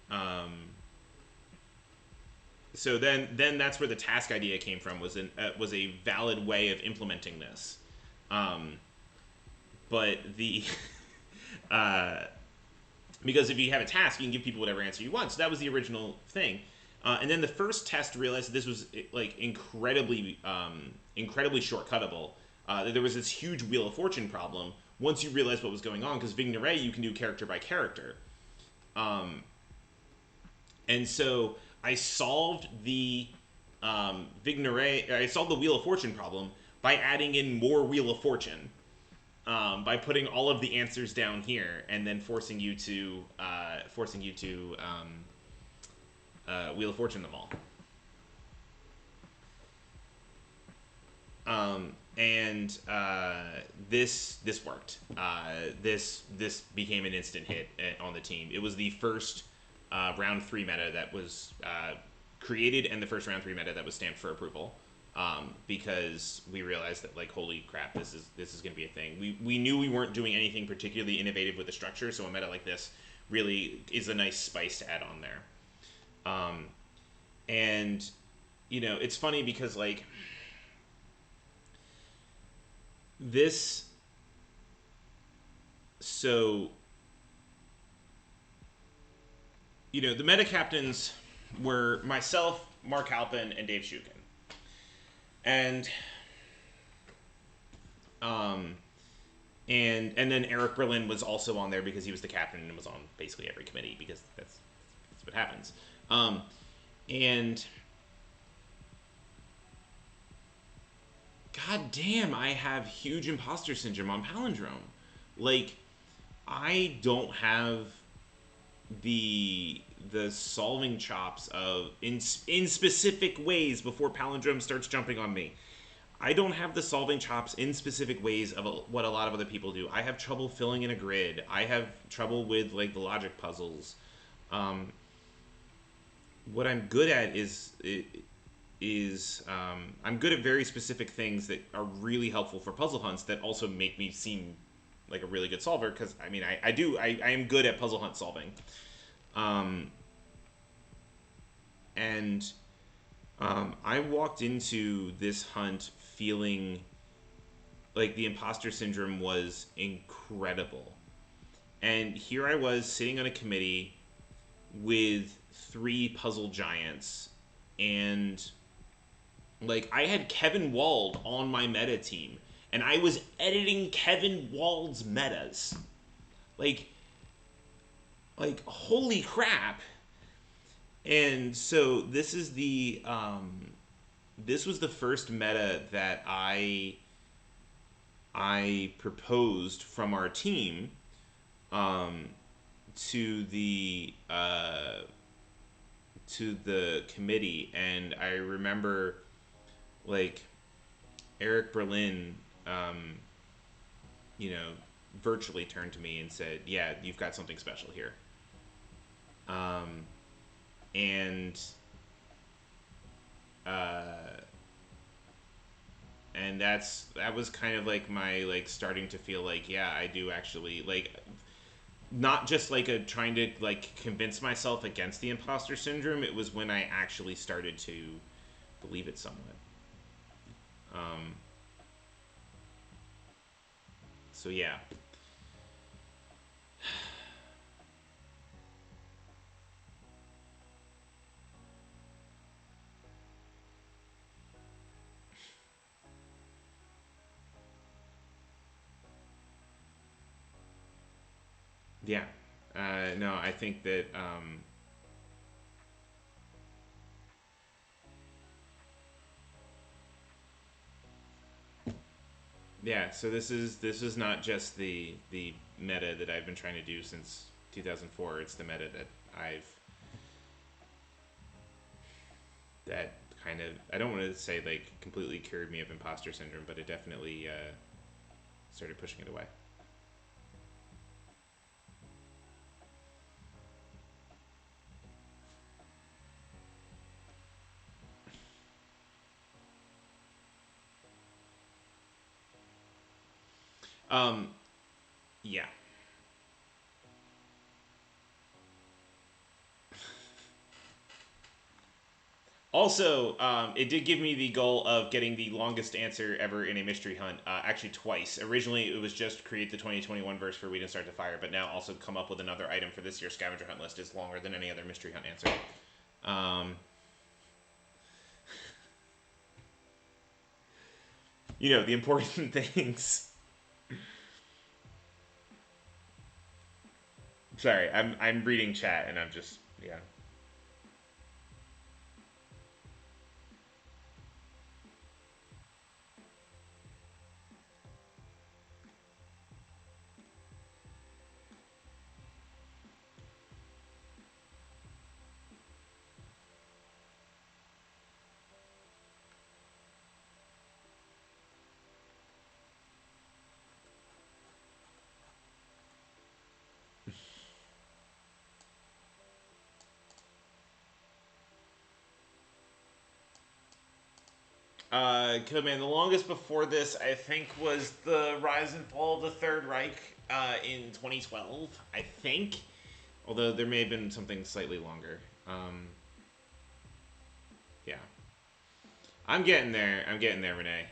A: um, so then that's where the task idea came from, was a valid way of implementing this. um, but the because if you have a task, you can give people whatever answer you want. So that was the original thing. And then the first test realized that this was like incredibly shortcuttable. There was this huge Wheel of Fortune problem once you realized what was going on, because Vigneray you can do character by character. And so I solved the I solved the Wheel of Fortune problem by adding in more Wheel of Fortune. By putting all of the answers down here and then forcing you to Wheel of Fortune them all. And this worked. This became an instant hit on the team. It was the first round 3 meta that was created, and the first round 3 meta that was stamped for approval. Because we realized that like, holy crap, this is going to be a thing. We knew we weren't doing anything particularly innovative with the structure, so a meta like this really is a nice spice to add on there. And you know, it's funny because like this, so you know, the meta captains were myself, Mark Halpin, and Dave Shukin. And and then Eric Berlin was also on there because he was the captain and was on basically every committee, because that's what happens. And god damn, I have huge imposter syndrome on Palindrome. Like, I don't have the solving chops of in specific ways before Palindrome starts jumping on me. I don't have the solving chops in specific ways of what a lot of other people do. I have trouble filling in a grid. I have trouble with like the logic puzzles. Um, what I'm good at is I'm good at very specific things that are really helpful for puzzle hunts that also make me seem like a really good solver because I mean I am good at puzzle hunt solving. Um, and I walked into this hunt feeling like the imposter syndrome was incredible. And here I was sitting on a committee with three puzzle giants, and like I had Kevin Wald on my meta team, and I was editing Kevin Wald's metas. Like, holy crap! And so this was the first meta that I proposed from our team um, to the committee, and I remember like Eric Berlin, um, you know, virtually turned to me and said, "Yeah, you've got something special here," um, and uh, that was kind of like my like starting to feel like, yeah, I do actually like not just like a trying to like convince myself against the imposter syndrome. It was when I actually started to believe it somewhat. Um, so yeah, yeah. No, I think that yeah. So this is not just the meta that I've been trying to do since 2004. It's the meta that I've that kind of I don't want to say like completely cured me of imposter syndrome, but it definitely started pushing it away. Um, yeah. Also, it did give me the goal of getting the longest answer ever in a mystery hunt. Actually, twice. Originally, it was just create the 2021 verse for We Didn't Start the Fire, but now also come up with another item for this year's scavenger hunt list is longer than any other mystery hunt answer. The important things. Sorry, I'm reading chat and I'm just yeah. Man, the longest before this, I think, was the Rise and Fall of the Third Reich in 2012. I think, although there may have been something slightly longer. Yeah, I'm getting there. I'm getting there, Renee.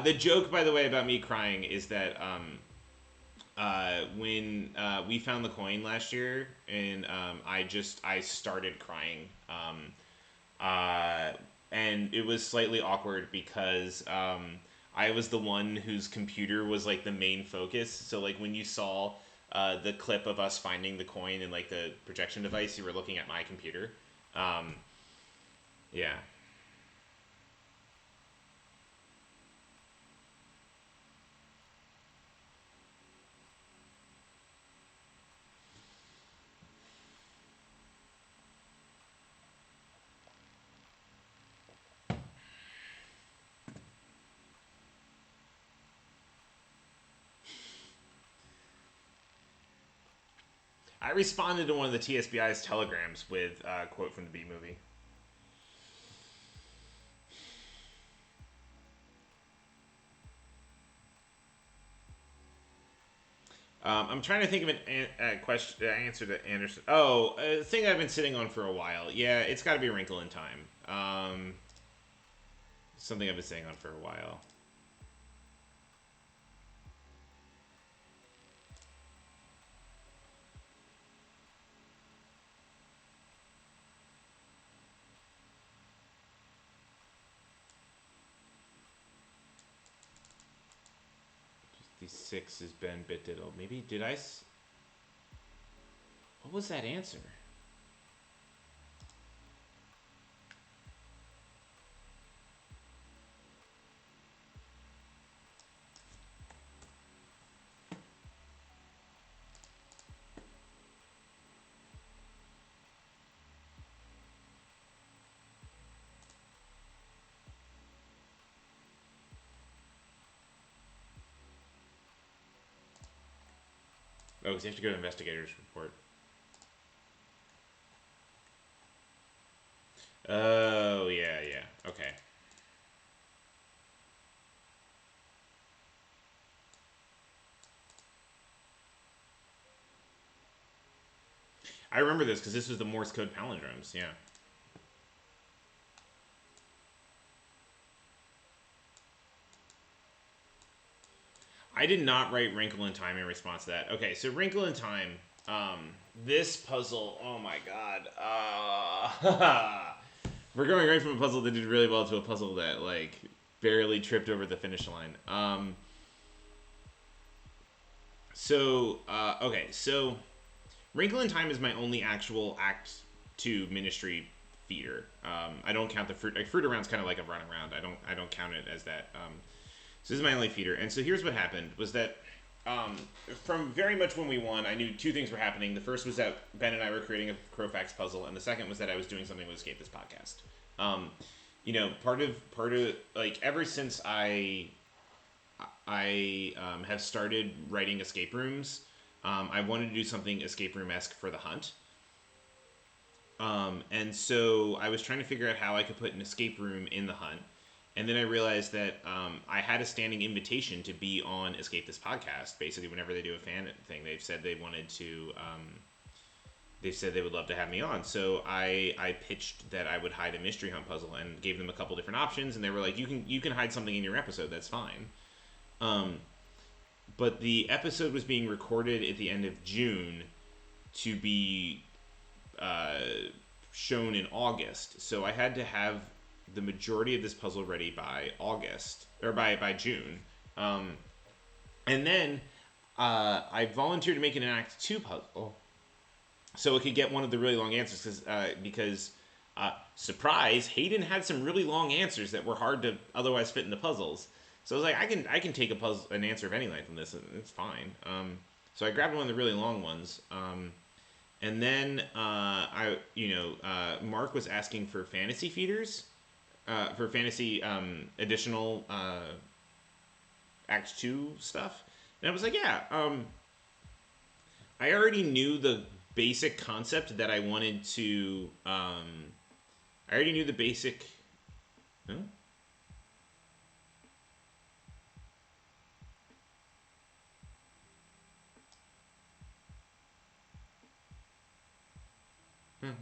A: The joke, by the way, about me crying is that when we found the coin last year, and I started crying. Uh, and it was slightly awkward because I was the one whose computer was like the main focus. So like when you saw the clip of us finding the coin in like the projection device, you were looking at my computer. Um, yeah. I responded to one of the TSBI's telegrams with a quote from the B movie. I'm trying to think of a question answer to Anderson. Oh, a thing I've been sitting on for a while. Yeah, it's got to be Wrinkle in Time. Something I've been sitting on for a while. The 6 is Ben Bit Diddle. Maybe did I? What was that answer? Oh, because you have to go to investigator's report. Oh, yeah. Okay. I remember this because this was the Morse code palindromes, yeah. I did not write Wrinkle in Time in response to that. Okay, so Wrinkle in Time, this puzzle, oh my god. We're going right from a puzzle that did really well to a puzzle that, like, barely tripped over the finish line. Okay, so Wrinkle in Time is my only actual Act 2 Ministry feeder. I don't count the fruit. Like, fruit around's kind of like a run around. I don't count it as that. So this is my only feeder. And so here's what happened was that from very much when we won, I knew two things were happening. The first was that Ben and I were creating a Crowfax puzzle, and the second was that I was doing something with Escape This Podcast. Part of like ever since I have started writing escape rooms, I wanted to do something escape room-esque for the hunt. And so I was trying to figure out how I could put an escape room in the hunt. And then I realized that I had a standing invitation to be on Escape This Podcast. Basically, whenever they do a fan thing, they've said they wanted to. They've said they would love to have me on. So I pitched that I would hide a mystery hunt puzzle and gave them a couple different options. And they were like, "You can hide something in your episode. That's fine." But the episode was being recorded at the end of June to be shown in August. So I had to have the majority of this puzzle ready by August or by June, and then I volunteered to make it an Act 2 puzzle, so it could get one of the really long answers. Because surprise, Hayden had some really long answers that were hard to otherwise fit in the puzzles. So I was like, I can take an answer of any length from this, and it's fine. So I grabbed one of the really long ones. And then Mark was asking for fantasy feeders. For fantasy additional Act 2 stuff. And I was like, yeah, I already knew the basic concept that I wanted to... I already knew the basic... Huh?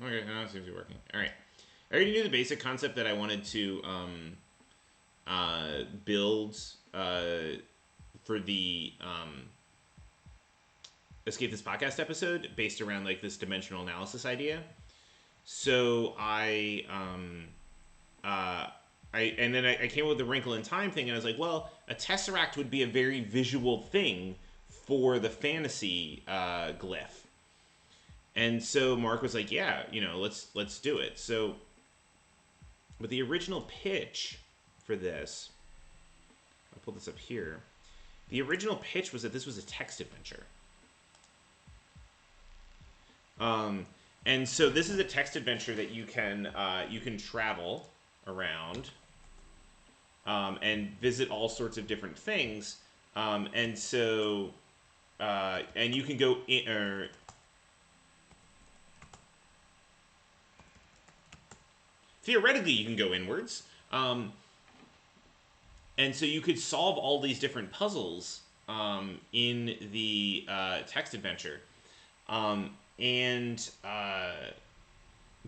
A: Okay, now it seems to be working. All right. I already knew the basic concept that I wanted to build for the Escape This Podcast episode based around like this dimensional analysis idea. So I came up with the Wrinkle in Time thing, and I was like, well, a tesseract would be a very visual thing for the fantasy glyph. And so Mark was like, yeah, let's do it. So, but the original pitch for this, I'll pull this up here. The original pitch was that this was a text adventure. And so this is a text adventure that you can travel around and visit all sorts of different things. And so and you can go in, theoretically you can go inwards. And so you could solve all these different puzzles in the text adventure. And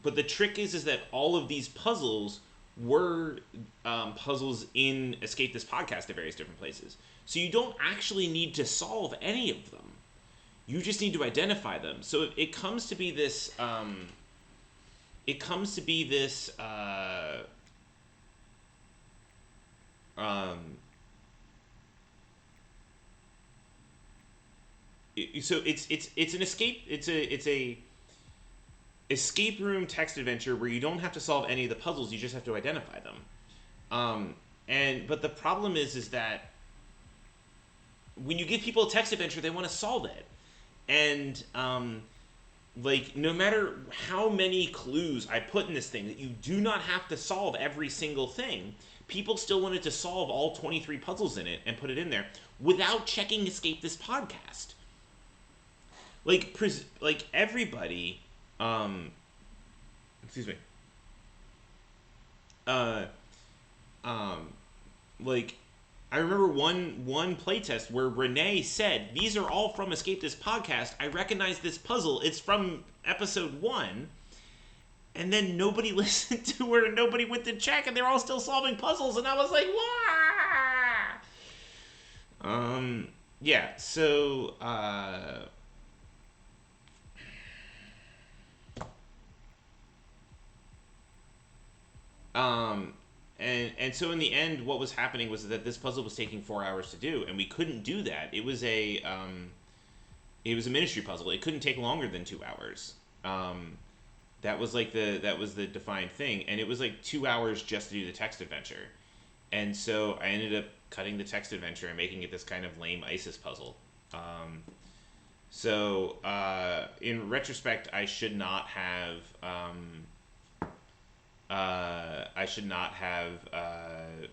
A: but the trick is that all of these puzzles were puzzles in Escape This Podcast at various different places. So you don't actually need to solve any of them. You just need to identify them. So it comes to be this. It comes to be this. So it's an escape. It's a escape room text adventure where you don't have to solve any of the puzzles. You just have to identify them. But the problem is that when you give people a text adventure, they want to solve it, and like, no matter how many clues I put in this thing, that you do not have to solve every single thing, people still wanted to solve all 23 puzzles in it and put it in there without checking Escape This Podcast. Like everybody, excuse me, like, I remember one playtest where Renee said, "These are all from Escape This Podcast. I recognize this puzzle. It's from episode 1." And then nobody listened to her and nobody went to check, and they're all still solving puzzles, and I was like, "Wah!" Yeah, so and so in the end, what was happening was that this puzzle was taking 4 hours to do, and we couldn't do that. It was a ministry puzzle. It couldn't take longer than 2 hours. That was the defined thing, and it was like 2 hours just to do the text adventure. And so I ended up cutting the text adventure and making it this kind of lame ISIS puzzle. In retrospect, I should not have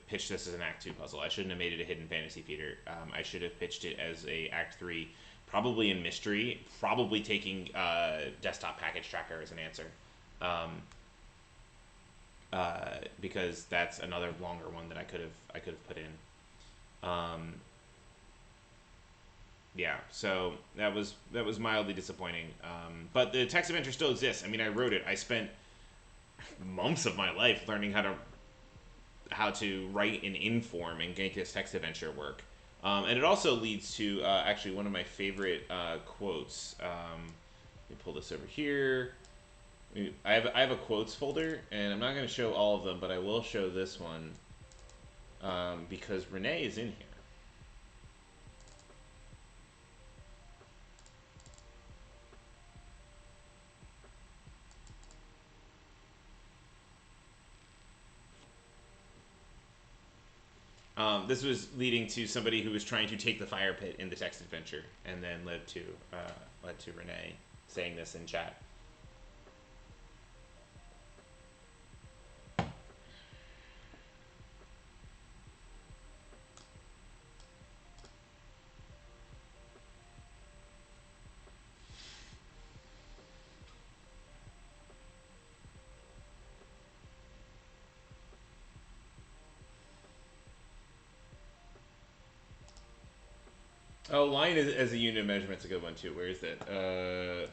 A: pitched this as an Act 2 puzzle. I shouldn't have made it a Hidden Fantasy Theater. I should have pitched it as a Act 3, probably in mystery, probably taking desktop package tracker as an answer, because that's another longer one that I could have put in. Yeah, so that was mildly disappointing. But the text adventure still exists. I mean, I wrote it. I spent months of my life learning how to write an inform and make this text adventure work. And it also leads to actually one of my favorite quotes. Let me pull this over here. I have a quotes folder, and I'm not going to show all of them, but I will show this one because Renee is in here. This was leading to somebody who was trying to take the fire pit in the text adventure, and then led to Renee saying this in chat. Oh, line as a unit of measurement's a good one too. Where is that?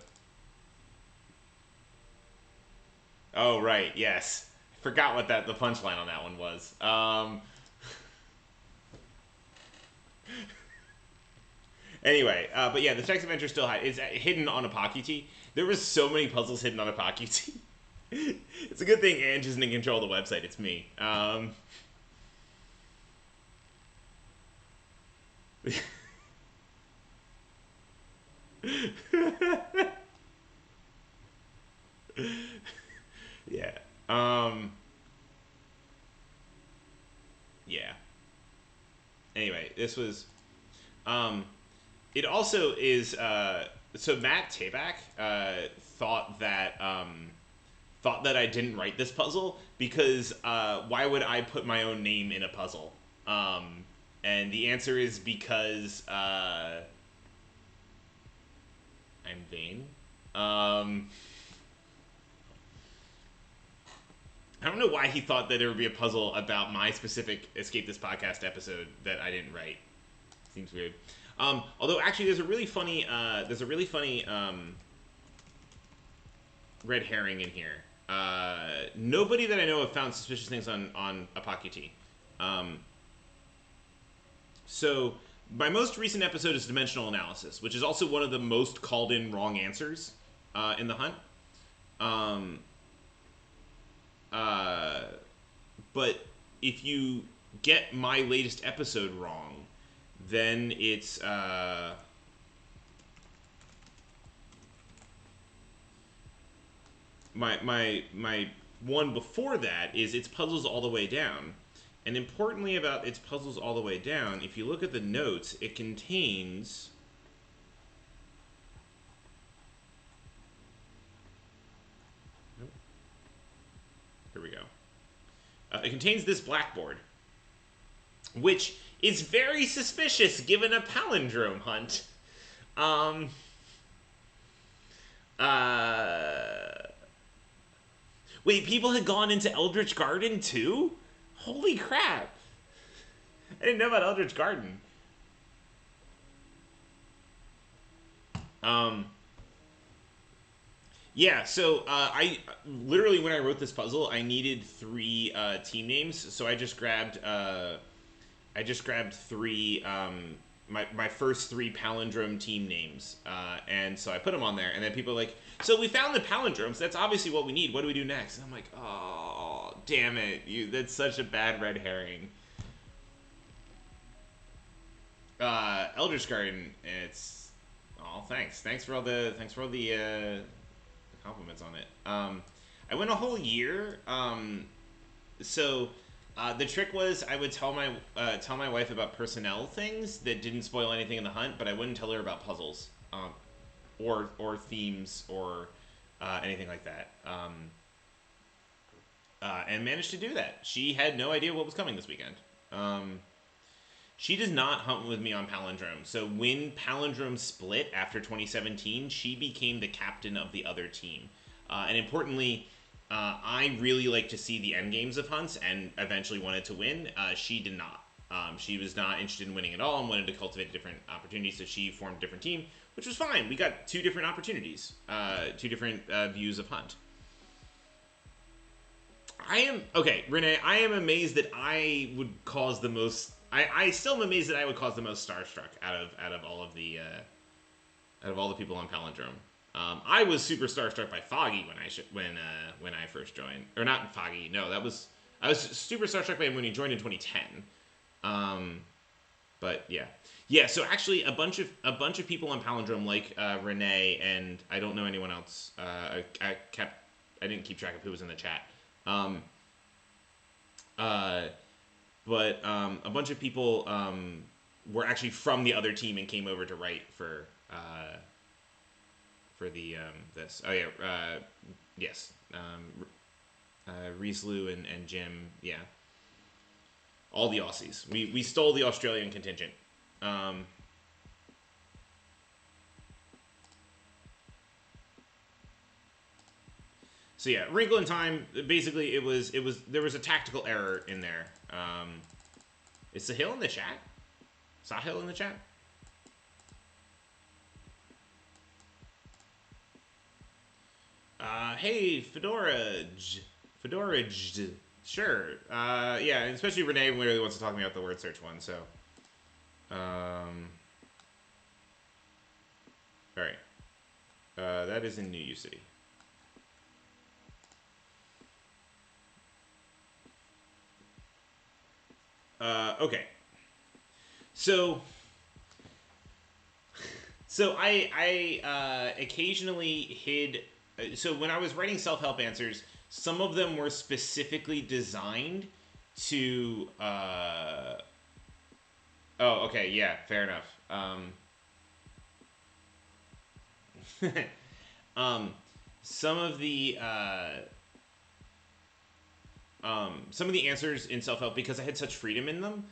A: Oh, right. Yes. I forgot what the punchline on that one was. Anyway, but yeah, the text adventure still is hidden on a Pocket. There was so many puzzles hidden on a Pocket. It's a good thing Ange isn't in control of the website. It's me. Yeah. Yeah. Anyway, this was. It also is. So Matt Tabak thought that I didn't write this puzzle because why would I put my own name in a puzzle? And the answer is because I'm vain. I don't know why he thought that there would be a puzzle about my specific Escape This Podcast episode that I didn't write. Seems weird. Although actually, there's a really funny red herring in here. Nobody that I know have found suspicious things on Apakuti. So my most recent episode is dimensional analysis, which is also one of the most called in wrong answers in the hunt. But if you get my latest episode wrong, then it's my one before that is It's Puzzles All the Way Down. And importantly about It's Puzzles All the Way Down, if you look at the notes, it contains... Here we go. It contains this blackboard, which is very suspicious given a palindrome hunt. Wait, people had gone into Eldritch Garden too? Holy crap. I didn't know about Eldritch Garden. Yeah, so I literally, when I wrote this puzzle, I needed 3 team names, so I just grabbed three my first 3 palindrome team names, and so I put them on there, and then people are like, so we found the palindromes, that's obviously what we need, what do we do next? And I'm like, oh, damn it, that's such a bad red herring. Eldritch Garden, it's, oh, thanks for all the compliments on it. I went a whole year. So the trick was I would tell my wife about personnel things that didn't spoil anything in the hunt, but I wouldn't tell her about puzzles, or themes or anything like that. And managed to do that. She had no idea what was coming this weekend. She does not hunt with me on Palindrome. So when Palindrome split after 2017, she became the captain of the other team. And importantly, I really like to see the end games of hunts and eventually wanted to win. She did not. She was not interested in winning at all and wanted to cultivate a different opportunity, so she formed a different team, which was fine. We got 2 different opportunities, 2 different views of hunt. Renee, I am amazed that I would cause the most... I still am amazed that I would cause the most starstruck out of all of the people on Palindrome. I was super starstruck by Foggy when I first joined, or not Foggy. No, I was super starstruck by him when he joined in 2010. But yeah. So actually, a bunch of people on Palindrome like Renee, and I don't know anyone else. I didn't keep track of who was in the chat. But a bunch of people were actually from the other team and came over to write for the this. Oh yeah, yes. Rieslu and Jim, yeah. All the Aussies. We stole the Australian contingent. So yeah, Wrinkle in Time, basically it was there was a tactical error in there. Is Sahil in the chat? Sahil in the chat? Hey, Fedoraj. Sure. Yeah, and especially Renee really wants to talk to me about the word search one, so. Alright. That is in New U City. Okay. So I occasionally hid... So when I was writing self-help answers, some of them were specifically designed to... Oh, okay, yeah, fair enough. Some of the answers in self-help, because I had such freedom in them,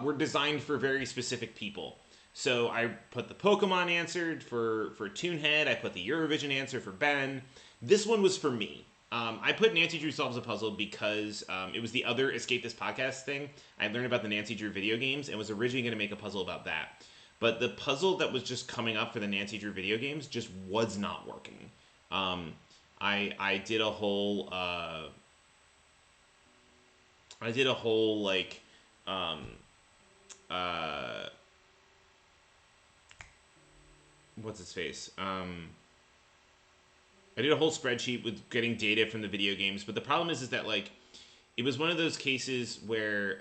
A: were designed for very specific people. So I put the Pokemon answer for Toonhead. I put the Eurovision answer for Ben. This one was for me. I put Nancy Drew Solves a Puzzle because it was the other Escape This Podcast thing. I learned about the Nancy Drew video games and was originally going to make a puzzle about that. But the puzzle that was just coming up for the Nancy Drew video games just was not working. I did a whole like what's its face? I did a whole spreadsheet with getting data from the video games, but the problem is that like it was one of those cases where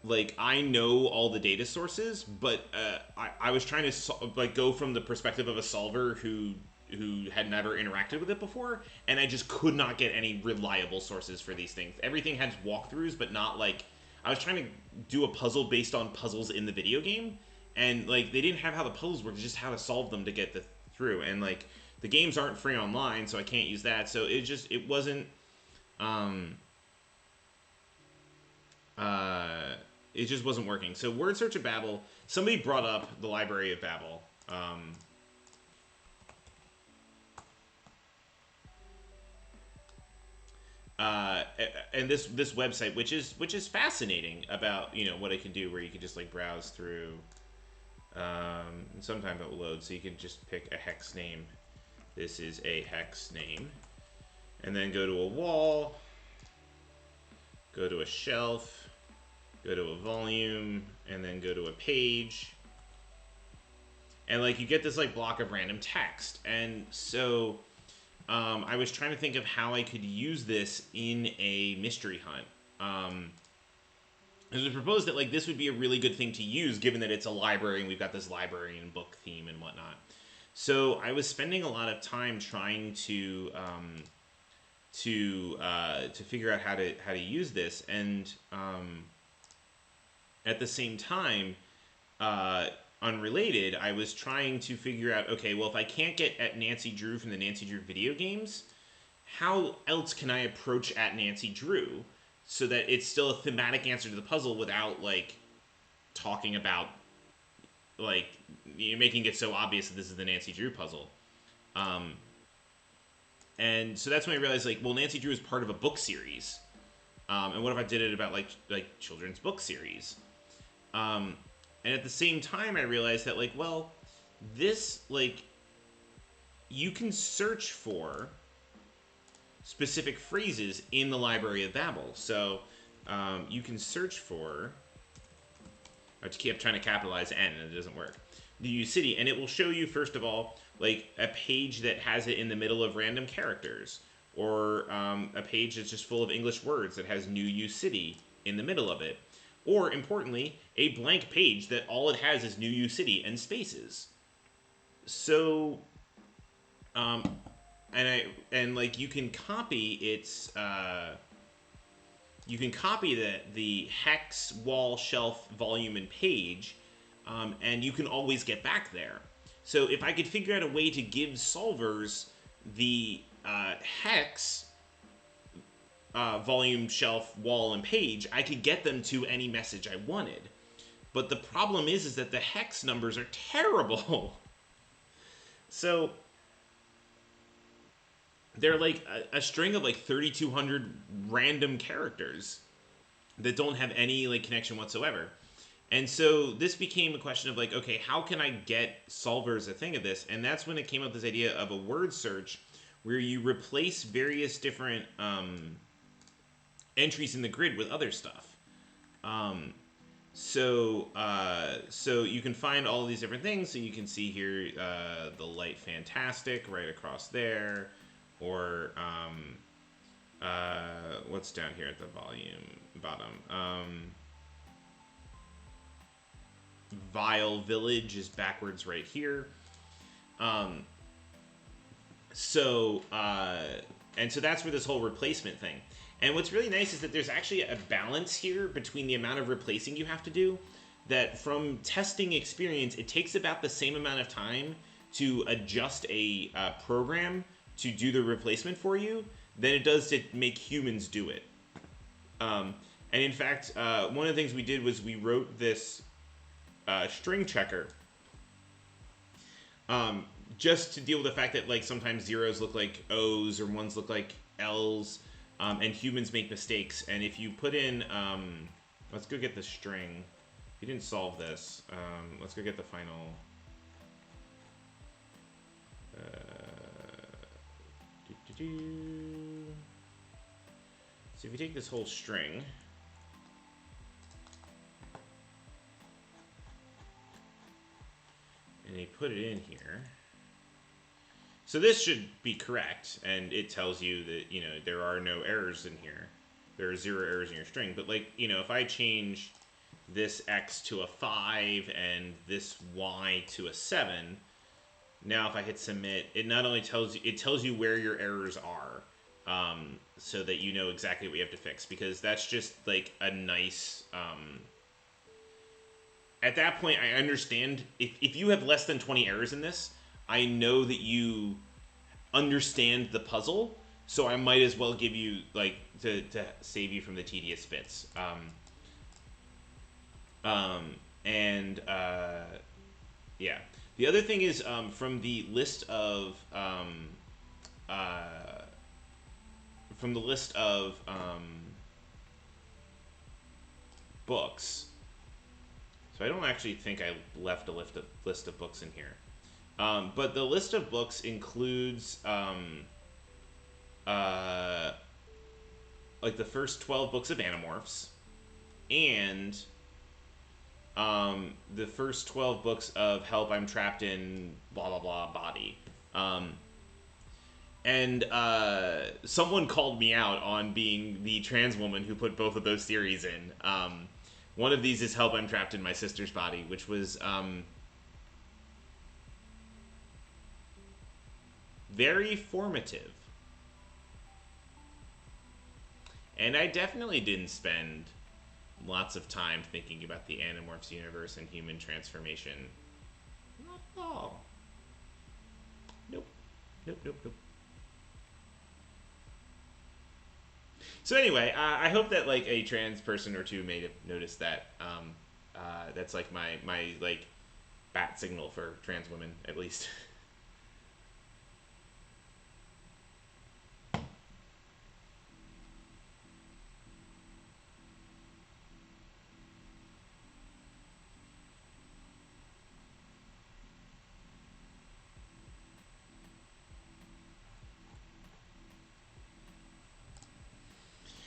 A: like I know all the data sources, but I was trying to like go from the perspective of a solver who had never interacted with it before, and I just could not get any reliable sources for these things. Everything had walkthroughs, but not like I was trying to do a puzzle based on puzzles in the video game, and like they didn't have how the puzzles work, just how to solve them to get through. And like the games aren't free online, so I can't use that. So it wasn't it just wasn't working. So Word Search of Babel, somebody brought up the Library of Babel. And this website, which is fascinating about, you know, what it can do, where you can just like browse through. And sometimes it will load, so you can just pick a hex name. This is a hex name, and then go to a wall, go to a shelf, go to a volume, and then go to a page. And like you get this like block of random text, and so I was trying to think of how I could use this in a mystery hunt. It was proposed that like this would be a really good thing to use, given that it's a library and we've got this librarian book theme and whatnot. So I was spending a lot of time trying to figure out how to use this, and at the same time, unrelated, I was trying to figure out, okay, well, if I can't get at Nancy Drew from the Nancy Drew video games, how else can I approach at Nancy Drew so that it's still a thematic answer to the puzzle without, like, talking about, like, you know, making it so obvious that this is the Nancy Drew puzzle. And so that's when I realized, like, well, Nancy Drew is part of a book series. And what if I did it about, like children's book series? And at the same time, I realized that, like, well, this, like, you can search for specific phrases in the Library of Babel. So you can search for, I just keep trying to capitalize N and it doesn't work, the U City, and it will show you, first of all, like, a page that has it in the middle of random characters, or a page that's just full of English words that has New U City in the middle of it. Or, importantly, a blank page that all it has is New U City and spaces. So, like, you can copy its, you can copy the hex, wall, shelf, volume, and page, and you can always get back there. So if I could figure out a way to give solvers the hex, volume, shelf, wall, and page, I could get them to any message I wanted. But the problem is that the hex numbers are terrible. So they're like a string of like 3,200 random characters that don't have any like connection whatsoever. And so this became a question of like, okay, how can I get solvers a thing of this? And that's when it came up with this idea of a word search where you replace various different entries in the grid with other stuff. So you can find all of these different things. So you can see here the light fantastic right across there, or what's down here at the volume bottom. Vile Village is backwards right here. And so that's where this whole replacement thing. And what's really nice is that there's actually a balance here between the amount of replacing you have to do, that from testing experience, it takes about the same amount of time to adjust a program to do the replacement for you than it does to make humans do it. And in fact, one of the things we did was we wrote this string checker just to deal with the fact that like sometimes zeros look like O's or ones look like L's, and humans make mistakes. And if you put in, let's go get the string. If you didn't solve this, let's go get the final. So if you take this whole string, and you put it in here. So this should be correct, and it tells you that, you know, there are no errors in here. There are 0 errors in your string. But, like, you know, if I change this X to a 5 and this Y to a 7, now if I hit submit, it not only tells you, it tells you where your errors are, so that you know exactly what you have to fix. Because that's just, like, a nice... at that point, I understand, if you have less than 20 errors in this, I know that you understand the puzzle, so I might as well give you, like, to save you from the tedious bits. Yeah. The other thing is, from the list of, books, so I don't actually think I left a list of books in here. But the list of books includes, like the first 12 books of Animorphs, and the first 12 books of Help, I'm Trapped in blah blah blah body. And someone called me out on being the trans woman who put both of those theories in. One of these is Help, I'm Trapped in My Sister's Body, which was very formative. And I definitely didn't spend lots of time thinking about the Animorphs universe and human transformation. Not at all. Nope. Nope, nope, nope. So anyway, I hope that like a trans person or two may have noticed that. That's like my like bat signal for trans women, at least.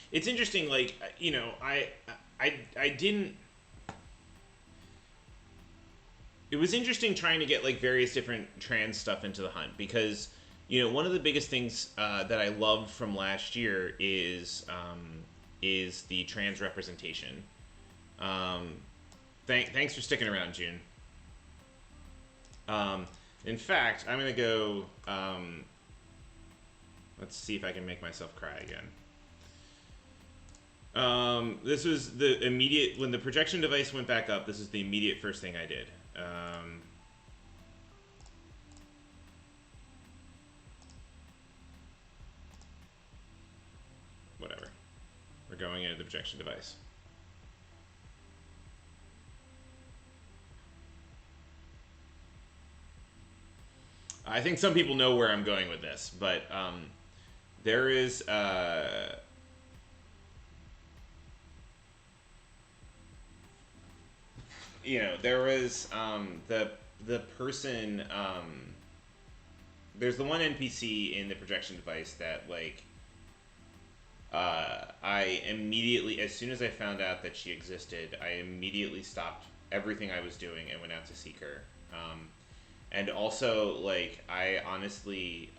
A: It's interesting, like, you know, I didn't. It was interesting trying to get like various different trans stuff into the hunt, because, you know, one of the biggest things that I loved from last year is the trans representation. Thanks for sticking around, June. In fact, I'm gonna go. Let's see if I can make myself cry again. This was the immediate, when the projection device went back up, this is the immediate first thing I did. Whatever. We're going into the projection device. I think some people know where I'm going with this, but there is you know, there was the person, there's the one NPC in the projection device that, like, I immediately, as soon as I found out that she existed, I immediately stopped everything I was doing and went out to seek her. And also, like, I honestly,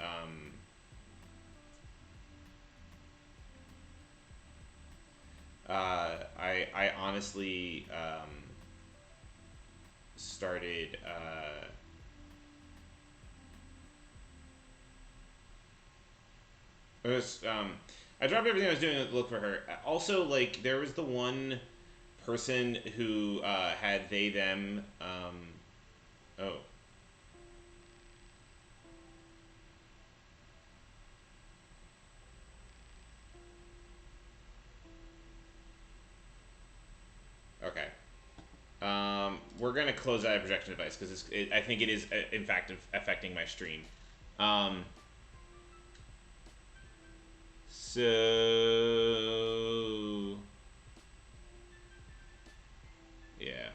A: I honestly, started, it was, I dropped everything I was doing to look for her. Also, like, there was the one person who, had they, them, oh. Okay. We're gonna close out a projection device because I think it is in fact affecting my stream. So yeah.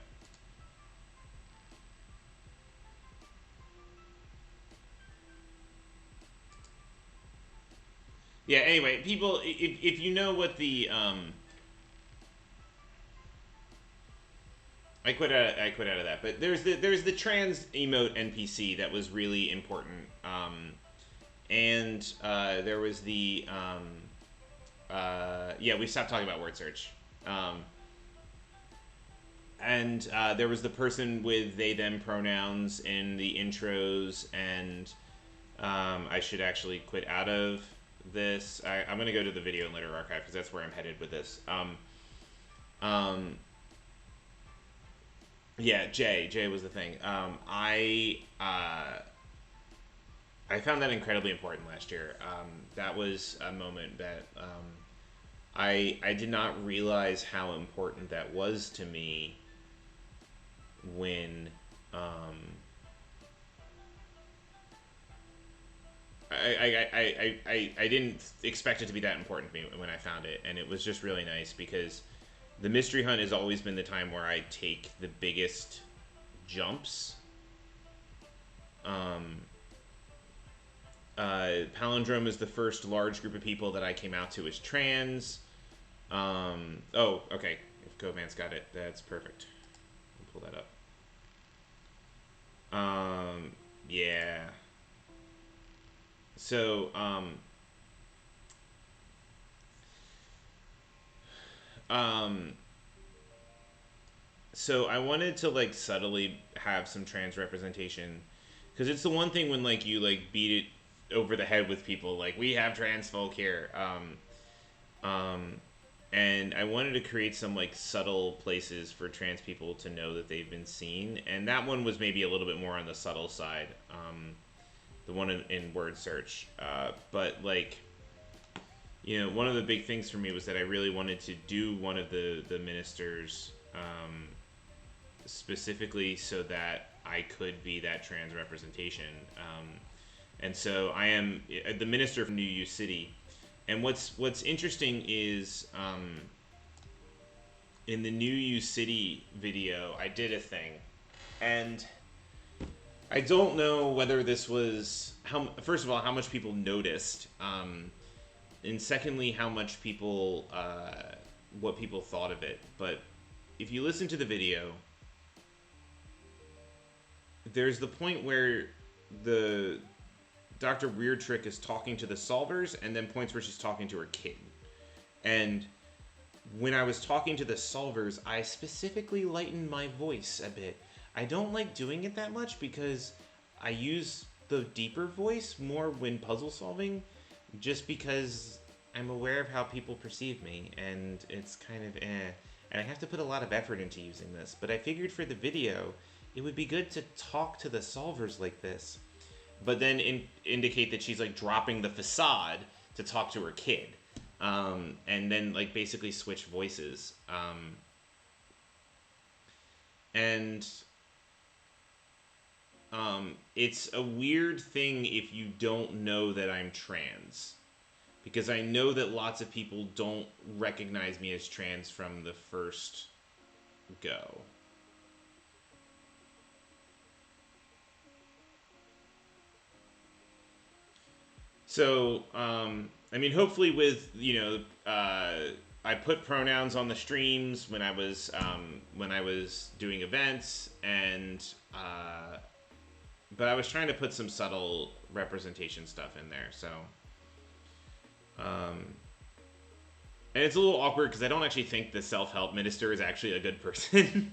A: Yeah. Anyway, people, if you know what the I quit out of that, but there's the trans emote NPC that was really important, and there was the yeah, we stopped talking about word search, and there was the person with they them pronouns in the intros, and I should actually quit out of this. I'm gonna go to the video and later archive because that's where I'm headed with this. Yeah, Jay was the thing. I found that incredibly important last year. That was a moment that I did not realize how important that was to me when I didn't expect it to be that important to me when I found it, and it was just really nice because the mystery hunt has always been the time where I take the biggest jumps. Palindrome is the first large group of people that I came out to as trans. Oh, okay. If Goman's got it, that's perfect. I'll pull that up. Yeah. So, so I wanted to like subtly have some trans representation because it's the one thing when like you like beat it over the head with people like we have trans folk here, and I wanted to create some like subtle places for trans people to know that they've been seen, and that one was maybe a little bit more on the subtle side, the one in word search, but like, you know, one of the big things for me was that I really wanted to do one of the ministers specifically so that I could be that trans representation. And so I am the minister from New U City. And what's interesting is in the New U City video, I did a thing. And I don't know whether this was, first of all, how much people noticed. And secondly, how much people, what people thought of it. But if you listen to the video, there's the point where the Dr. Weird Trick is talking to the solvers, and then points where she's talking to her kid. And when I was talking to the solvers, I specifically lightened my voice a bit. I don't like doing it that much because I use the deeper voice more when puzzle solving, just because I'm aware of how people perceive me, and it's kind of and I have to put a lot of effort into using this. But I figured for the video, it would be good to talk to the solvers like this, but then indicate that she's like dropping the facade to talk to her kid, and then like basically switch voices, and it's a weird thing if you don't know that I'm trans, because I know that lots of people don't recognize me as trans from the first go. So, I mean, hopefully with, you know, I put pronouns on the streams when I was doing events, and, but I was trying to put some subtle representation stuff in there, so, and it's a little awkward because I don't actually think the self-help minister is actually a good person.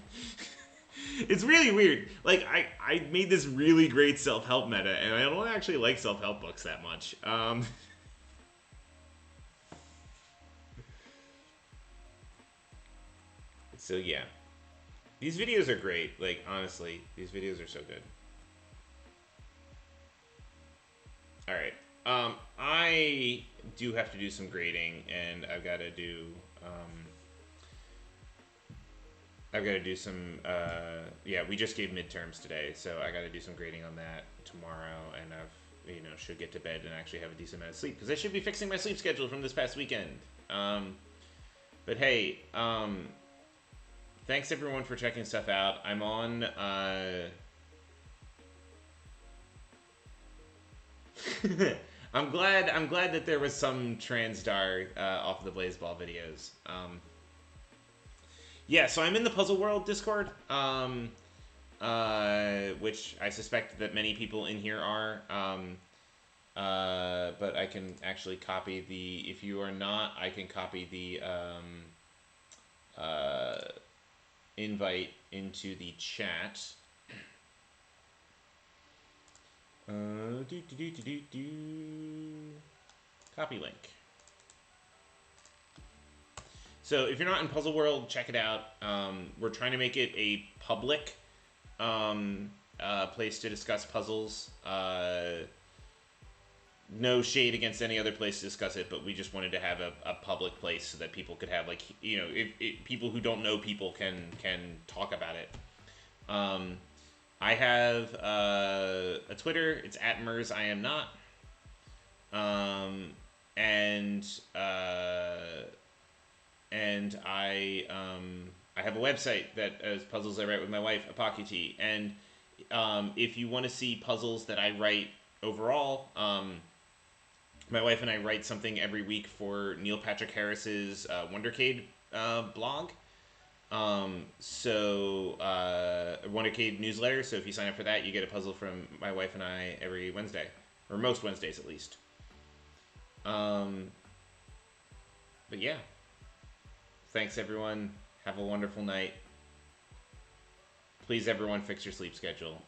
A: It's really weird. Like, I made this really great self-help meta, and I don't actually like self-help books that much. So, yeah. These videos are great. Like, honestly, these videos are so good. Alright. I do have to do some grading, and I've got to do... I've got to do some, yeah, we just gave midterms today, so I got to do some grading on that tomorrow, and I've, should get to bed and actually have a decent amount of sleep, because I should be fixing my sleep schedule from this past weekend. But hey, thanks everyone for checking stuff out. I'm on, I'm glad that there was some Transdar off of the Blazeball videos. Yeah, so I'm in the Puzzle World Discord, which I suspect that many people in here are. But I can actually copy the. If you are not, I can copy the invite into the chat. Copy link. So if you're not in Puzzle World, check it out. We're trying to make it a public place to discuss puzzles. No shade against any other place to discuss it, but we just wanted to have a public place so that people could have, like, if people who don't know people can talk about it. I have a Twitter. It's @MERSIamNot. And I have a website that is puzzles I write with my wife, Apocuty. And if you want to see puzzles that I write overall, my wife and I write something every week for Neil Patrick Harris's Wondercade blog. Wondercade newsletter. So if you sign up for that, you get a puzzle from my wife and I every Wednesday, or most Wednesdays at least. But yeah. Thanks, everyone. Have a wonderful night. Please, everyone, fix your sleep schedule.